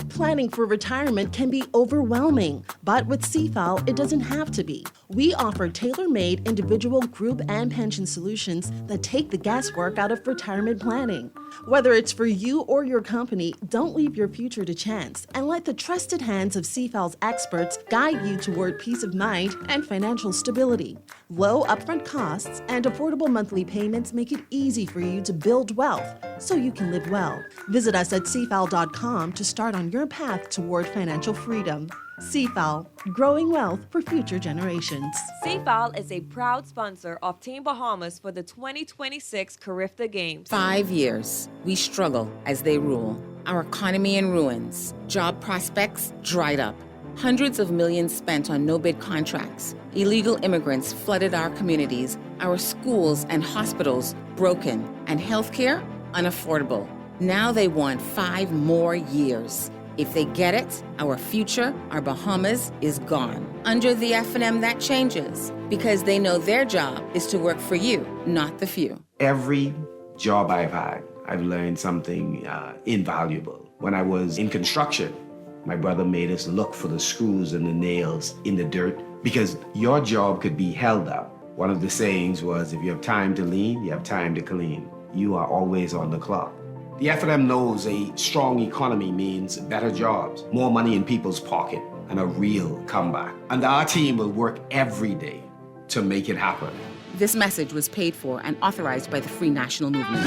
Planning for retirement can be overwhelming, but with CFAL, it doesn't have to be. We offer tailor-made individual, group, and pension solutions that take the guesswork out of retirement planning. Whether it's for you or your company, don't leave your future to chance and let the trusted hands of CFAL's experts guide you toward peace of mind and financial stability. Low upfront costs and affordable monthly payments make it easy for you to build wealth so you can live well. Visit us at cfal.com to start on your path toward financial freedom. CFAL, growing wealth for future generations. CFAL is a proud sponsor of Team Bahamas for the 2026 Carifta Games. 5 years, we struggle as they rule. Our economy in ruins. Job prospects dried up. Hundreds of millions spent on no-bid contracts. Illegal immigrants flooded our communities. Our schools and hospitals broken. And healthcare unaffordable. Now they want 5 more years. If they get it, our future, our Bahamas, is gone. Under the FNM, that changes because they know their job is to work for you, not the few. Every job I've had, I've learned something invaluable. When I was in construction, My brother made us look for the screws and the nails in the dirt because your job could be held up. One of the sayings was, if you have time to lean, you have time to clean. You are always on the clock. The FNM knows a strong economy means better jobs, more money in people's pocket, and a real comeback. And our team will work every day to make it happen. This message was paid for and authorized by the Free National Movement.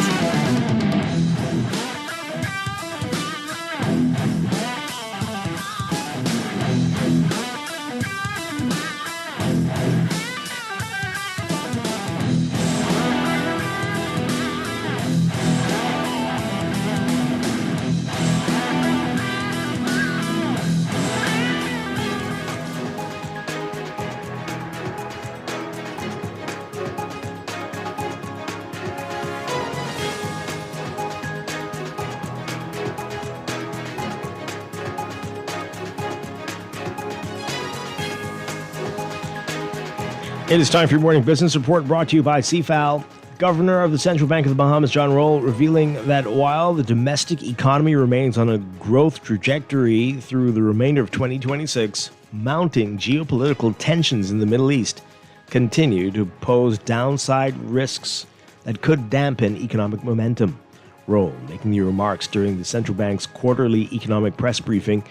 It is time for your morning business report brought to you by CFAL. Governor of the Central Bank of the Bahamas, John Roll, revealing that while the domestic economy remains on a growth trajectory through the remainder of 2026, mounting geopolitical tensions in the Middle East continue to pose downside risks that could dampen economic momentum. Roll making the remarks during the central bank's quarterly economic press briefing,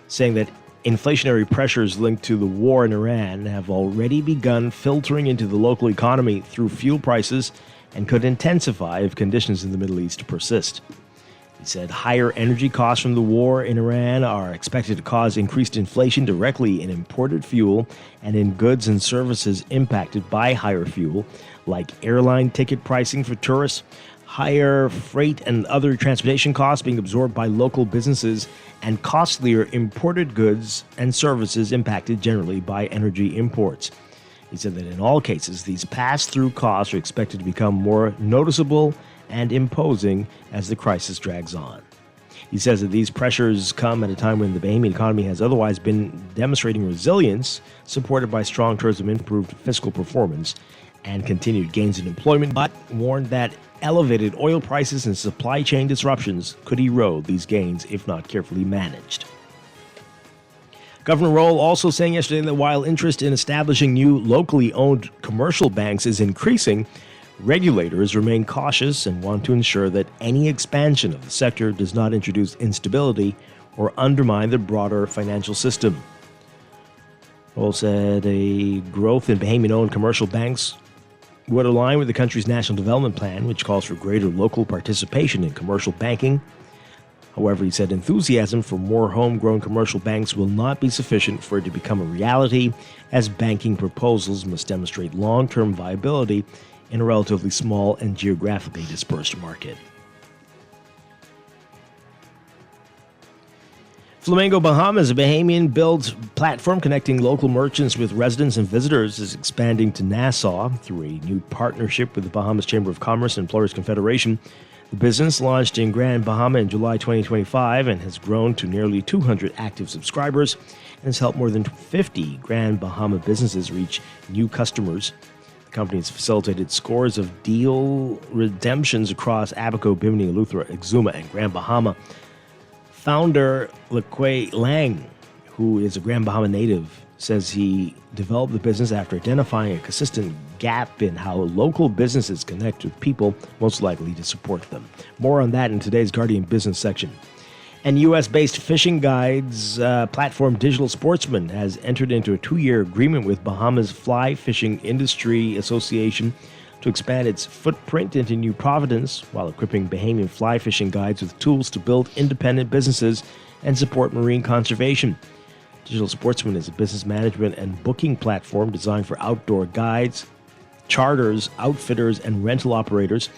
saying that inflationary pressures linked to the war in Iran have already begun filtering into the local economy through fuel prices and could intensify if conditions in the Middle East persist. He said higher energy costs from the war in Iran are expected to cause increased inflation directly in imported fuel and in goods and services impacted by higher fuel, like airline ticket pricing for tourists, higher freight and other transportation costs being absorbed by local businesses, and costlier imported goods and services impacted generally by energy imports. He said that in all cases, these pass-through costs are expected to become more noticeable and imposing as the crisis drags on. He says that these pressures come at a time when the Bahamian economy has otherwise been demonstrating resilience, supported by strong tourism, improved fiscal performance, and continued gains in employment, but warned that elevated oil prices and supply chain disruptions could erode these gains if not carefully managed. Governor Roll also saying yesterday that while interest in establishing new locally owned commercial banks is increasing, regulators remain cautious and want to ensure that any expansion of the sector does not introduce instability or undermine the broader financial system. Roll said a growth in Bahamian-owned commercial banks would align with the country's national development plan, which calls for greater local participation in commercial banking. However, he said enthusiasm for more homegrown commercial banks will not be sufficient for it to become a reality, as banking proposals must demonstrate long-term viability in a relatively small and geographically dispersed market. Flamingo Bahamas, a Bahamian-built platform connecting local merchants with residents and visitors, is expanding to Nassau through a new partnership with the Bahamas Chamber of Commerce and Employers Confederation. The business launched in Grand Bahama in July 2025 and has grown to nearly 200 active subscribers and has helped more than 50 Grand Bahama businesses reach new customers. The company has facilitated scores of deal redemptions across Abaco, Bimini, Eleuthera, Exuma, and Grand Bahama. Founder LeQuay Lang, who is a Grand Bahama native, says he developed the business after identifying a consistent gap in how local businesses connect with people most likely to support them. More on that in today's Guardian Business section. And U.S.-based fishing guides platform Digital Sportsman has entered into a 2-year agreement with Bahamas Fly Fishing Industry Association to expand its footprint into New Providence while equipping Bahamian fly fishing guides with tools to build independent businesses and support marine conservation. Digital Sportsman is a business management and booking platform designed for outdoor guides, charters, outfitters, and rental operators.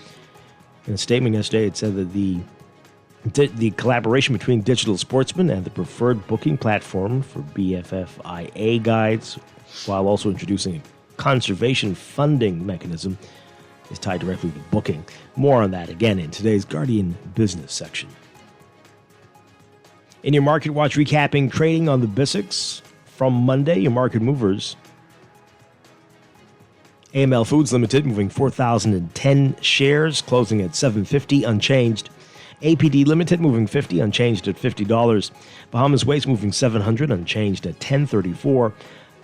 In a statement yesterday, it said that the collaboration between Digital Sportsman and the preferred booking platform for BFFIA guides, while also introducing a conservation funding mechanism, is tied directly to booking. More on that again in today's Guardian Business section. In your Market Watch recapping trading on the BISX from Monday, your market movers. AML Foods Limited moving 4,010 shares, closing at $7.50 unchanged. APD Limited moving 50, unchanged at $50. Bahamas Waste moving 700, unchanged at $10.34.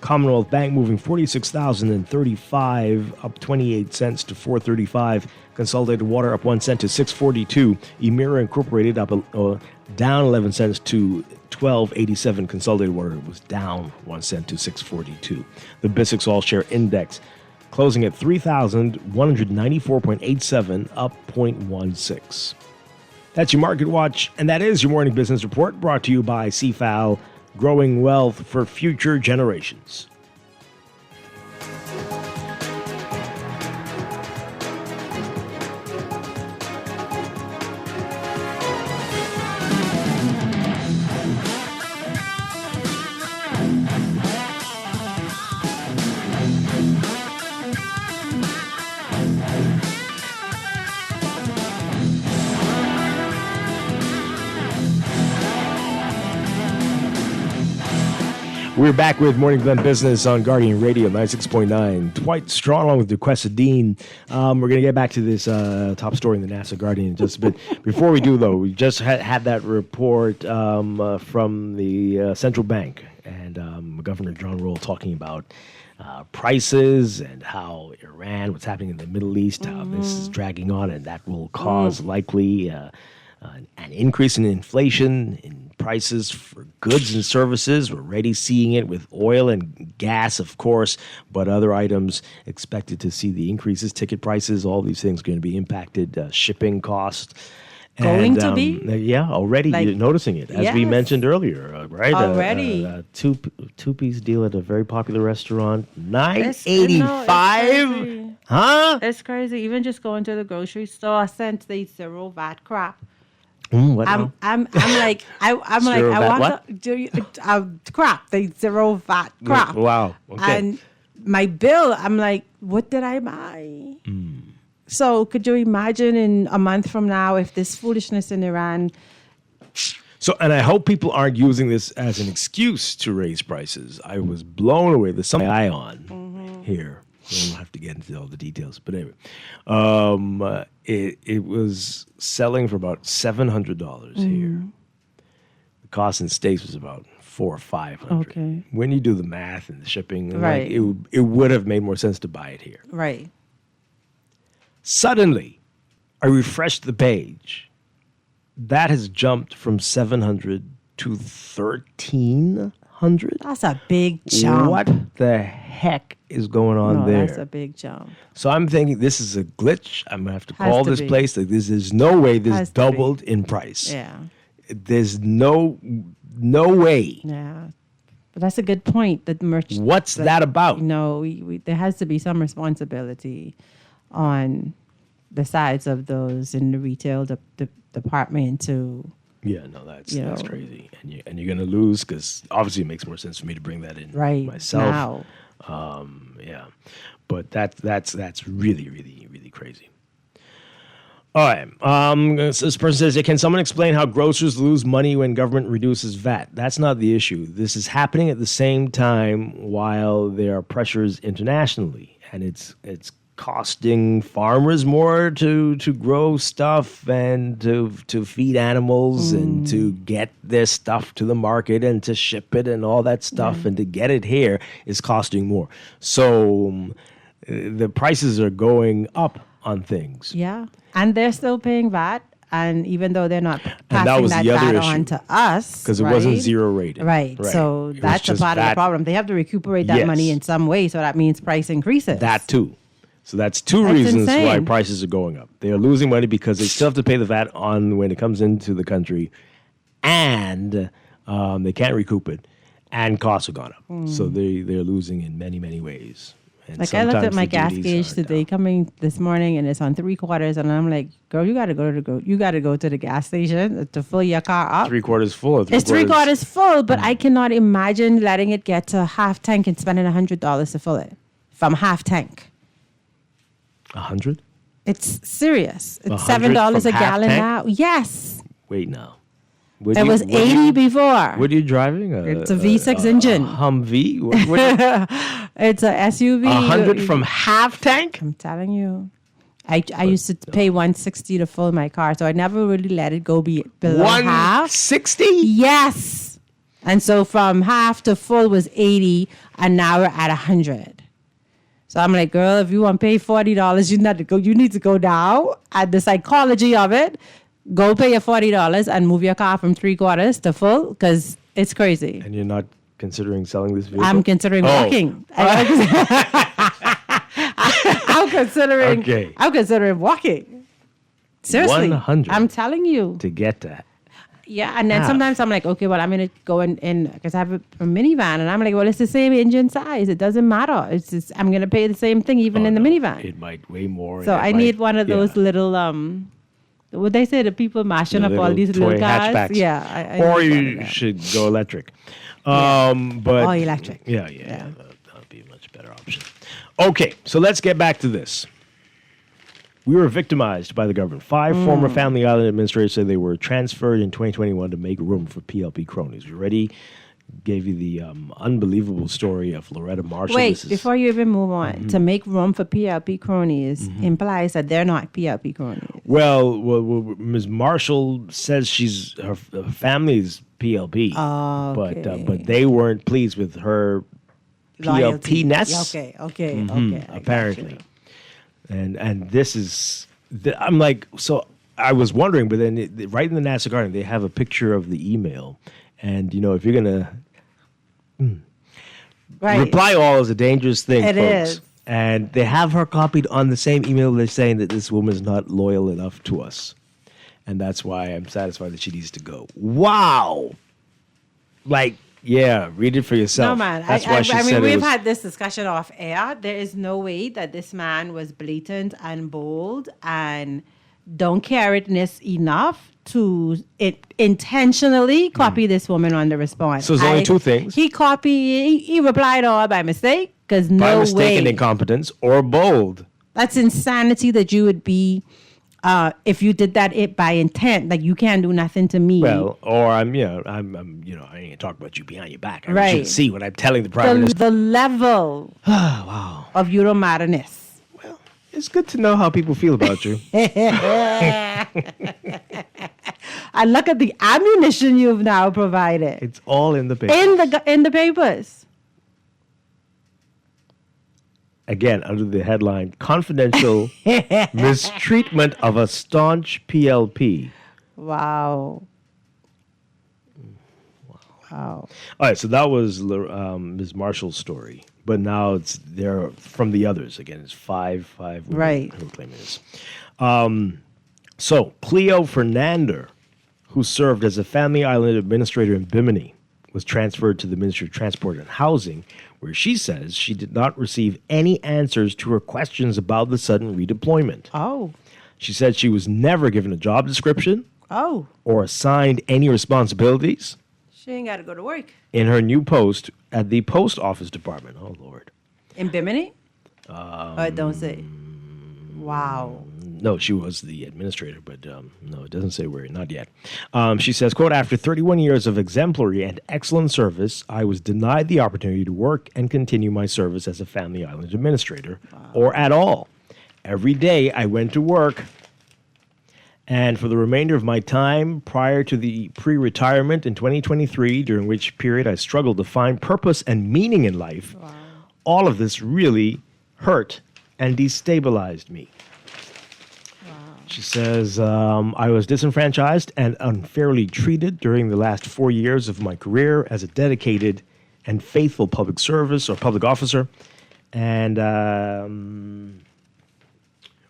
Commonwealth Bank moving 46,035, up 28 cents to $4.35. Consolidated Water up 1 cent to $6.42. Emira Incorporated up down 11 cents to $12.87. Consolidated Water was down 1 cent to $6.42. The BISX All Share Index closing at 3,194.87, up 0.16. That's your Market Watch, and that is your Morning Business Report, brought to you by CFAL, growing wealth for future generations. We're back with Morning Glen Business on Guardian Radio 96.9. Dwight Strachan along with DeQuesta Dean. We're going to get back to this top story in the NASA Guardian in just a bit. Before we do, though, we just had that report from the central bank and Governor John Roll talking about prices and how Iran, what's happening in the Middle East, how this is dragging on, and that will cause likely an increase in inflation in prices for goods and services. We're already seeing it with oil and gas, of course, but other items expected to see the increases. Ticket prices, all these things are going to be impacted. Shipping costs. Going to be? Yeah, already you're noticing it, as we mentioned earlier, right? Already. Two-piece deal at a very popular restaurant, $9.85. Huh? It's crazy. Even just going to the grocery store, I sent the zero VAT crap. What I'm like, I want to do crap, the zero VAT crap. Wow. Okay. And my bill, I'm like, what did I buy? So could you imagine in a month from now if this foolishness in Iran? So, and I hope people aren't using this as an excuse to raise prices. I was blown away. There's something I on here. We don't have to get into all the details, but anyway, it was selling for about $700 here. The cost in States was about $400 or $500. Okay. When you do the math and the shipping, Right. it would have made more sense to buy it here. Right. Suddenly, I refreshed the page. That has jumped from 700 to 1,300. That's a big jump. What the heck is going on there? That's a big jump. So I'm thinking this is a glitch. I'm going to have to Has call to this be. place. Like, there's no way this Has to doubled in price. Yeah. There's no way. Yeah. But that's a good point. That What's that about? No, there has to be some responsibility on the sides of those in the retail department to. Yeah, no, that's crazy, and you're gonna lose because obviously it makes more sense for me to bring that in myself. Now. Yeah, but that's really really really crazy. All right, so this person says, can someone explain how grocers lose money when government reduces VAT? That's not the issue. This is happening at the same time while there are pressures internationally, and it's costing farmers more to grow stuff and to feed animals and to get their stuff to the market and to ship it and all that stuff and to get it here is costing more. So the prices are going up on things. Yeah. And they're still paying VAT. And even though they're not And that passing was that the other VAT issue, on to us. because it wasn't zero rated. Right. So It was that's a just part of the VAT. problem. They have to recuperate that Yes. money in some way. So that means price increases. That too. So that's two That's reasons why insane. prices are going up. They are losing money because they still have to pay the VAT on when it comes into the country, and they can't recoup it, and costs have gone up. So they're losing in many, many ways. And Like I looked at sometimes my the gas duties gauge are today coming this morning, and it's on 3/4. And I'm like, girl, you gotta go to the gas station to fill your car up. 3/4 full. Or It's 3/4 full, but I cannot imagine letting it get to half tank and spending $100 to fill it from half tank. 100. It's serious. It's 100 $7 a from half gallon tank? now. Yes, Wait now. it was 80 before. What are you driving? It's a V6 engine. Humvee. It's a SUV. 100 from half tank. I'm telling you. I used to pay $160 to fill my car, so I never really let it go below half. $160? Yes. And so from half to full was $80, and now we're at $100. So I'm like, girl, if you want to pay $40, you need to go now. And the psychology of it, go pay your $40 and move your car from 3/4 to full, because it's crazy. And you're not considering selling this vehicle? I'm considering walking. I'm considering walking. Seriously. 100. I'm telling you. To get that. Yeah, and then sometimes I'm like, okay, well, I'm going to go in because I have a minivan, and I'm like, well, it's the same engine size. It doesn't matter. It's just, I'm going to pay the same thing even in the minivan. It might weigh more. So I need one of those little, what they say, the people mashing up all these little cars. Hatchbacks. Yeah. Or you should go electric. But or electric. Yeah. That would be a much better option. Okay, so let's get back to this. We were victimized by the government. 5 former Family Island administrators said they were transferred in 2021 to make room for PLP cronies. We already gave you the unbelievable story of Loretta Marshall. Wait, before you even move on, to make room for PLP cronies implies that they're not PLP cronies. Well, Ms. Marshall says her family's PLP, but they weren't pleased with her PLP-ness. Okay. Apparently. And this is, I'm like, so I was wondering, but then right in the NASA Garden, they have a picture of the email. And, if you're going to reply all is a dangerous thing, it folks. Is. And they have her copied on the same email. They're saying that this woman is not loyal enough to us. And that's why I'm satisfied that she needs to go. Wow. Yeah, read it for yourself. No, man. I mean, we've had this discussion off air. There is no way that this man was blatant and bold and don't careness enough to intentionally copy this woman on the response. So there's only 2 things. He replied all by mistake, because no way. By mistake and incompetence, or bold. That's insanity that you would be... if you did that by intent, like you can't do nothing to me. Well, or I ain't gonna talk about you behind your back. I should see what I'm telling the Prime Minister. The level wow. of Euromadness. Well, it's good to know how people feel about you. And look at the ammunition you've now provided. It's all in the papers. In the papers. Again, under the headline, Confidential Mistreatment of a Staunch PLP. Wow. All right, so that was Ms. Marshall's story. But now they're from the others. Again, it's five right. Who claim it is. So, Cleo Fernander, who served as a Family Island administrator in Bimini, was transferred to the Ministry of Transport and Housing, where she says she did not receive any answers to her questions about the sudden redeployment. Oh. She said she was never given a job description. Oh. Or assigned any responsibilities. She ain't got to go to work. In her new post at the Post Office Department. Oh, Lord. In Bimini? Don't say. Wow. No, she was the administrator, but no, it doesn't say where, not yet. She says, quote, after 31 years of exemplary and excellent service, I was denied the opportunity to work and continue my service as a Family Island administrator, or at all. Every day I went to work, and for the remainder of my time prior to the pre-retirement in 2023, during which period I struggled to find purpose and meaning in life, all of this really hurt and destabilized me. She says, I was disenfranchised and unfairly treated during the last 4 years of my career as a dedicated and faithful public service or public officer. And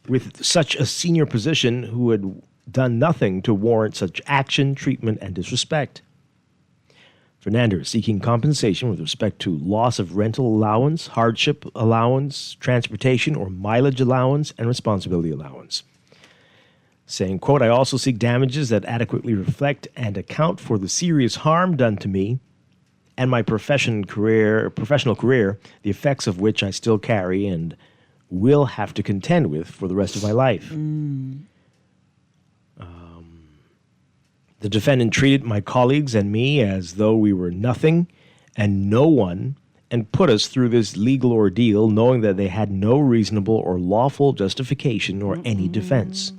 with such a senior position who had done nothing to warrant such action, treatment, and disrespect. Fernando is seeking compensation with respect to loss of rental allowance, hardship allowance, transportation or mileage allowance, and responsibility allowance. Saying, quote, I also seek damages that adequately reflect and account for the serious harm done to me and my professional career, the effects of which I still carry and will have to contend with for the rest of my life. The defendant treated my colleagues and me as though we were nothing and no one and put us through this legal ordeal knowing that they had no reasonable or lawful justification or any defense.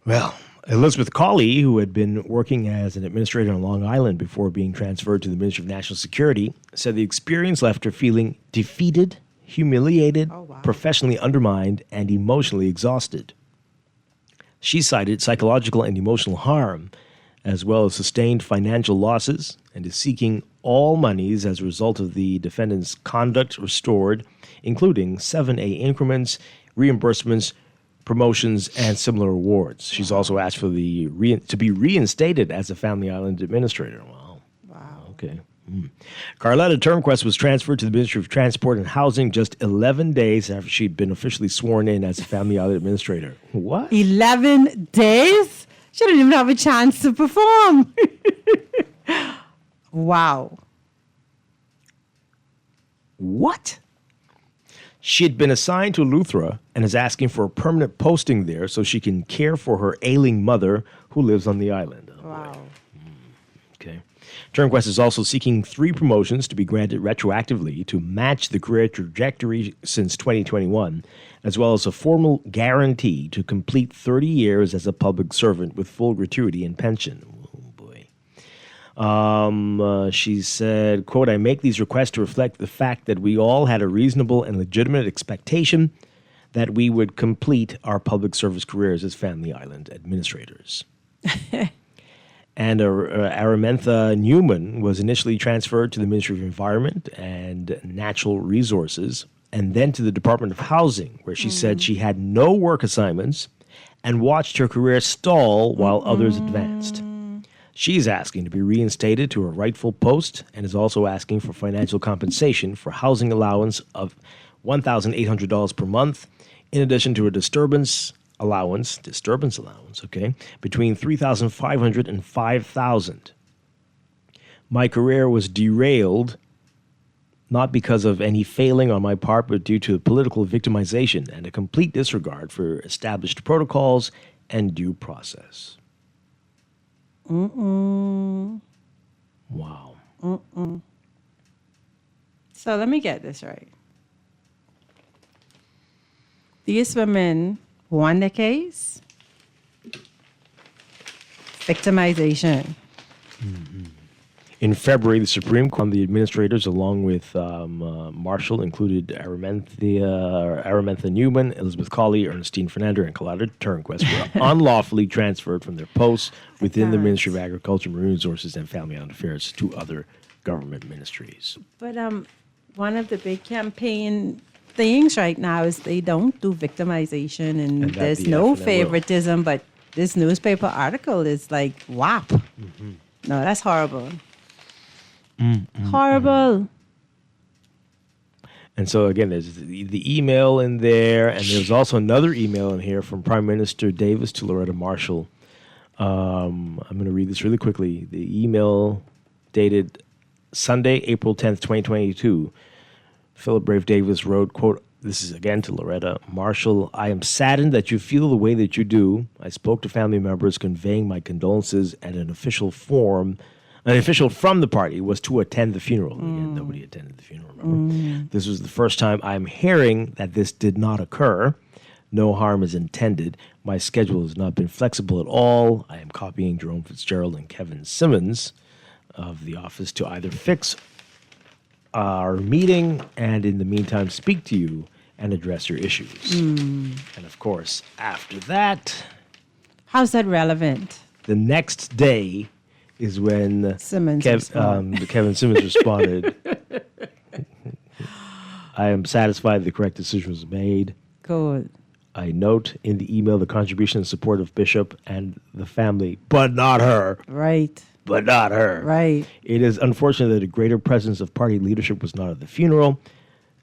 Well, Elizabeth Cawley, who had been working as an administrator on Long Island before being transferred to the Ministry of National Security, said the experience left her feeling defeated, humiliated, professionally undermined, and emotionally exhausted. She cited psychological and emotional harm, as well as sustained financial losses, and is seeking all monies as a result of the defendant's conduct restored, including 7A increments, reimbursements, promotions, and similar awards. She's also asked for to be reinstated as a Family Island administrator. Wow. Okay. Carletta Turnquest was transferred to the Ministry of Transport and Housing just 11 days after she'd been officially sworn in as a Family Island administrator. What? 11 days? She didn't even have a chance to perform. Wow. What? She had been assigned to Eleuthera and is asking for a permanent posting there so she can care for her ailing mother who lives on the island. Wow. Okay. Turnquest is also seeking 3 promotions to be granted retroactively to match the career trajectory since 2021, as well as a formal guarantee to complete 30 years as a public servant with full gratuity and pension. She said, quote, I make these requests to reflect the fact that we all had a reasonable and legitimate expectation that we would complete our public service careers as Family Island administrators. And Aramentha Newman was initially transferred to the Ministry of Environment and Natural Resources and then to the Department of Housing, where she said she had no work assignments and watched her career stall while others advanced. She's asking to be reinstated to her rightful post and is also asking for financial compensation for housing allowance of $1,800 per month, in addition to a disturbance allowance, okay, between $3,500 and $5,000. My career was derailed not because of any failing on my part, but due to political victimization and a complete disregard for established protocols and due process. Wow. So let me get this right. These women won the case. Victimization. In February, the Supreme Court, the administrators, along with Marshall, included Aramentha Newman, Elizabeth Cawley, Ernestine Fernander, and Carletta Turnquest, were unlawfully transferred from their posts within the Ministry of Agriculture, Marine Resources, and Family Island Affairs to other government ministries. But one of the big campaign things right now is they don't do victimization, and there's no favoritism, but this newspaper article is like, WAP. No, that's horrible. Horrible. And so, again, there's the email in there, and there's also another email in here from Prime Minister Davis to Loretta Marshall. I'm going to read this really quickly. The email dated Sunday, April 10th, 2022. Philip Brave Davis wrote, quote, this is again to Loretta Marshall. I am saddened that you feel the way that you do. I spoke to family members conveying my condolences, and an official from the party was to attend the funeral. Again, nobody attended the funeral, remember? This was the first time I'm hearing that this did not occur. No harm is intended. My schedule has not been flexible at all. I am copying Jerome Fitzgerald and Kevin Simmons of the office to either fix our meeting and in the meantime speak to you and address your issues. And of course, after that... How's that relevant? The next day is when Kevin Simmons responded, I am satisfied the correct decision was made. Good. I note in the email the contribution and support of Bishop and the family, but not her. Right. But not her. Right. It is unfortunate that a greater presence of party leadership was not at the funeral.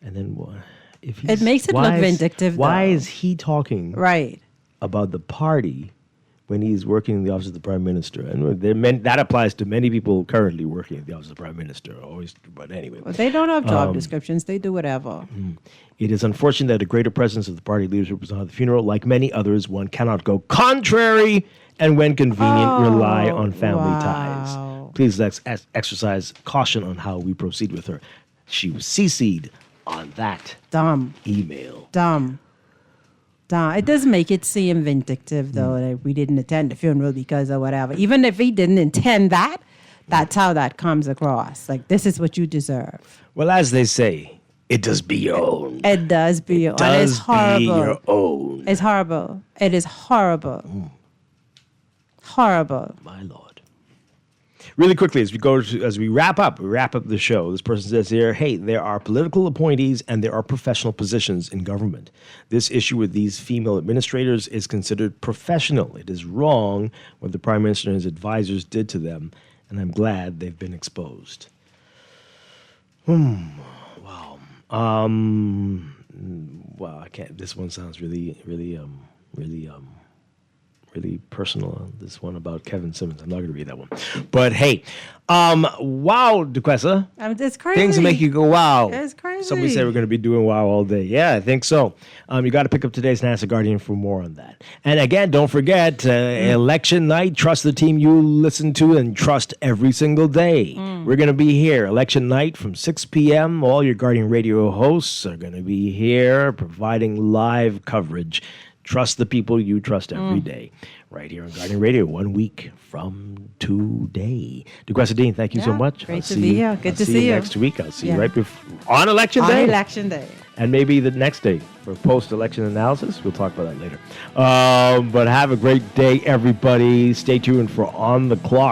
And then it makes it look vindictive, Why is he talking about the party when he's working in the office of the Prime Minister? And that applies to many people currently working in the office of the Prime Minister. But anyway. Well, they don't have job descriptions. They do whatever. It is unfortunate that a greater presence of the party leadership was not at the funeral. Like many others, one cannot go contrary and when convenient, rely on family ties. Please exercise caution on how we proceed with her. She was CC'd on that email. Dumb. It doesn't make it seem vindictive, though, that we didn't attend the funeral because of whatever. Even if he didn't intend that, that's how that comes across. Like, this is what you deserve. Well, as they say, it does be your own. It does be your own. It It's does horrible. be your own. It's horrible. It is horrible. Horrible. My Lord. Really quickly, as we wrap up the show, this person says here, hey, there are political appointees and there are professional positions in government. This issue with these female administrators is considered professional. It is wrong what the Prime Minister and his advisors did to them, and I'm glad they've been exposed. Wow. Wow, I can't. This one sounds really personal. This one about Kevin Simmons. I'm not going to read that one. But hey, wow, Duquesa. It's crazy. Things make you go, wow. It's crazy. Somebody said we're going to be doing wow all day. Yeah, I think so. You got to pick up today's NASA Guardian for more on that. And again, don't forget, election night, trust the team you listen to and trust every single day. We're going to be here, election night from 6 p.m. All your Guardian Radio hosts are going to be here providing live coverage. Trust the people you trust every day. Right here on Guardian Radio, 1 week from today. Duquesa Dean, thank you so much. Great to be here. Good to see you. Next week. I'll see you right before on election day. On election day. And maybe the next day for post-election analysis. We'll talk about that later. But have a great day, everybody. Stay tuned for On the Clock.